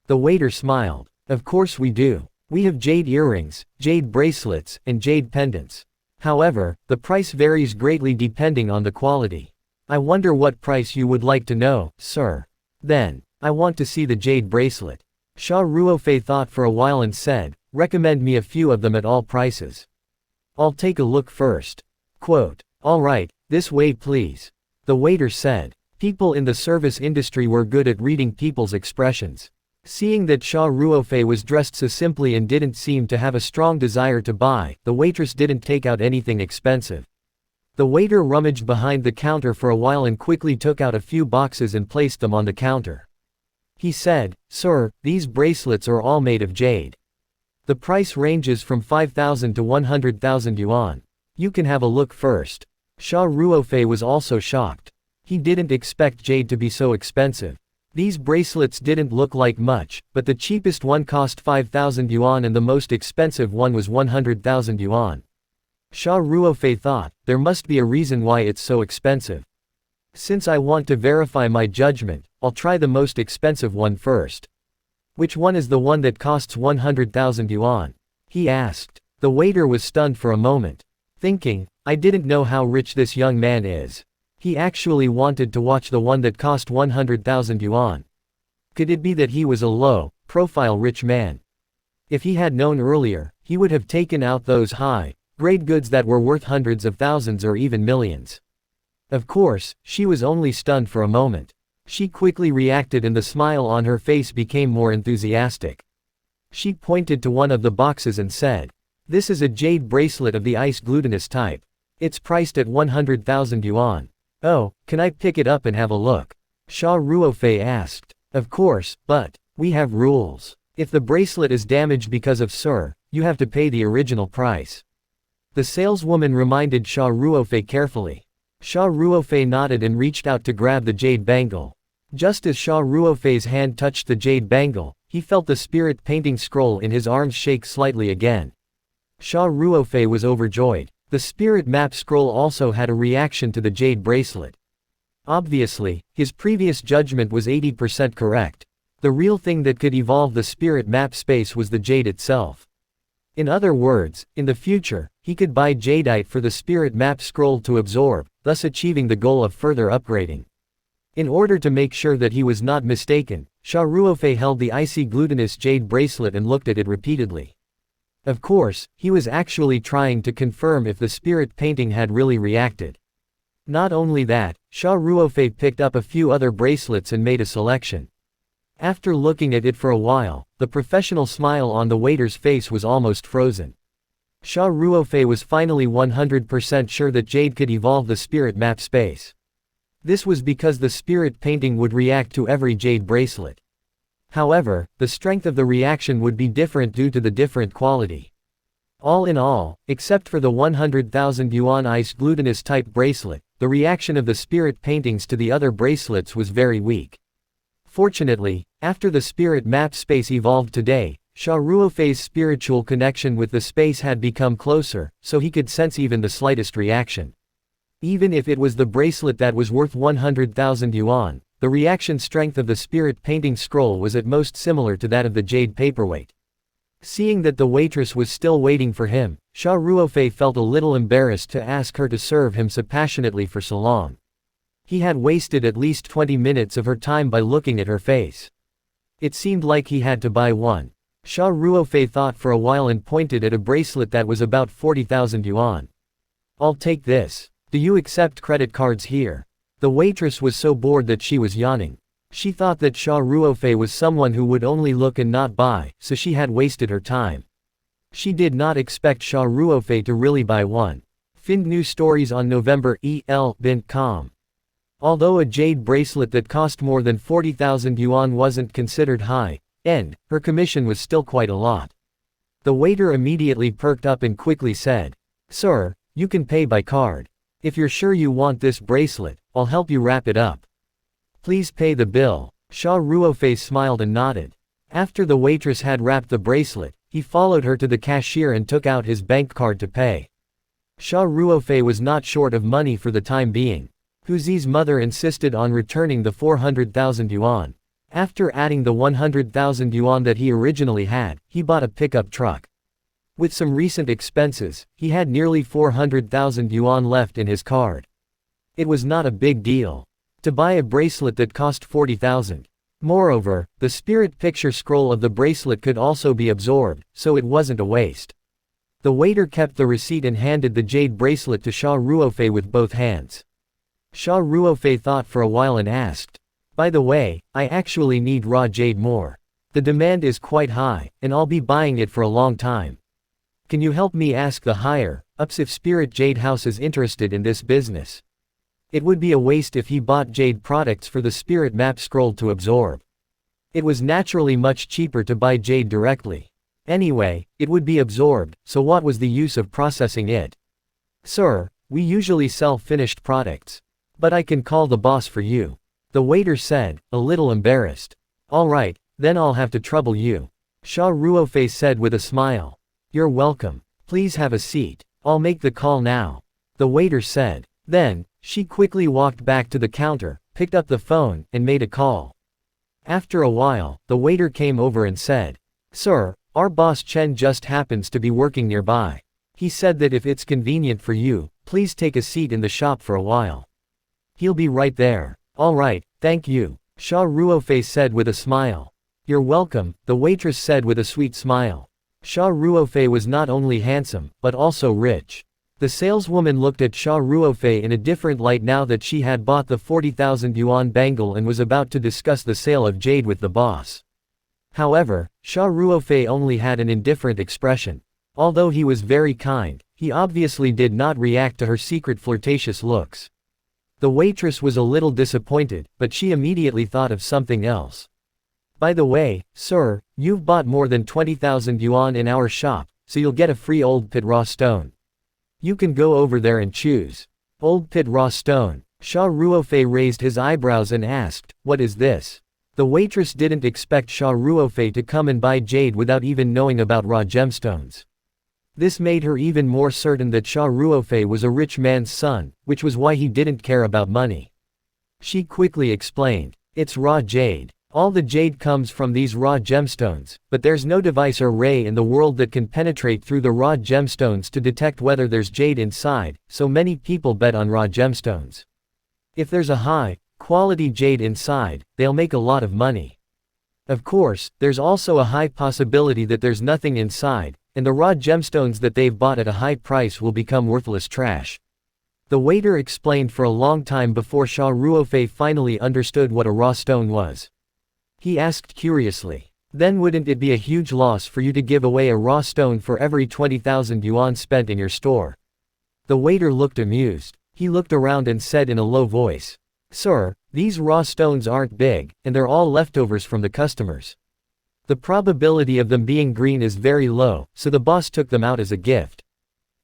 The waiter smiled. "Of course we do. We have jade earrings, jade bracelets, and jade pendants. However, the price varies greatly depending on the quality. I wonder what price you would like to know, sir." "Then, I want to see the jade bracelet." Xia Ruofei thought for a while and said, "Recommend me a few of them at all prices. I'll take a look first." Quote, "All right, this way please." The waiter said. People in the service industry were good at reading people's expressions. Seeing that Xia Ruofei was dressed so simply and didn't seem to have a strong desire to buy, the waitress didn't take out anything expensive. The waiter rummaged behind the counter for a while and quickly took out a few boxes and placed them on the counter. He said, "Sir, these bracelets are all made of jade. The price ranges from 5,000 to 100,000 yuan. You can have a look first. Xia Ruofei was also shocked. He didn't expect jade to be so expensive. These bracelets didn't look like much, but the cheapest one cost 5,000 yuan and the most expensive one was 100,000 yuan. Xia Ruofei thought, there must be a reason why it's so expensive. Since I want to verify my judgment, I'll try the most expensive one first. Which one is the one that costs 100,000 yuan? He asked. The waiter was stunned for a moment. Thinking, I didn't know how rich this young man is. He actually wanted to watch the one that cost 100,000 yuan. Could it be that he was a low-profile rich man? If he had known earlier, he would have taken out those high-grade goods that were worth hundreds of thousands or even millions. Of course, she was only stunned for a moment. She quickly reacted and the smile on her face became more enthusiastic. She pointed to one of the boxes and said, "This is a jade bracelet of the ice glutinous type. It's priced at 100,000 yuan. Oh, can I pick it up and have a look?" Xia Ruofei asked. Of course, but we have rules. If the bracelet is damaged because of Sir, you have to pay the original price. The saleswoman reminded Xia Ruofei carefully. Xia Ruofei nodded and reached out to grab the jade bangle. Just as Xia Ruofei's hand touched the jade bangle, he felt the spirit painting scroll in his arms shake slightly again. Xia Ruofei was overjoyed. The spirit map scroll also had a reaction to the jade bracelet. Obviously, his previous judgment was 80% correct. The real thing that could evolve the spirit map space was the jade itself. In other words, in the future, he could buy jadeite for the spirit map scroll to absorb, thus achieving the goal of further upgrading. In order to make sure that he was not mistaken, Xia Ruofei held the icy glutinous jade bracelet and looked at it repeatedly. Of course, he was actually trying to confirm if the spirit painting had really reacted. Not only that, Xia Ruofei picked up a few other bracelets and made a selection. After looking at it for a while, the professional smile on the waiter's face was almost frozen. Xia Ruofei was finally 100% sure that jade could evolve the spirit map space. This was because the spirit painting would react to every jade bracelet. However, the strength of the reaction would be different due to the different quality. All in all, except for the 100,000 yuan ice glutinous type bracelet, the reaction of the spirit paintings to the other bracelets was very weak. Fortunately, after the spirit map space evolved today, Xia Ruofei's spiritual connection with the space had become closer, so he could sense even the slightest reaction. Even if it was the bracelet that was worth 100,000 yuan, the reaction strength of the spirit painting scroll was at most similar to that of the jade paperweight. Seeing that the waitress was still waiting for him, Xia Ruofei felt a little embarrassed to ask her to serve him so passionately for so long. He had wasted at least 20 minutes of her time by looking at her face. It seemed like he had to buy one. Xia Ruofei thought for a while and pointed at a bracelet that was about 40,000 yuan. "I'll take this. Do you accept credit cards here?" The waitress was so bored that she was yawning. She thought that Xia Ruofei was someone who would only look and not buy, so she had wasted her time. She did not expect Xia Ruofei to really buy one. Find new stories on November.com. Although a jade bracelet that cost more than 40,000 yuan wasn't considered high-end, her commission was still quite a lot. The waiter immediately perked up and quickly said, "Sir, you can pay by card. If you're sure you want this bracelet, I'll help you wrap it up. Please pay the bill." Xia Ruofei smiled and nodded. After the waitress had wrapped the bracelet, he followed her to the cashier and took out his bank card to pay. Xia Ruofei was not short of money for the time being. Huzi's mother insisted on returning the 400,000 yuan. After adding the 100,000 yuan that he originally had, he bought a pickup truck. With some recent expenses, he had nearly 400,000 yuan left in his card. It was not a big deal to buy a bracelet that cost 40,000. Moreover, the spirit picture scroll of the bracelet could also be absorbed, so it wasn't a waste. The waiter kept the receipt and handed the jade bracelet to Xia Ruofei with both hands. Xia Ruofei thought for a while and asked, "By the way, I actually need raw jade more. The demand is quite high, and I'll be buying it for a long time. Can you help me ask the higher-ups if Spirit Jade House is interested in this business? It would be a waste if he bought jade products for the spirit map scroll to absorb. It was naturally much cheaper to buy jade directly. Anyway, it would be absorbed, so what was the use of processing it? Sir, we usually sell finished products. But I can call the boss for you. The waiter said, a little embarrassed. Alright, then I'll have to trouble you. Xia Ruofei said with a smile. You're welcome. Please have a seat. I'll make the call now. The waiter said. Then, she quickly walked back to the counter, picked up the phone, and made a call. After a while, the waiter came over and said, Sir, our boss Chen just happens to be working nearby. He said that if it's convenient for you, please take a seat in the shop for a while. He'll be right there. Alright, thank you, Xia Ruofei said with a smile. You're welcome, the waitress said with a sweet smile. Xia Ruofei was not only handsome, but also rich. The saleswoman looked at Xia Ruofei in a different light now that she had bought the 40,000 yuan bangle and was about to discuss the sale of jade with the boss. However, Xia Ruofei only had an indifferent expression. Although he was very kind, he obviously did not react to her secret flirtatious looks. The waitress was a little disappointed, but she immediately thought of something else. By the way, sir, you've bought more than 20,000 yuan in our shop, so you'll get a free old pit raw stone. You can go over there and choose. Old pit raw stone. Xia Ruofei raised his eyebrows and asked, what is this? The waitress didn't expect Xia Ruofei to come and buy jade without even knowing about raw gemstones. This made her even more certain that Xia Ruofei was a rich man's son, which was why he didn't care about money. She quickly explained, it's raw jade. All the jade comes from these raw gemstones, but there's no device or ray in the world that can penetrate through the raw gemstones to detect whether there's jade inside, so many people bet on raw gemstones. If there's a high-quality jade inside, they'll make a lot of money. Of course, there's also a high possibility that there's nothing inside, and the raw gemstones that they've bought at a high price will become worthless trash. The waiter explained for a long time before Xia Ruofei finally understood what a raw stone was. He asked curiously, then wouldn't it be a huge loss for you to give away a raw stone for every 20,000 yuan spent in your store? The waiter looked amused. He looked around and said in a low voice, Sir, these raw stones aren't big, and they're all leftovers from the customers. The probability of them being green is very low, so the boss took them out as a gift.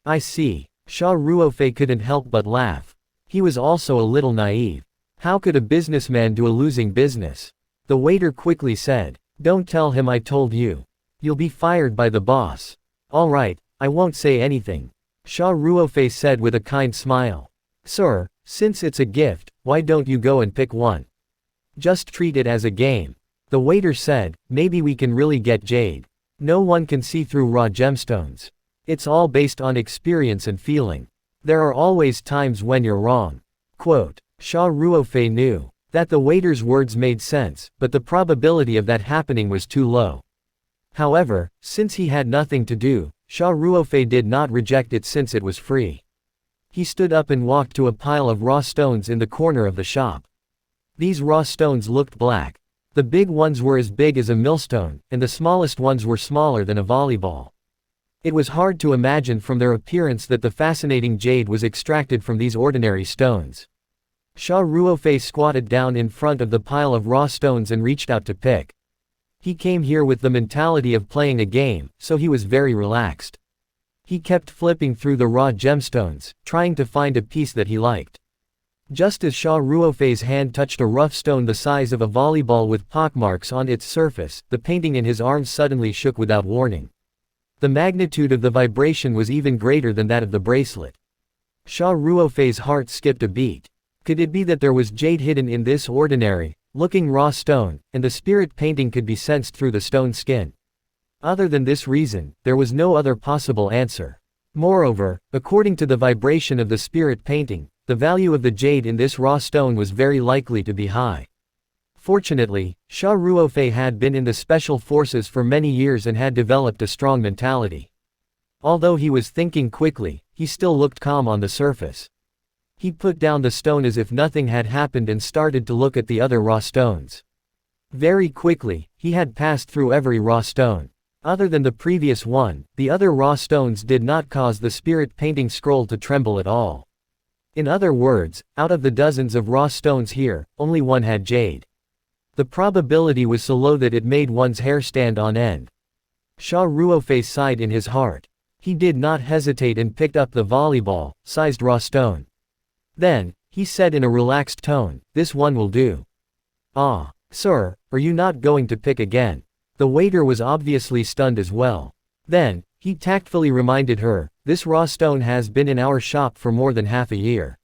I see. Xia Ruofei couldn't help but laugh. He was also a little naive. How could a businessman do a losing business? The waiter quickly said, don't tell him I told you. You'll be fired by the boss. Alright, I won't say anything. Xia Ruofei said with a kind smile. Sir, since it's a gift, why don't you go and pick one? Just treat it as a game. The waiter said, maybe we can really get jade. No one can see through raw gemstones. It's all based on experience and feeling. There are always times when you're wrong. Quote, Xia Ruofei knew that the waiter's words made sense, but the probability of that happening was too low. However, since he had nothing to do, Xia Ruofei did not reject it since it was free. He stood up and walked to a pile of raw stones in the corner of the shop. These raw stones looked black. The big ones were as big as a millstone, and the smallest ones were smaller than a volleyball. It was hard to imagine from their appearance that the fascinating jade was extracted from these ordinary stones. Xia Ruofei squatted down in front of the pile of raw stones and reached out to pick. He came here with the mentality of playing a game, so he was very relaxed. He kept flipping through the raw gemstones, trying to find a piece that he liked. Just as Xia Ruofei's hand touched a rough stone the size of a volleyball with pockmarks on its surface, the painting in his arms suddenly shook without warning. The magnitude of the vibration was even greater than that of the bracelet. Xia Ruofei's heart skipped a beat. Could it be that there was jade hidden in this ordinary-looking raw stone, and the spirit painting could be sensed through the stone skin? Other than this reason, there was no other possible answer. Moreover, according to the vibration of the spirit painting, the value of the jade in this raw stone was very likely to be high. Fortunately, Xia Ruofei had been in the special forces for many years and had developed a strong mentality. Although he was thinking quickly, he still looked calm on the surface. He put down the stone as if nothing had happened and started to look at the other raw stones. Very quickly, he had passed through every raw stone. Other than the previous one, the other raw stones did not cause the spirit painting scroll to tremble at all. In other words, out of the dozens of raw stones here, only one had jade. The probability was so low that it made one's hair stand on end. Xia Ruofei sighed in his heart. He did not hesitate and picked up the volleyball-sized raw stone. Then, he said in a relaxed tone, "This one will do." "Ah, sir, are you not going to pick again?" The waiter was obviously stunned as well. Then, he tactfully reminded her, "This raw stone has been in our shop for more than half a year.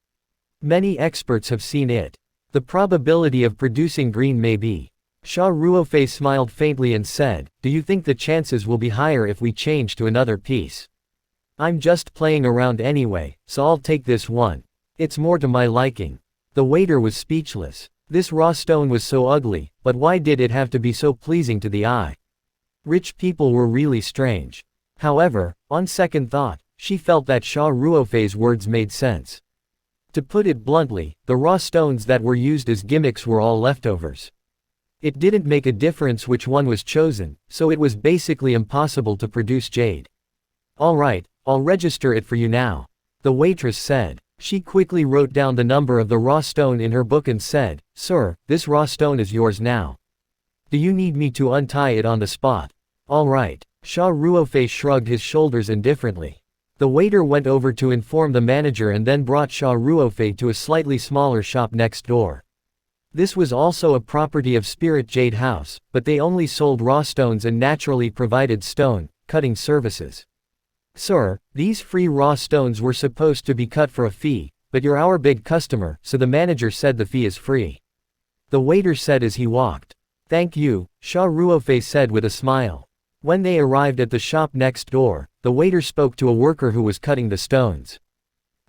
Many experts have seen it. The probability of producing green may be." Xia Ruofei smiled faintly and said, "Do you think the chances will be higher if we change to another piece?" "I'm just playing around anyway, so I'll take this one. It's more to my liking." The waiter was speechless. This raw stone was so ugly, but why did it have to be so pleasing to the eye? Rich people were really strange. However, on second thought, she felt that Xia Ruofei's words made sense. To put it bluntly, the raw stones that were used as gimmicks were all leftovers. It didn't make a difference which one was chosen, so it was basically impossible to produce jade. "Alright, I'll register it for you now," the waitress said. She quickly wrote down the number of the raw stone in her book and said, "Sir, this raw stone is yours now. Do you need me to untie it on the spot?" "Alright." Xia Ruofei shrugged his shoulders indifferently. The waiter went over to inform the manager and then brought Xia Ruofei to a slightly smaller shop next door. This was also a property of Spirit Jade House, but they only sold raw stones and naturally provided stone cutting services. "Sir, these free raw stones were supposed to be cut for a fee, but you're our big customer, so the manager said the fee is free," the waiter said as he walked. "Thank you," Xia Ruofei said with a smile. When they arrived at the shop next door, the waiter spoke to a worker who was cutting the stones.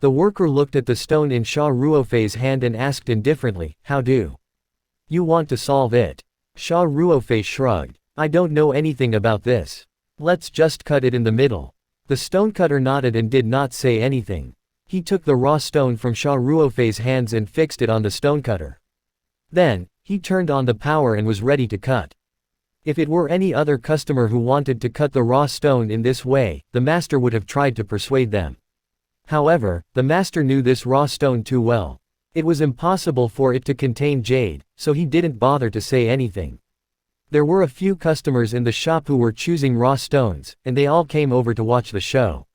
The worker looked at the stone in Xia Ruofei's hand and asked indifferently, "How do you want to solve it?" Xia Ruofei shrugged. "I don't know anything about this. Let's just cut it in the middle." The stonecutter nodded and did not say anything. He took the raw stone from Xia Ruofei's hands and fixed it on the stonecutter. Then, he turned on the power and was ready to cut. If it were any other customer who wanted to cut the raw stone in this way, the master would have tried to persuade them. However, the master knew this raw stone too well. It was impossible for it to contain jade, so he didn't bother to say anything. There were a few customers in the shop who were choosing raw stones, and they all came over to watch the show.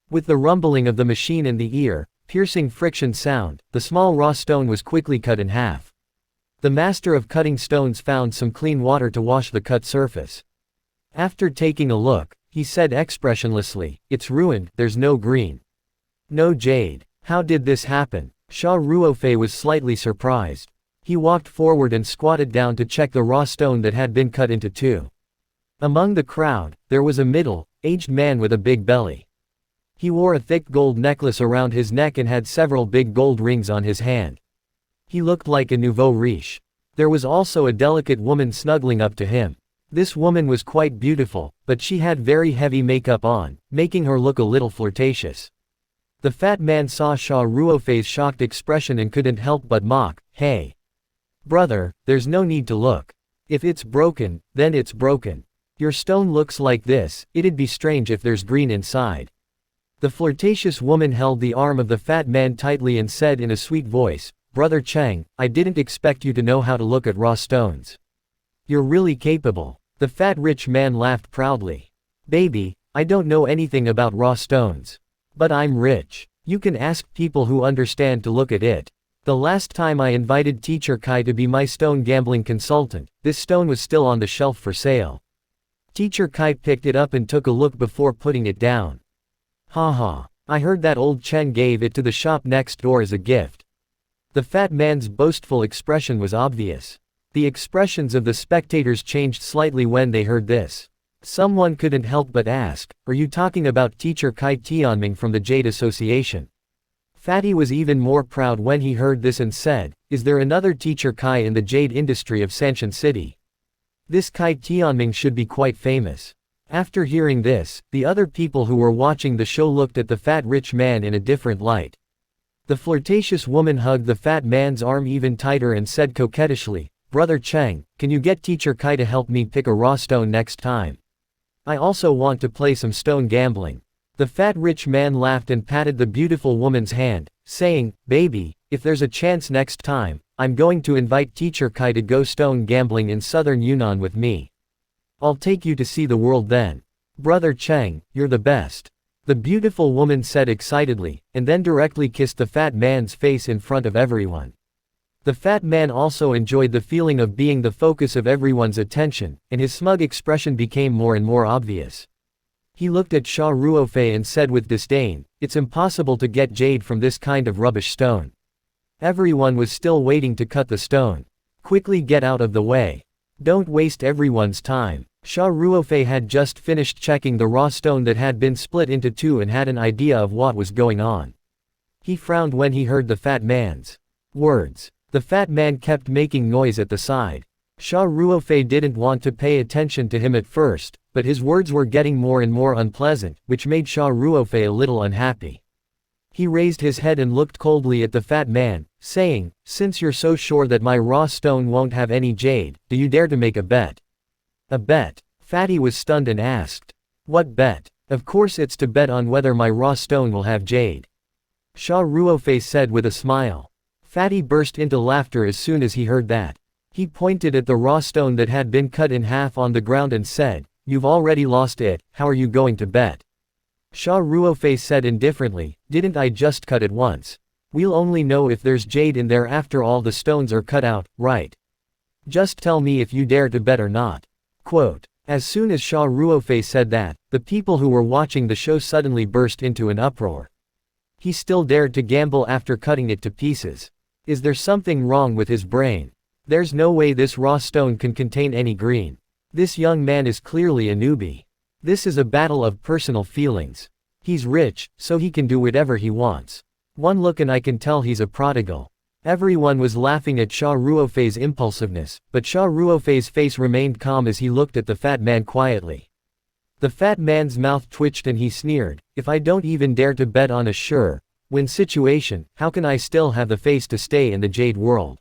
With the rumbling of the machine and the ear-piercing friction sound, the small raw stone was quickly cut in half. The master of cutting stones found some clean water to wash the cut surface. After taking a look, he said expressionlessly, "It's ruined, there's no green. No jade. How did this happen?" Xia Ruofei was slightly surprised. He walked forward and squatted down to check the raw stone that had been cut into two. Among the crowd, there was a middle-aged man with a big belly. He wore a thick gold necklace around his neck and had several big gold rings on his hand. He looked like a nouveau riche. There was also a delicate woman snuggling up to him. This woman was quite beautiful, but she had very heavy makeup on, making her look a little flirtatious. The fat man saw Xia Ruofei's shocked expression and couldn't help but mock, "Hey, brother, there's no need to look. If it's broken, then it's broken. Your stone looks like this, it'd be strange if there's green inside." The flirtatious woman held the arm of the fat man tightly and said in a sweet voice, "Brother Cheng, I didn't expect you to know how to look at raw stones. You're really capable." The fat rich man laughed proudly. "Baby, I don't know anything about raw stones. But I'm rich. You can ask people who understand to look at it. The last time I invited Teacher Kai to be my stone gambling consultant, this stone was still on the shelf for sale." Teacher Kai picked it up and took a look before putting it down. "Haha, I heard that old Chen gave it to the shop next door as a gift." The fat man's boastful expression was obvious. The expressions of the spectators changed slightly when they heard this. Someone couldn't help but ask, "Are you talking about Teacher Kai Tianming from the Jade Association?" Fatty was even more proud when he heard this and said, "Is there another Teacher Kai in the jade industry of Sanshan City? This Kai Tianming should be quite famous." After hearing this, the other people who were watching the show looked at the fat rich man in a different light. The flirtatious woman hugged the fat man's arm even tighter and said coquettishly, "Brother Cheng, can you get Teacher Kai to help me pick a raw stone next time? I also want to play some stone gambling." The fat rich man laughed and patted the beautiful woman's hand, saying, "Baby, if there's a chance next time, I'm going to invite Teacher Kai to go stone gambling in southern Yunnan with me. I'll take you to see the world then." Brother Cheng, you're the best. The beautiful woman said excitedly, and then directly kissed the fat man's face in front of everyone. The fat man also enjoyed the feeling of being the focus of everyone's attention, and his smug expression became more and more obvious. He looked at Xia Ruofei and said with disdain, "It's impossible to get jade from this kind of rubbish stone." Everyone was still waiting to cut the stone. "Quickly get out of the way. Don't waste everyone's time." Xia Ruofei had just finished checking the raw stone that had been split into two and had an idea of what was going on. He frowned when he heard the fat man's words. The fat man kept making noise at the side. Xia Ruofei didn't want to pay attention to him at first, but his words were getting more and more unpleasant, which made Xia Ruofei a little unhappy. He raised his head and looked coldly at the fat man, saying, "Since you're so sure that my raw stone won't have any jade, do you dare to make a bet?" "A bet?" Fatty was stunned and asked. "What bet?" "Of course it's to bet on whether my raw stone will have jade," Xia Ruofei said with a smile. Fatty burst into laughter as soon as he heard that. He pointed at the raw stone that had been cut in half on the ground and said, "You've already lost it, how are you going to bet?" Xia Ruofei said indifferently, "Didn't I just cut it once? We'll only know if there's jade in there after all the stones are cut out, right? Just tell me if you dare to bet or not." Quote. As soon as Xia Ruofei said that, the people who were watching the show suddenly burst into an uproar. He still dared to gamble after cutting it to pieces. Is there something wrong with his brain? There's no way this raw stone can contain any green. This young man is clearly a newbie. This is a battle of personal feelings. He's rich, so he can do whatever he wants. One look and I can tell he's a prodigal. Everyone was laughing at Xia Ruofei's impulsiveness, but Xia Ruofei's face remained calm as he looked at the fat man quietly. The fat man's mouth twitched and he sneered, "If I don't even dare to bet on a sure-win situation, how can I still have the face to stay in the jade world?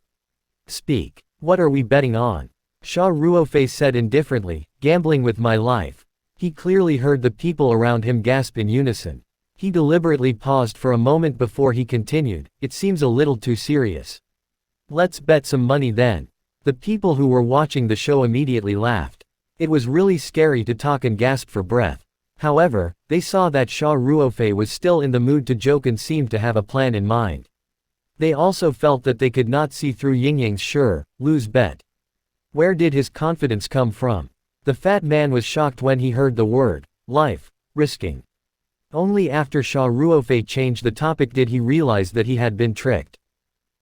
Speak. What are we betting on?" Xia Ruofei said indifferently, "Gambling with my life." He clearly heard the people around him gasp in unison. He deliberately paused for a moment before he continued, "It seems a little too serious. Let's bet some money then." The people who were watching the show immediately laughed. It was really scary to talk and gasp for breath. However, they saw that Xia Ruofei was still in the mood to joke and seemed to have a plan in mind. They also felt that they could not see through Yingyang's sure-lose bet. Where did his confidence come from? The fat man was shocked when he heard the word, life, risking. Only after Xia Ruofei changed the topic did he realize that he had been tricked.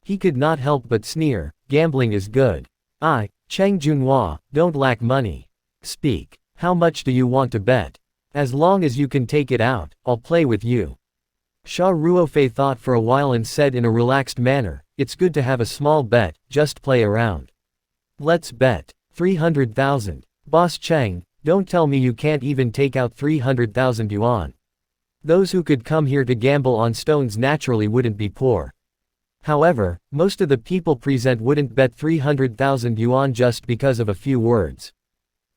He could not help but sneer, "Gambling is good. I, Cheng Junhua, don't lack money. Speak. How much do you want to bet? As long as you can take it out, I'll play with you." Xia Ruofei thought for a while and said in a relaxed manner, "It's good to have a small bet, just play around. Let's bet 300,000. Boss Cheng, don't tell me you can't even take out 300,000 yuan. Those who could come here to gamble on stones naturally wouldn't be poor. However, most of the people present wouldn't bet 300,000 yuan just because of a few words."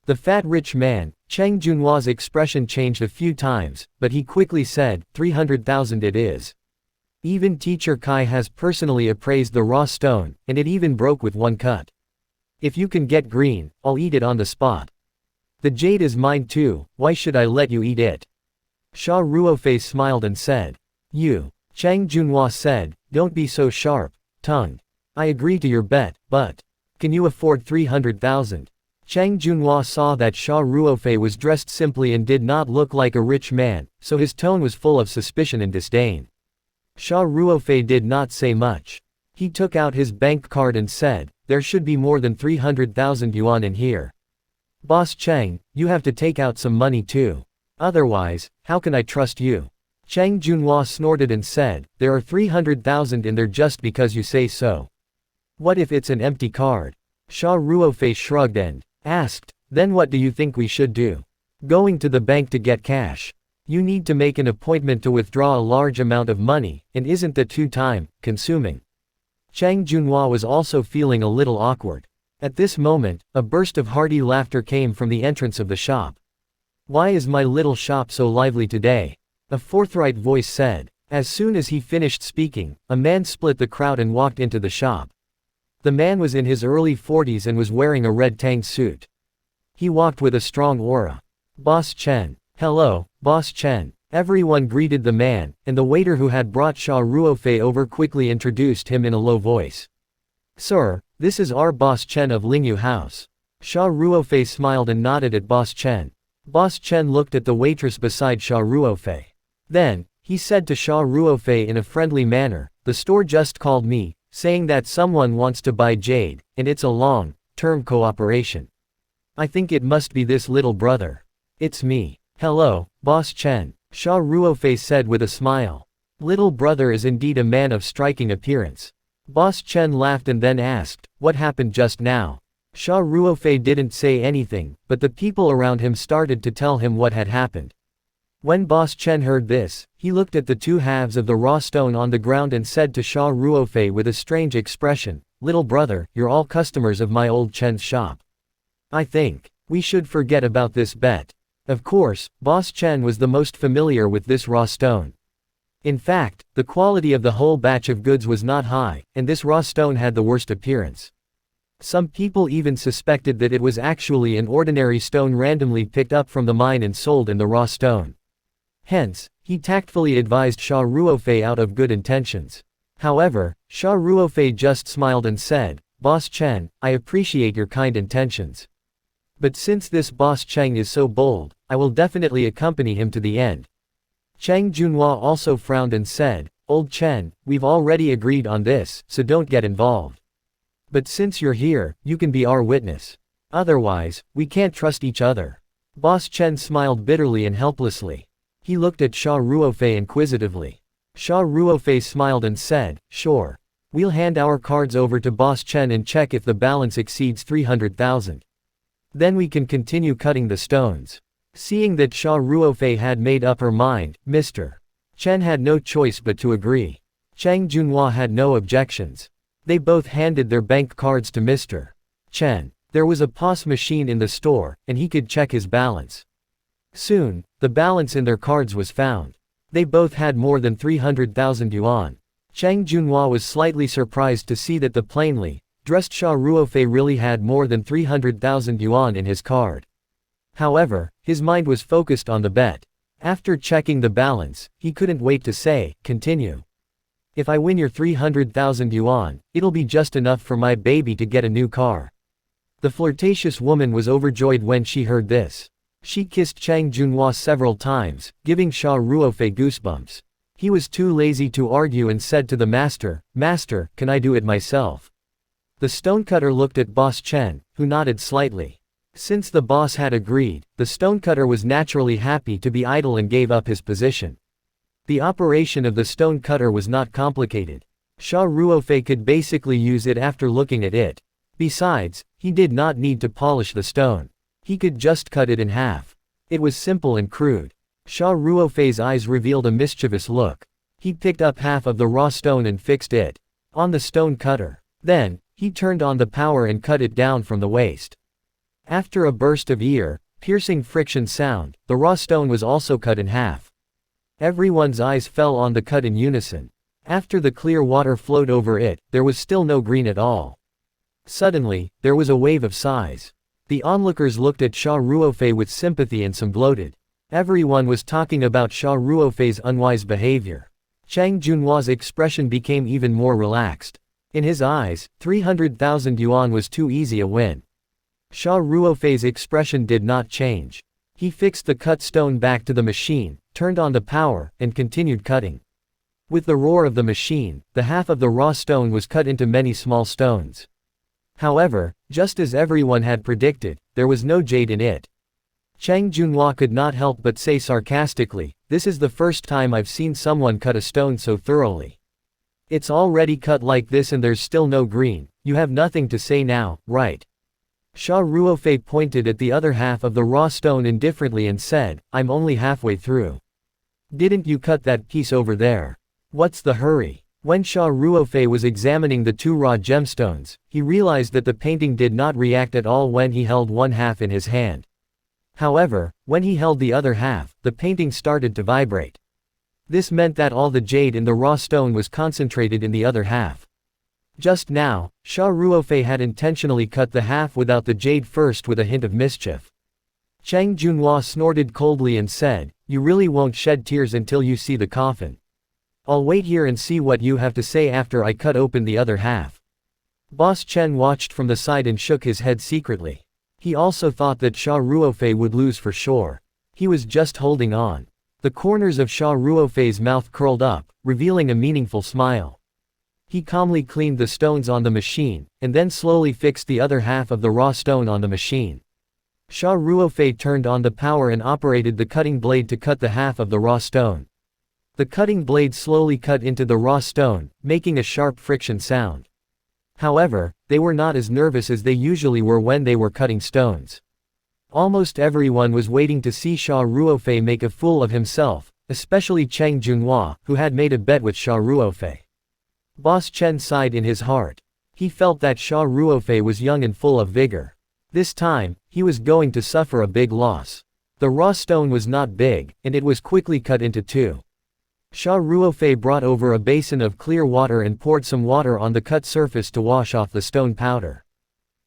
The fat rich man, Cheng Junhua's expression changed a few times, but he quickly said, 300,000 it is. Even Teacher Kai has personally appraised the raw stone, and it even broke with one cut. If you can get green, I'll eat it on the spot. The jade is mine too, why should I let you eat it? Xia Ruofei smiled and said. You. Cheng Junhua said, don't be so sharp-tongued. I agree to your bet, but can you afford 300,000? Cheng Junhua saw that Xia Ruofei was dressed simply and did not look like a rich man, so his tone was full of suspicion and disdain. Xia Ruofei did not say much. He took out his bank card and said, there should be more than 300,000 yuan in here. Boss Cheng, you have to take out some money too. Otherwise, how can I trust you? Cheng Junhua snorted and said, there are 300,000 in there just because you say so. What if it's an empty card? Xia Ruofei shrugged and asked, then what do you think we should do? Going to the bank to get cash. You need to make an appointment to withdraw a large amount of money, and isn't that too time-consuming? Cheng Junhua was also feeling a little awkward. At this moment, a burst of hearty laughter came from the entrance of the shop. Why is my little shop so lively today? A forthright voice said. As soon as he finished speaking, a man split the crowd and walked into the shop. The man was in his early 40s and was wearing a red tang suit. He walked with a strong aura. Boss Chen. Hello, Boss Chen. Everyone greeted the man, and the waiter who had brought Xia Ruofei over quickly introduced him in a low voice. Sir, this is our Boss Chen of Lingyu House. Xia Ruofei smiled and nodded at Boss Chen. Boss Chen looked at the waitress beside Xia Ruofei. Then, he said to Xia Ruofei in a friendly manner, the store just called me, saying that someone wants to buy jade, and it's a long-term cooperation. I think it must be this little brother. It's me. Hello, Boss Chen, Xia Ruofei said with a smile. Little brother is indeed a man of striking appearance. Boss Chen laughed and then asked, what happened just now? Xia Ruofei didn't say anything, but the people around him started to tell him what had happened. When Boss Chen heard this, he looked at the two halves of the raw stone on the ground and said to Xia Ruofei with a strange expression, little brother, you're all customers of my old Chen's shop. I think we should forget about this bet. Of course, Boss Chen was the most familiar with this raw stone. In fact, the quality of the whole batch of goods was not high, and this raw stone had the worst appearance. Some people even suspected that it was actually an ordinary stone randomly picked up from the mine and sold in the raw stone. Hence, he tactfully advised Xia Ruofei out of good intentions. However, Xia Ruofei just smiled and said, Boss Chen, I appreciate your kind intentions. But since this Boss Cheng is so bold, I will definitely accompany him to the end. Cheng Junhua also frowned and said, Old Chen, we've already agreed on this, so don't get involved. But since you're here, you can be our witness. Otherwise, we can't trust each other. Boss Chen smiled bitterly and helplessly. He looked at Xia Ruofei inquisitively. Xia Ruofei smiled and said, sure. We'll hand our cards over to Boss Chen and check if the balance exceeds 300,000. Then we can continue cutting the stones. Seeing that Xia Ruofei had made up her mind, Mr. Chen had no choice but to agree. Cheng Junhua had no objections. They both handed their bank cards to Mr. Chen. There was a POS machine in the store, and he could check his balance. Soon, the balance in their cards was found. They both had more than 300,000 yuan. Cheng Junhua was slightly surprised to see that the plainly dressed Xia Ruofei really had more than 300,000 yuan in his card. However, his mind was focused on the bet. After checking the balance, he couldn't wait to say, continue. If I win your 300,000 yuan, it'll be just enough for my baby to get a new car. The flirtatious woman was overjoyed when she heard this. She kissed Cheng Junhua several times, giving Xia Ruofei goosebumps. He was too lazy to argue and said to the master, Master, can I do it myself? The stonecutter looked at Boss Chen, who nodded slightly. Since the boss had agreed, the stonecutter was naturally happy to be idle and gave up his position. The operation of the stonecutter was not complicated. Xia Ruofei could basically use it after looking at it. Besides, he did not need to polish the stone. He could just cut it in half. It was simple and crude. Xia Ruofei's eyes revealed a mischievous look. He picked up half of the raw stone and fixed it on the stone cutter. Then, he turned on the power and cut it down from the waist. After a burst of ear-piercing friction sound, the raw stone was also cut in half. Everyone's eyes fell on the cut in unison. After the clear water flowed over it, there was still no green at all. Suddenly, there was a wave of sighs. The onlookers looked at Xia Ruofei with sympathy and some gloated. Everyone was talking about Xia Ruofei's unwise behavior. Cheng Junhua's expression became even more relaxed. In his eyes, 300,000 yuan was too easy a win. Xia Ruofei's expression did not change. He fixed the cut stone back to the machine, turned on the power, and continued cutting. With the roar of the machine, the half of the raw stone was cut into many small stones. However, just as everyone had predicted, there was no jade in it. Cheng Junhua could not help but say sarcastically, "This is the first time I've seen someone cut a stone so thoroughly. It's already cut like this and there's still no green, you have nothing to say now, right?" Xia Ruofei pointed at the other half of the raw stone indifferently and said, "I'm only halfway through. Didn't you cut that piece over there? What's the hurry?" When Xia Ruofei was examining the two raw gemstones, he realized that the painting did not react at all when he held one half in his hand. However, when he held the other half, the painting started to vibrate. This meant that all the jade in the raw stone was concentrated in the other half. Just now, Xia Ruofei had intentionally cut the half without the jade first with a hint of mischief. Chang Junhua snorted coldly and said, "You really won't shed tears until you see the coffin. I'll wait here and see what you have to say after I cut open the other half." Boss Chen watched from the side and shook his head secretly. He also thought that Xia Ruofei would lose for sure. He was just holding on. The corners of Xia Ruofei's mouth curled up, revealing a meaningful smile. He calmly cleaned the stones on the machine, and then slowly fixed the other half of the raw stone on the machine. Xia Ruofei turned on the power and operated the cutting blade to cut the half of the raw stone. The cutting blade slowly cut into the raw stone, making a sharp friction sound. However, they were not as nervous as they usually were when they were cutting stones. Almost everyone was waiting to see Xia Ruofei make a fool of himself, especially Chang Junhua, who had made a bet with Xia Ruofei. Boss Chen sighed in his heart. He felt that Xia Ruofei was young and full of vigor. This time, he was going to suffer a big loss. The raw stone was not big, and it was quickly cut into two. Xia Ruofei brought over a basin of clear water and poured some water on the cut surface to wash off the stone powder.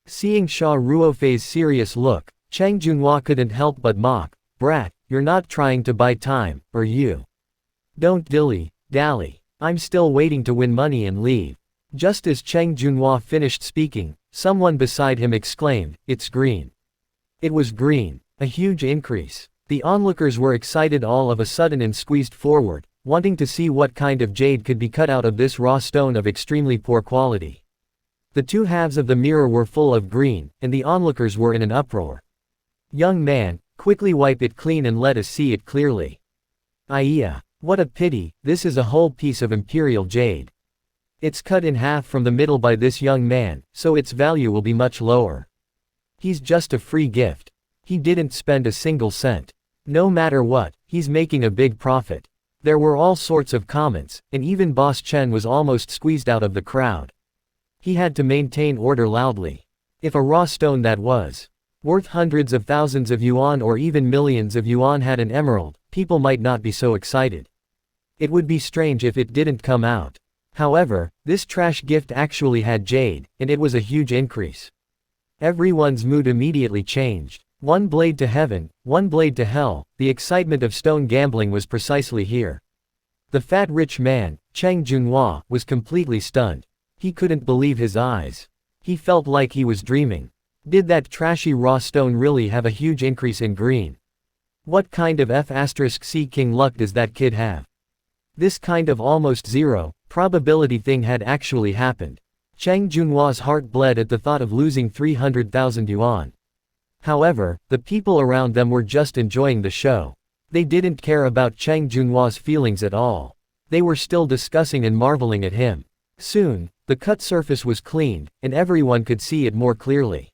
Seeing Xia Ruofei's serious look, Chang Junhua couldn't help but mock, "Brat, you're not trying to buy time, are you? Don't dilly-dally. I'm still waiting to win money and leave." Just as Chang Junhua finished speaking, someone beside him exclaimed, "It's green." It was green. A huge increase. The onlookers were excited all of a sudden and squeezed forward, wanting to see what kind of jade could be cut out of this raw stone of extremely poor quality. The two halves of the mirror were full of green, and the onlookers were in an uproar. "Young man, quickly wipe it clean and let us see it clearly." "Iya, what a pity, this is a whole piece of imperial jade. It's cut in half from the middle by this young man, so its value will be much lower. He's just a free gift. He didn't spend a single cent. No matter what, he's making a big profit." There were all sorts of comments, and even Boss Chen was almost squeezed out of the crowd. He had to maintain order loudly. If a raw stone that was worth hundreds of thousands of yuan or even millions of yuan had an emerald, people might not be so excited. It would be strange if it didn't come out. However, this trash gift actually had jade, and it was a huge increase. Everyone's mood immediately changed. One blade to heaven, one blade to hell, the excitement of stone gambling was precisely here. The fat rich man, Chang Junhua, was completely stunned. He couldn't believe his eyes. He felt like he was dreaming. Did that trashy raw stone really have a huge increase in green? What kind of F*C king luck does that kid have? This kind of almost zero probability thing had actually happened. Chang Junhua's heart bled at the thought of losing 300,000 yuan. However, the people around them were just enjoying the show. They didn't care about Chang Junhua's feelings at all. They were still discussing and marveling at him. Soon, the cut surface was cleaned, and everyone could see it more clearly.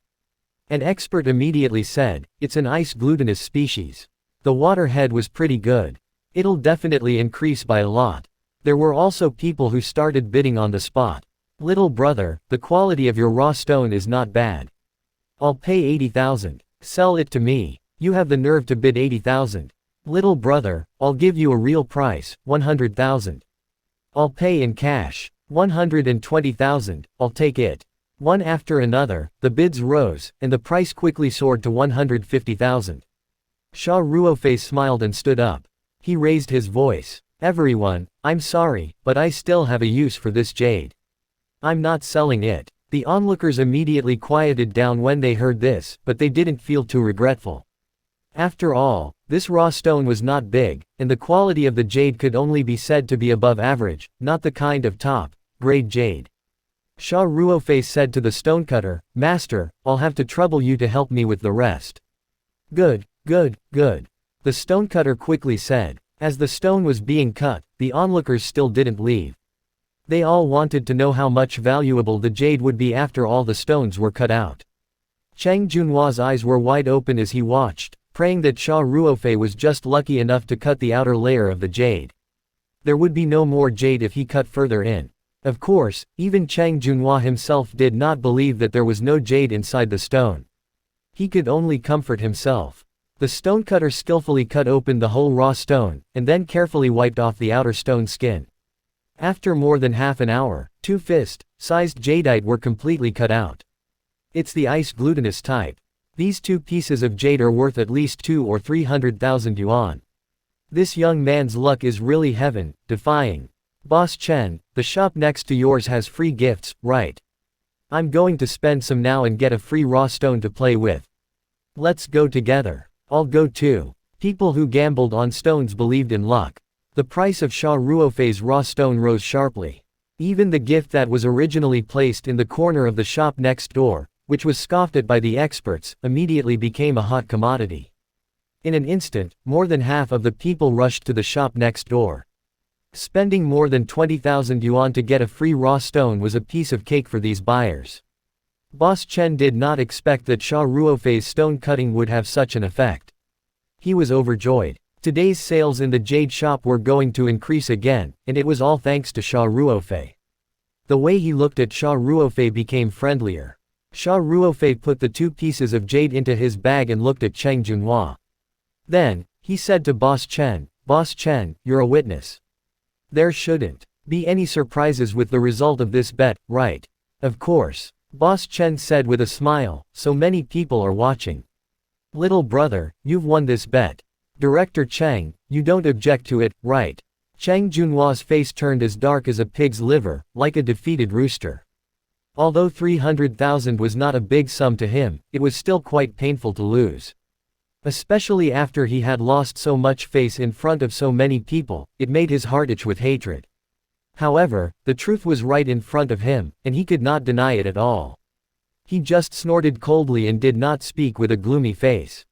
An expert immediately said, "It's an ice glutinous species. The water head was pretty good. It'll definitely increase by a lot." There were also people who started bidding on the spot. "Little brother, the quality of your raw stone is not bad. I'll pay 80,000. Sell it to me. You have the nerve to bid 80,000. Little brother, I'll give you a real price, 100,000. I'll pay in cash. 120,000, I'll take it." One after another, the bids rose, and the price quickly soared to 150,000. Xia Ruofei smiled and stood up. He raised his voice. "Everyone, I'm sorry, but I still have a use for this jade. I'm not selling it." The onlookers immediately quieted down when they heard this, but they didn't feel too regretful. After all, this raw stone was not big, and the quality of the jade could only be said to be above average, not the kind of top-grade jade. Xia Ruofei said to the stonecutter, "Master, I'll have to trouble you to help me with the rest." "Good, good, good," the stonecutter quickly said. As the stone was being cut, the onlookers still didn't leave. They all wanted to know how much valuable the jade would be after all the stones were cut out. Chang Junhua's eyes were wide open as he watched, praying that Xia Ruofei was just lucky enough to cut the outer layer of the jade. There would be no more jade if he cut further in. Of course, even Chang Junhua himself did not believe that there was no jade inside the stone. He could only comfort himself. The stonecutter skillfully cut open the whole raw stone, and then carefully wiped off the outer stone skin. After more than half an hour, 2 fist-sized jadeite were completely cut out. It's the ice glutinous type. These 2 pieces of jade are worth at least 2 or 300,000 yuan. This young man's luck is really heaven defying. Boss Chen, the shop next to yours has free gifts, right? I'm going to spend some now and get a free raw stone to play with. Let's go together. I'll go too. People who gambled on stones believed in luck. The price of Xia Ruofei's raw stone rose sharply. Even the gift that was originally placed in the corner of the shop next door, which was scoffed at by the experts, immediately became a hot commodity. In an instant, more than half of the people rushed to the shop next door. Spending more than 20,000 yuan to get a free raw stone was a piece of cake for these buyers. Boss Chen did not expect that Xia Ruofei's stone cutting would have such an effect. He was overjoyed. Today's sales in the jade shop were going to increase again, and it was all thanks to Xia Ruofei. The way he looked at Xia Ruofei became friendlier. Xia Ruofei put the 2 pieces of jade into his bag and looked at Cheng Junhua. Then, he said to Boss Chen, "Boss Chen, you're a witness. There shouldn't be any surprises with the result of this bet, right?" "Of course," Boss Chen said with a smile, "so many people are watching. Little brother, you've won this bet. Director Cheng, you don't object to it, right?" Cheng Junhua's face turned as dark as a pig's liver, like a defeated rooster. Although 300,000 was not a big sum to him, it was still quite painful to lose. Especially after he had lost so much face in front of so many people, it made his heart itch with hatred. However, the truth was right in front of him, and he could not deny it at all. He just snorted coldly and did not speak with a gloomy face.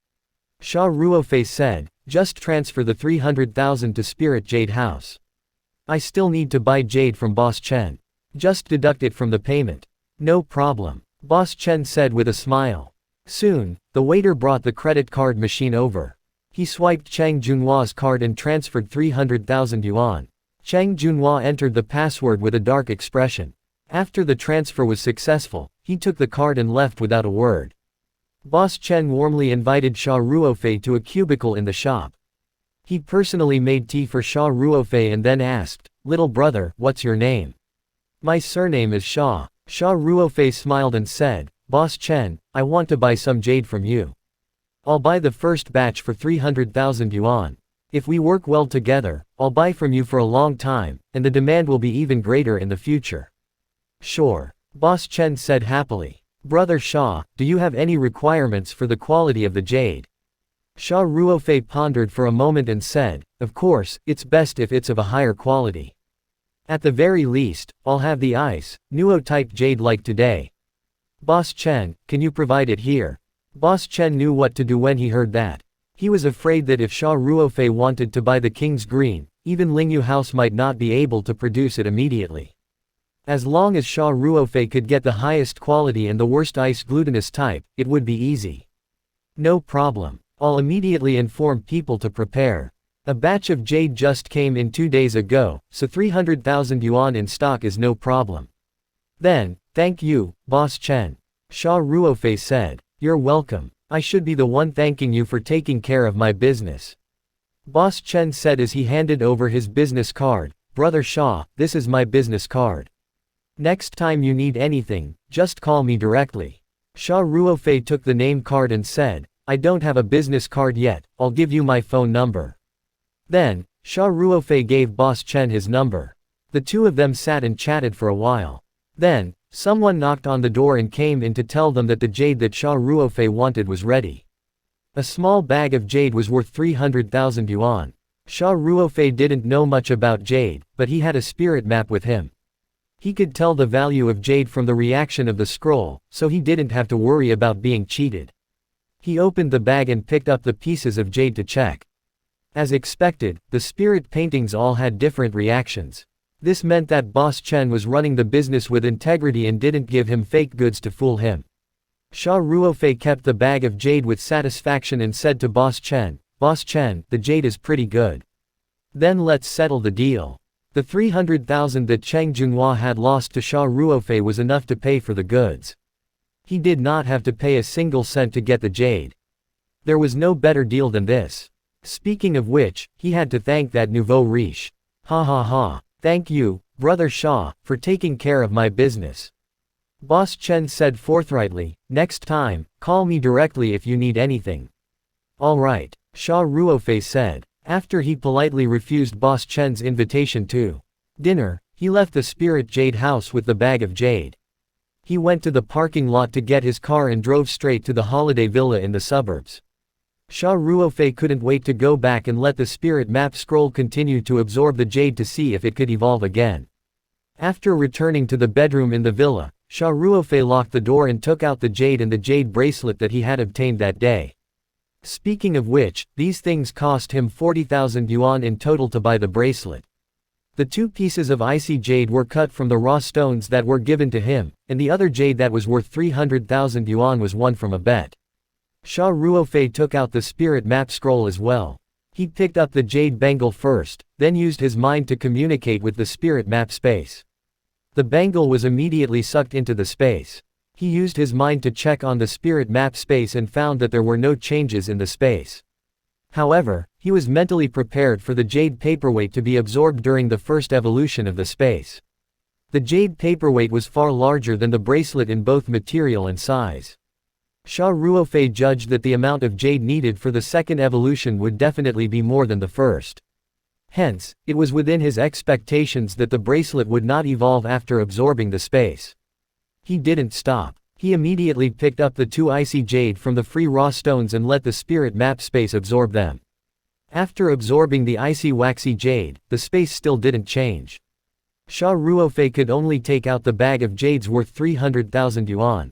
Xia Ruofei said, "Just transfer the 300,000 to Spirit Jade House. I still need to buy jade from Boss Chen. Just deduct it from the payment." "No problem," Boss Chen said with a smile. Soon, the waiter brought the credit card machine over. He swiped Cheng Junhua's card and transferred 300,000 yuan. Cheng Junhua entered the password with a dark expression. After the transfer was successful, he took the card and left without a word. Boss Chen warmly invited Xia Ruofei to a cubicle in the shop. He personally made tea for Xia Ruofei and then asked, "Little brother, what's your name?" "My surname is Xia." Xia Ruofei smiled and said, "Boss Chen, I want to buy some jade from you. I'll buy the first batch for 300,000 yuan. If we work well together, I'll buy from you for a long time, and the demand will be even greater in the future." "Sure," Boss Chen said happily. "Brother Xia, do you have any requirements for the quality of the jade?" Xia Ruofei pondered for a moment and said, "Of course, it's best if it's of a higher quality. At the very least, I'll have the ice, nuo-type jade like today." "Boss Chen, can you provide it here?" Boss Chen knew what to do when he heard that. He was afraid that if Xia Ruofei wanted to buy the King's Green, even Lingyu House might not be able to produce it immediately. As long as Xia Ruofei could get the highest quality and the worst ice glutinous type, it would be easy. "No problem. I'll immediately inform people to prepare. A batch of jade just came in 2 days ago, so 300,000 yuan in stock is no problem." "Then, thank you, Boss Chen," Xia Ruofei said. "You're welcome. I should be the one thanking you for taking care of my business." Boss Chen said as he handed over his business card, "Brother Xia, this is my business card. Next time you need anything, just call me directly." Xia Ruofei took the name card and said, "I don't have a business card yet, I'll give you my phone number." Then, Xia Ruofei gave Boss Chen his number. The two of them sat and chatted for a while. Then, someone knocked on the door and came in to tell them that the jade that Xia Ruofei wanted was ready. A small bag of jade was worth 300,000 yuan. Xia Ruofei didn't know much about jade, but he had a spirit map with him. He could tell the value of jade from the reaction of the scroll, so he didn't have to worry about being cheated. He opened the bag and picked up the pieces of jade to check. As expected, the spirit paintings all had different reactions. This meant that Boss Chen was running the business with integrity and didn't give him fake goods to fool him. Xia Ruofei kept the bag of jade with satisfaction and said to Boss Chen, "Boss Chen, the jade is pretty good. Then let's settle the deal." The 300,000 that Cheng Junhua had lost to Xia Ruofei was enough to pay for the goods. He did not have to pay a single cent to get the jade. There was no better deal than this. Speaking of which, he had to thank that nouveau riche. "Ha ha ha. Thank you, Brother Xia, for taking care of my business." Boss Chen said forthrightly, "Next time, call me directly if you need anything." "All right," Xia Ruofei said. After he politely refused Boss Chen's invitation to dinner, he left the Spirit Jade house with the bag of jade. He went to the parking lot to get his car and drove straight to the holiday villa in the suburbs. Xia Ruofei couldn't wait to go back and let the spirit map scroll continue to absorb the jade to see if it could evolve again. After returning to the bedroom in the villa, Xia Ruofei locked the door and took out the jade and the jade bracelet that he had obtained that day. Speaking of which, these things cost him 40,000 yuan in total to buy the bracelet. The 2 pieces of icy jade were cut from the raw stones that were given to him, and the other jade that was worth 300,000 yuan was won from a bet. Xia Ruofei took out the spirit map scroll as well. He picked up the jade bangle first, then used his mind to communicate with the spirit map space. The bangle was immediately sucked into the space. He used his mind to check on the spirit map space and found that there were no changes in the space. However, he was mentally prepared for the jade paperweight to be absorbed during the first evolution of the space. The jade paperweight was far larger than the bracelet in both material and size. Xia Ruofei judged that the amount of jade needed for the second evolution would definitely be more than the first. Hence, it was within his expectations that the bracelet would not evolve after absorbing the space. He didn't stop. He immediately picked up the 2 icy jade from the free raw stones and let the spirit map space absorb them. After absorbing the icy waxy jade, the space still didn't change. Xia Ruofei could only take out the bag of jades worth 300,000 yuan.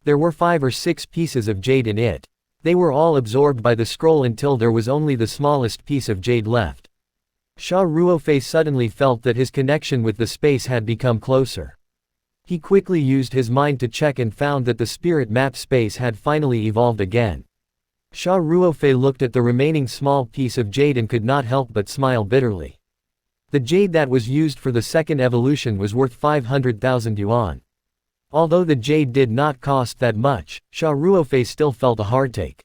There were 5 or 6 pieces of jade in it. They were all absorbed by the scroll until there was only the smallest piece of jade left. Xia Ruofei suddenly felt that his connection with the space had become closer. He quickly used his mind to check and found that the spirit map space had finally evolved again. Xia Ruofei looked at the remaining small piece of jade and could not help but smile bitterly. The jade that was used for the second evolution was worth 500,000 yuan. Although the jade did not cost that much, Xia Ruofei still felt a heartache.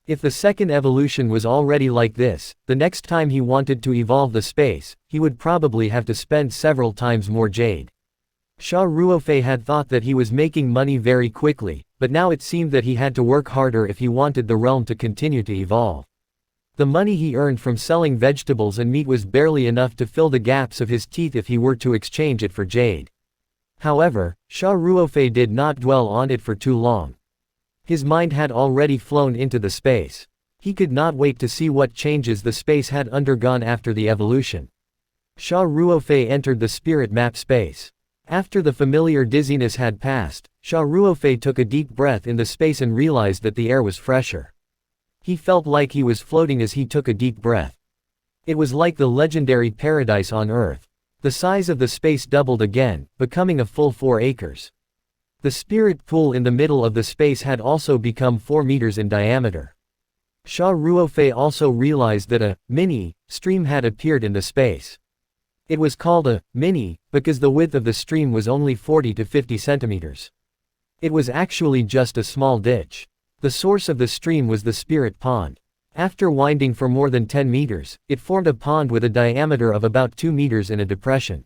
If the second evolution was already like this, the next time he wanted to evolve the space, he would probably have to spend several times more jade. Xia Ruofei had thought that he was making money very quickly, but now it seemed that he had to work harder if he wanted the realm to continue to evolve. The money he earned from selling vegetables and meat was barely enough to fill the gaps of his teeth if he were to exchange it for jade. However, Xia Ruofei did not dwell on it for too long. His mind had already flown into the space. He could not wait to see what changes the space had undergone after the evolution. Xia Ruofei entered the spirit map space. After the familiar dizziness had passed, Xia Ruofei took a deep breath in the space and realized that the air was fresher. He felt like he was floating as he took a deep breath. It was like the legendary paradise on Earth. The size of the space doubled again, becoming a full 4 acres. The spirit pool in the middle of the space had also become 4 meters in diameter. Xia Ruofei also realized that a mini stream had appeared in the space. It was called a mini because the width of the stream was only 40 to 50 centimeters. It was actually just a small ditch. The source of the stream was the spirit pond. After winding for more than 10 meters, it formed a pond with a diameter of about 2 meters in a depression.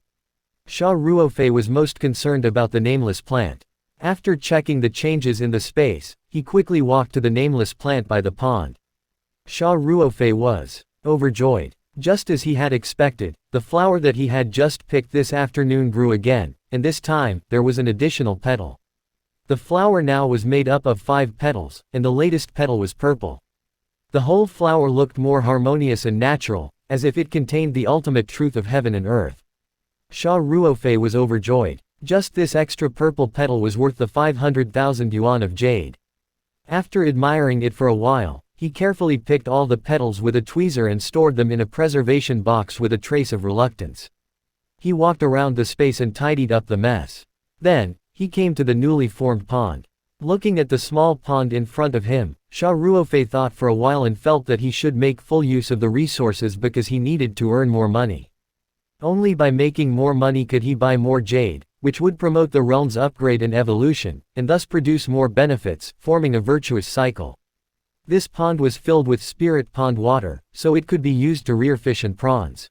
Xia Ruofei was most concerned about the nameless plant. After checking the changes in the space, he quickly walked to the nameless plant by the pond. Xia Ruofei was overjoyed. Just as he had expected, the flower that he had just picked this afternoon grew again, and this time, there was an additional petal. The flower now was made up of 5 petals, and the latest petal was purple. The whole flower looked more harmonious and natural, as if it contained the ultimate truth of heaven and earth. Xia Ruofei was overjoyed. Just this extra purple petal was worth the 500,000 yuan of jade. After admiring it for a while, he carefully picked all the petals with a tweezer and stored them in a preservation box with a trace of reluctance. He walked around the space and tidied up the mess. Then, he came to the newly formed pond. Looking at the small pond in front of him, Xia Ruofei thought for a while and felt that he should make full use of the resources because he needed to earn more money. Only by making more money could he buy more jade, which would promote the realm's upgrade and evolution, and thus produce more benefits, forming a virtuous cycle. This pond was filled with spirit pond water, so it could be used to rear fish and prawns.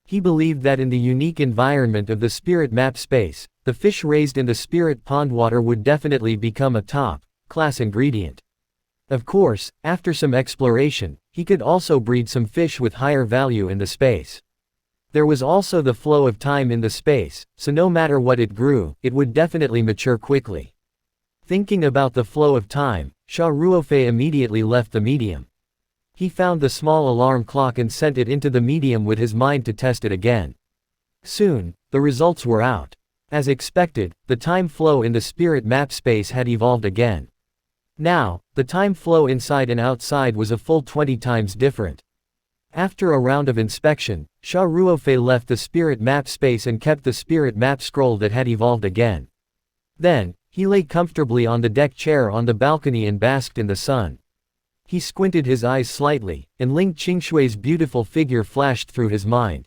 He believed that in the unique environment of the spirit map space, the fish raised in the spirit pond water would definitely become a top-class ingredient. Of course, after some exploration, he could also breed some fish with higher value in the space. There was also the flow of time in the space, so no matter what it grew, it would definitely mature quickly. Thinking about the flow of time, Xia Ruofei immediately left the medium. He found the small alarm clock and sent it into the medium with his mind to test it again. Soon, the results were out. As expected, the time flow in the spirit map space had evolved again. Now, the time flow inside and outside was a full 20 times different. After a round of inspection, Xia Ruofei left the spirit map space and kept the spirit map scroll that had evolved again. Then, he lay comfortably on the deck chair on the balcony and basked in the sun. He squinted his eyes slightly, and Ling Qingshui's beautiful figure flashed through his mind.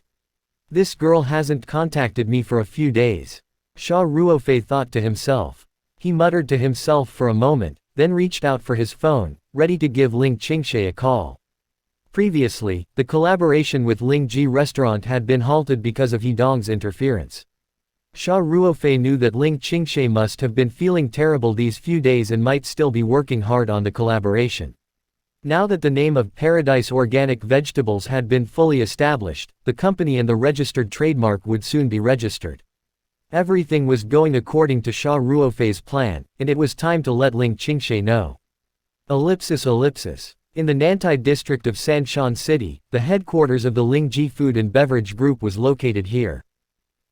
This girl hasn't contacted me for a few days. Xia Ruofei thought to himself. He muttered to himself for a moment, then reached out for his phone, ready to give Ling Qingshui a call. Previously, the collaboration with Ling Ji Restaurant had been halted because of Hidong's interference. Xia Ruofei knew that Ling Qingshui must have been feeling terrible these few days and might still be working hard on the collaboration. Now that the name of Paradise Organic Vegetables had been fully established, the company and the registered trademark would soon be registered. Everything was going according to Xia Ruofei's plan, and it was time to let Ling Qingshui know. In the Nantai district of Sanshan City, the headquarters of the Lingji Food and Beverage Group was located here.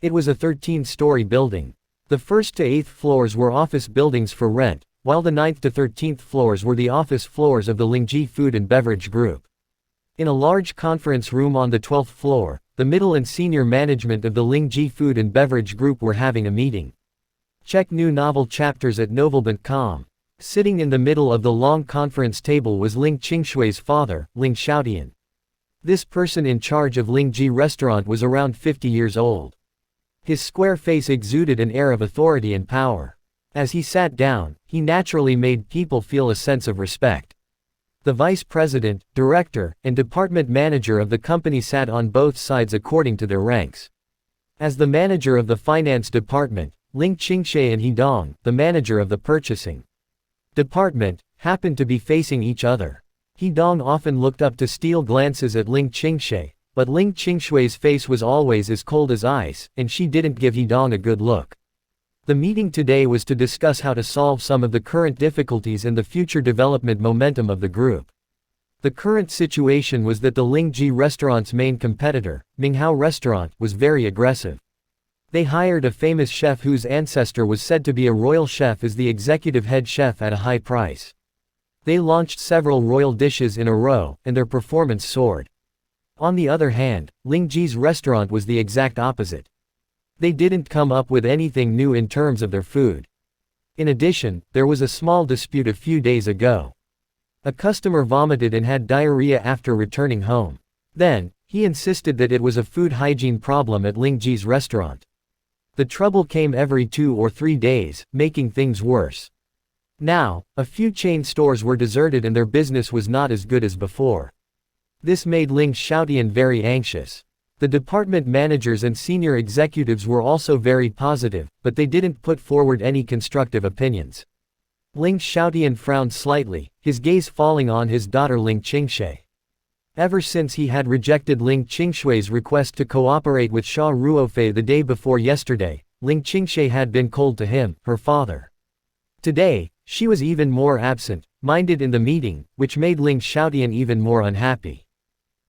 It was a 13-story building. The 1st to 8th floors were office buildings for rent, while the 9th to 13th floors were the office floors of the Lingji Food and Beverage Group. In a large conference room on the 12th floor, the middle and senior management of the Lingji Food and Beverage Group were having a meeting. Check new novel chapters at novelbent.com. Sitting in the middle of the long conference table was Ling Qingshui's father, Ling Xiaotian. This person in charge of Lingji Restaurant was around 50 years old. His square face exuded an air of authority and power. As he sat down, he naturally made people feel a sense of respect. The vice president, director, and department manager of the company sat on both sides according to their ranks. As the manager of the finance department, Ling Qingshui and Hidong, the manager of the purchasing department, happened to be facing each other. Hidong often looked up to steal glances at Ling Qingshui, but Ling Qingshui's face was always as cold as ice, and she didn't give Hidong a good look. The meeting today was to discuss how to solve some of the current difficulties and the future development momentum of the group. The current situation was that the Lingji Restaurant's main competitor, Minghao Restaurant, was very aggressive. They hired a famous chef whose ancestor was said to be a royal chef as the executive head chef at a high price. They launched several royal dishes in a row, and their performance soared. On the other hand, Lingji's restaurant was the exact opposite. They didn't come up with anything new in terms of their food. In addition, there was a small dispute a few days ago. A customer vomited and had diarrhea after returning home. Then, he insisted that it was a food hygiene problem at Lingji's restaurant. The trouble came every 2 or 3 days, making things worse. Now, a few chain stores were deserted and their business was not as good as before. This made Ling Xiaotian very anxious. The department managers and senior executives were also very positive, but they didn't put forward any constructive opinions. Ling Xiaotian frowned slightly, his gaze falling on his daughter Ling Qingshui. Ever since he had rejected Ling Qingshui's request to cooperate with Xia Ruofei the day before yesterday, Ling Qingshui had been cold to him, her father. Today, she was even more absent-minded in the meeting, which made Ling Xiaotian even more unhappy.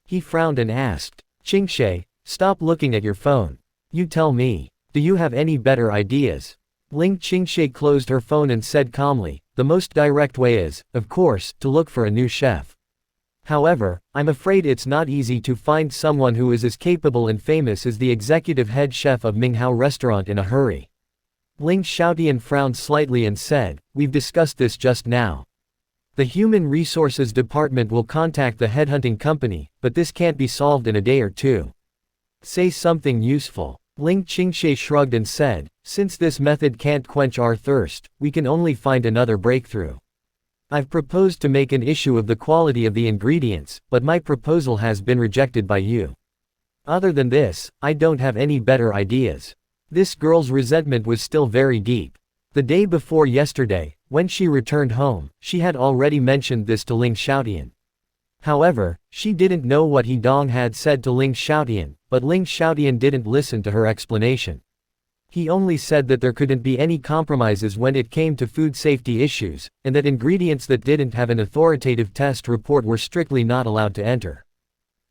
He frowned and asked, "Qingshui, stop looking at your phone. You tell me, do you have any better ideas?" Ling Qingshui closed her phone and said calmly, "The most direct way is, of course, to look for a new chef. However, I'm afraid it's not easy to find someone who is as capable and famous as the executive head chef of Minghao Restaurant in a hurry." Ling Xiaotian frowned slightly and said, "We've discussed this just now. The Human Resources Department will contact the headhunting company, but this can't be solved in a day or two. Say something useful." Ling Qingshui shrugged and said, "Since this method can't quench our thirst, we can only find another breakthrough. I've proposed to make an issue of the quality of the ingredients, but my proposal has been rejected by you. Other than this, I don't have any better ideas." This girl's resentment was still very deep. The day before yesterday, when she returned home, she had already mentioned this to Ling Xiaotian. However, she didn't know what He Dong had said to Ling Xiaotian, but Ling Xiaotian didn't listen to her explanation. He only said that there couldn't be any compromises when it came to food safety issues, and that ingredients that didn't have an authoritative test report were strictly not allowed to enter.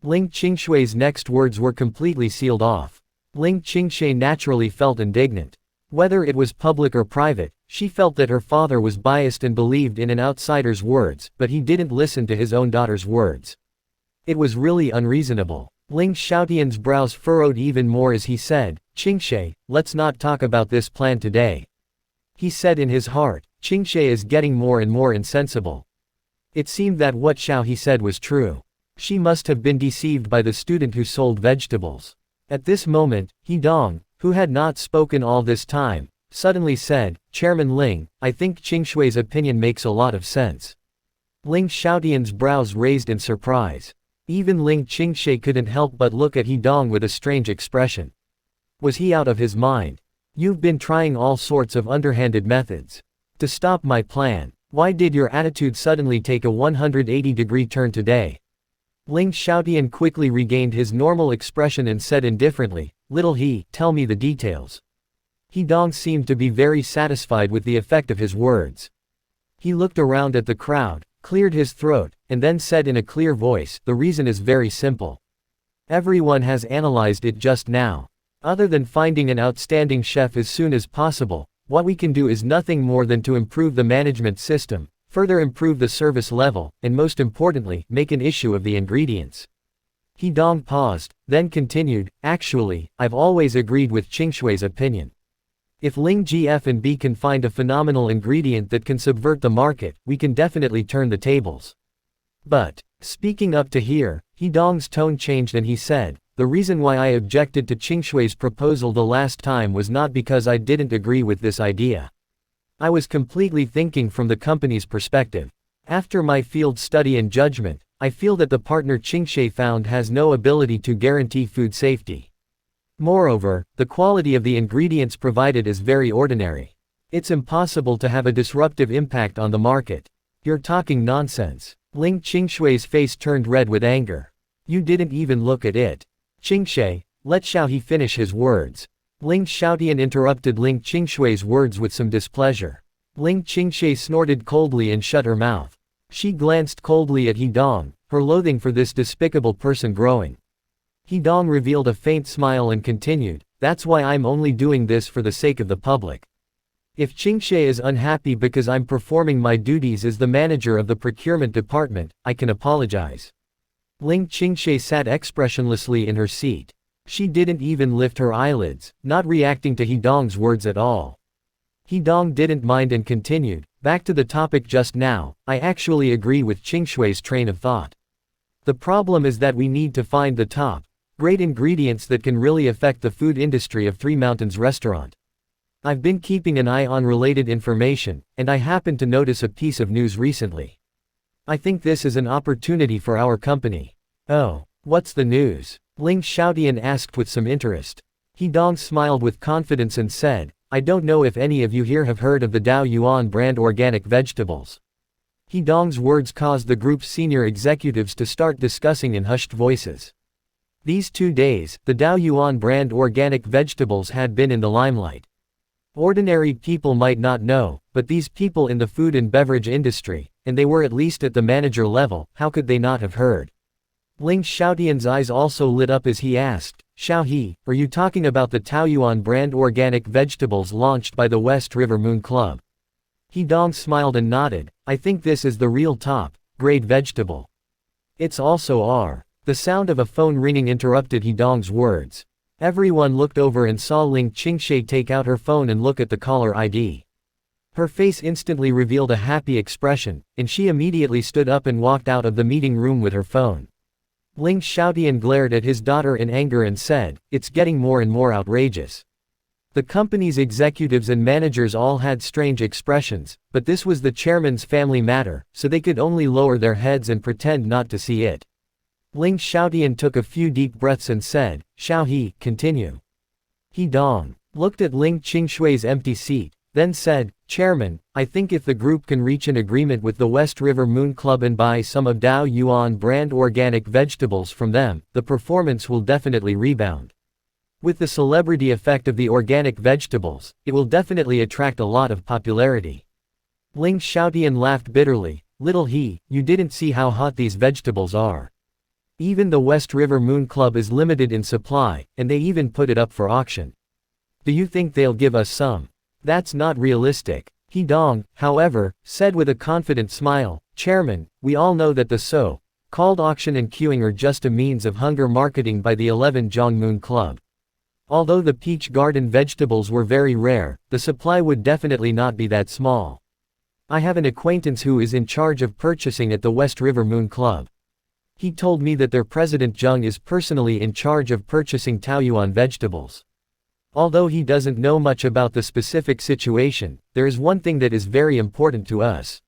Ling Qingshui's next words were completely sealed off. Ling Qingshui naturally felt indignant. Whether it was public or private, she felt that her father was biased and believed in an outsider's words, but he didn't listen to his own daughter's words. It was really unreasonable. Ling Xiaotian's brows furrowed even more as he said, "Qingshui, let's not talk about this plan today." He said in his heart, Qingshui is getting more and more insensible. It seemed that what Xiao He said was true. She must have been deceived by the student who sold vegetables. At this moment, He Dong, who had not spoken all this time, suddenly said, "Chairman Ling, I think Qingshui's opinion makes a lot of sense." Ling Xiaotian's brows raised in surprise. Even Ling Qingshui couldn't help but look at He Dong with a strange expression. Was he out of his mind? You've been trying all sorts of underhanded methods to stop my plan. Why did your attitude suddenly take a 180-degree turn today? Ling Xiaotian quickly regained his normal expression and said indifferently, "Little He, tell me the details." He Dong seemed to be very satisfied with the effect of his words. He looked around at the crowd, cleared his throat, and then said in a clear voice, "The reason is very simple. Everyone has analyzed it just now. Other than finding an outstanding chef as soon as possible, what we can do is nothing more than to improve the management system, further improve the service level, and most importantly, make an issue of the ingredients." He Dong paused, then continued, "Actually, I've always agreed with Qingshui's opinion. If Ling Gf&B can find a phenomenal ingredient that can subvert the market, we can definitely turn the tables. But," speaking up to here, He Dong's tone changed and he said, "The reason why I objected to Qingshui's proposal the last time was not because I didn't agree with this idea. I was completely thinking from the company's perspective. After my field study and judgment, I feel that the partner Qingshui found has no ability to guarantee food safety. Moreover, the quality of the ingredients provided is very ordinary. It's impossible to have a disruptive impact on the market. You're talking nonsense." Ling Qingshui's face turned red with anger. "You didn't even look at it. Qingshui, let Xiao He finish his words." Ling Xiaotian interrupted Ling Qingshui's words with some displeasure. Ling Qingshui snorted coldly and shut her mouth. She glanced coldly at He Dong, her loathing for this despicable person growing. He Dong revealed a faint smile and continued, "That's why I'm only doing this for the sake of the public. If Qingshui is unhappy because I'm performing my duties as the manager of the procurement department, I can apologize." Ling Qingshui sat expressionlessly in her seat. She didn't even lift her eyelids, not reacting to He Dong's words at all. He Dong didn't mind and continued, "Back to the topic just now, I actually agree with Qingshui's train of thought. The problem is that we need to find the top great ingredients that can really affect the food industry of Three Mountains Restaurant. I've been keeping an eye on related information, and I happened to notice a piece of news recently. I think this is an opportunity for our company." "Oh, what's the news?" Ling Xiaotian asked with some interest. He Dong smiled with confidence and said, "I don't know if any of you here have heard of the Dao Yuan brand organic vegetables." He Dong's words caused the group's senior executives to start discussing in hushed voices. These 2 days, the Dao Yuan brand organic vegetables had been in the limelight. Ordinary people might not know, but these people in the food and beverage industry, and they were at least at the manager level, how could they not have heard? Ling Xiaotian's eyes also lit up as he asked, "Xiao He, are you talking about the Taoyuan brand organic vegetables launched by the West River Moon Club?" He Dong smiled and nodded, "I think this is the real top grade vegetable. It's also our." The sound of a phone ringing interrupted He Dong's words. Everyone looked over and saw Ling Qingshui take out her phone and look at the caller ID. Her face instantly revealed a happy expression, and she immediately stood up and walked out of the meeting room with her phone. Ling Xiaotian glared at his daughter in anger and said, "It's getting more and more outrageous." The company's executives and managers all had strange expressions, but this was the chairman's family matter, so they could only lower their heads and pretend not to see it. Ling Xiaotian took a few deep breaths and said, "Xiao He, continue." He Dong. looked at Ling Qingshui's empty seat, then said, "Chairman, I think if the group can reach an agreement with the West River Moon Club and buy some of Dao Yuan brand organic vegetables from them, the performance will definitely rebound. With the celebrity effect of the organic vegetables, it will definitely attract a lot of popularity." Ling Xiaotian laughed bitterly. "Little he, you didn't see how hot these vegetables are. Even the West River Moon Club is limited in supply, and they even put it up for auction. Do you think they'll give us some? That's not realistic." He Dong, however, said with a confident smile, "Chairman, we all know that the so-called auction and queuing are just a means of hunger marketing by the 11 Zhang Moon Club. Although the peach garden vegetables were very rare, the supply would definitely not be that small. I have an acquaintance who is in charge of purchasing at the West River Moon Club. He told me that their president Zheng is personally in charge of purchasing Taoyuan vegetables. Although he doesn't know much about the specific situation, there is one thing that is very important to us."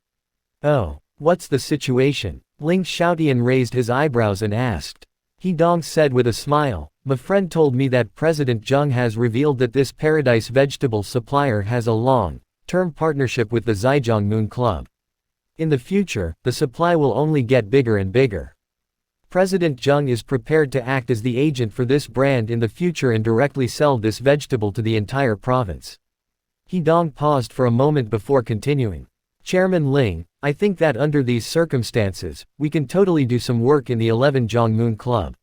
"Oh, what's the situation?" Ling Xiaotian raised his eyebrows and asked. He Dong said with a smile, "My friend told me that President Zheng has revealed that this Paradise vegetable supplier has a long-term partnership with the Zhejiang Moon Club. In the future, the supply will only get bigger and bigger. President Zheng is prepared to act as the agent for this brand in the future and directly sell this vegetable to the entire province." He Dong paused for a moment before continuing. "Chairman Ling, I think that under these circumstances, we can totally do some work in the 11 Zhang Moon Club.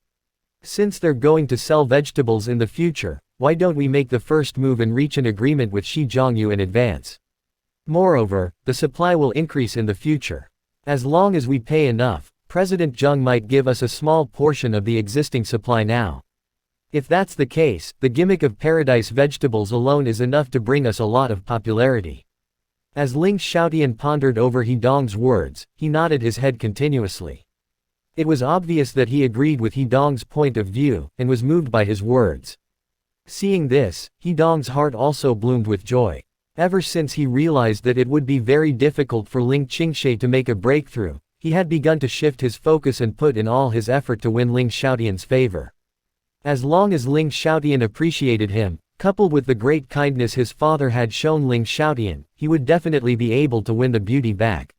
Since they're going to sell vegetables in the future, why don't we make the first move and reach an agreement with Xi Zhongyu in advance? Moreover, the supply will increase in the future. As long as we pay enough, President Zheng might give us a small portion of the existing supply now. If that's the case, the gimmick of Paradise vegetables alone is enough to bring us a lot of popularity." As Ling Xiaotian pondered over He Dong's words, he nodded his head continuously. It was obvious that he agreed with He Dong's point of view, and was moved by his words. Seeing this, He Dong's heart also bloomed with joy. Ever since he realized that it would be very difficult for Ling Qingshe to make a breakthrough, he had begun to shift his focus and put in all his effort to win Ling Xiaotian's favor. As long as Ling Xiaotian appreciated him, coupled with the great kindness his father had shown Ling Xiaotian, he would definitely be able to win the beauty back.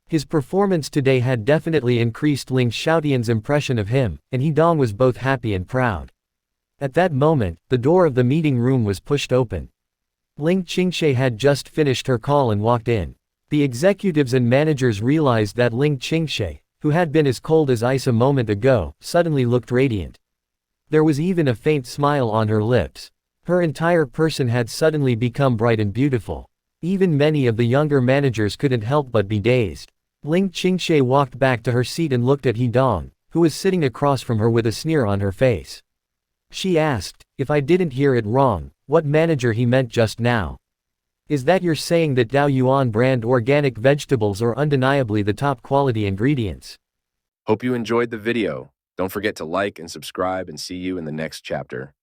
His performance today had definitely increased Ling Xiaotian's impression of him, and He Dong was both happy and proud. At that moment, the door of the meeting room was pushed open. Ling Qingshe had just finished her call and walked in. The executives and managers realized that Ling Qingshe, who had been as cold as ice a moment ago, suddenly looked radiant. There was even a faint smile on her lips. Her entire person had suddenly become bright and beautiful. Even many of the younger managers couldn't help but be dazed. Ling Qingshe walked back to her seat and looked at He Dong, who was sitting across from her with a sneer on her face. She asked, "If I didn't hear it wrong, what manager he meant just now? Is that you're saying that Dao Yuan brand organic vegetables are undeniably the top quality ingredients?" Hope you enjoyed the video. Don't forget to like and subscribe, and see you in the next chapter.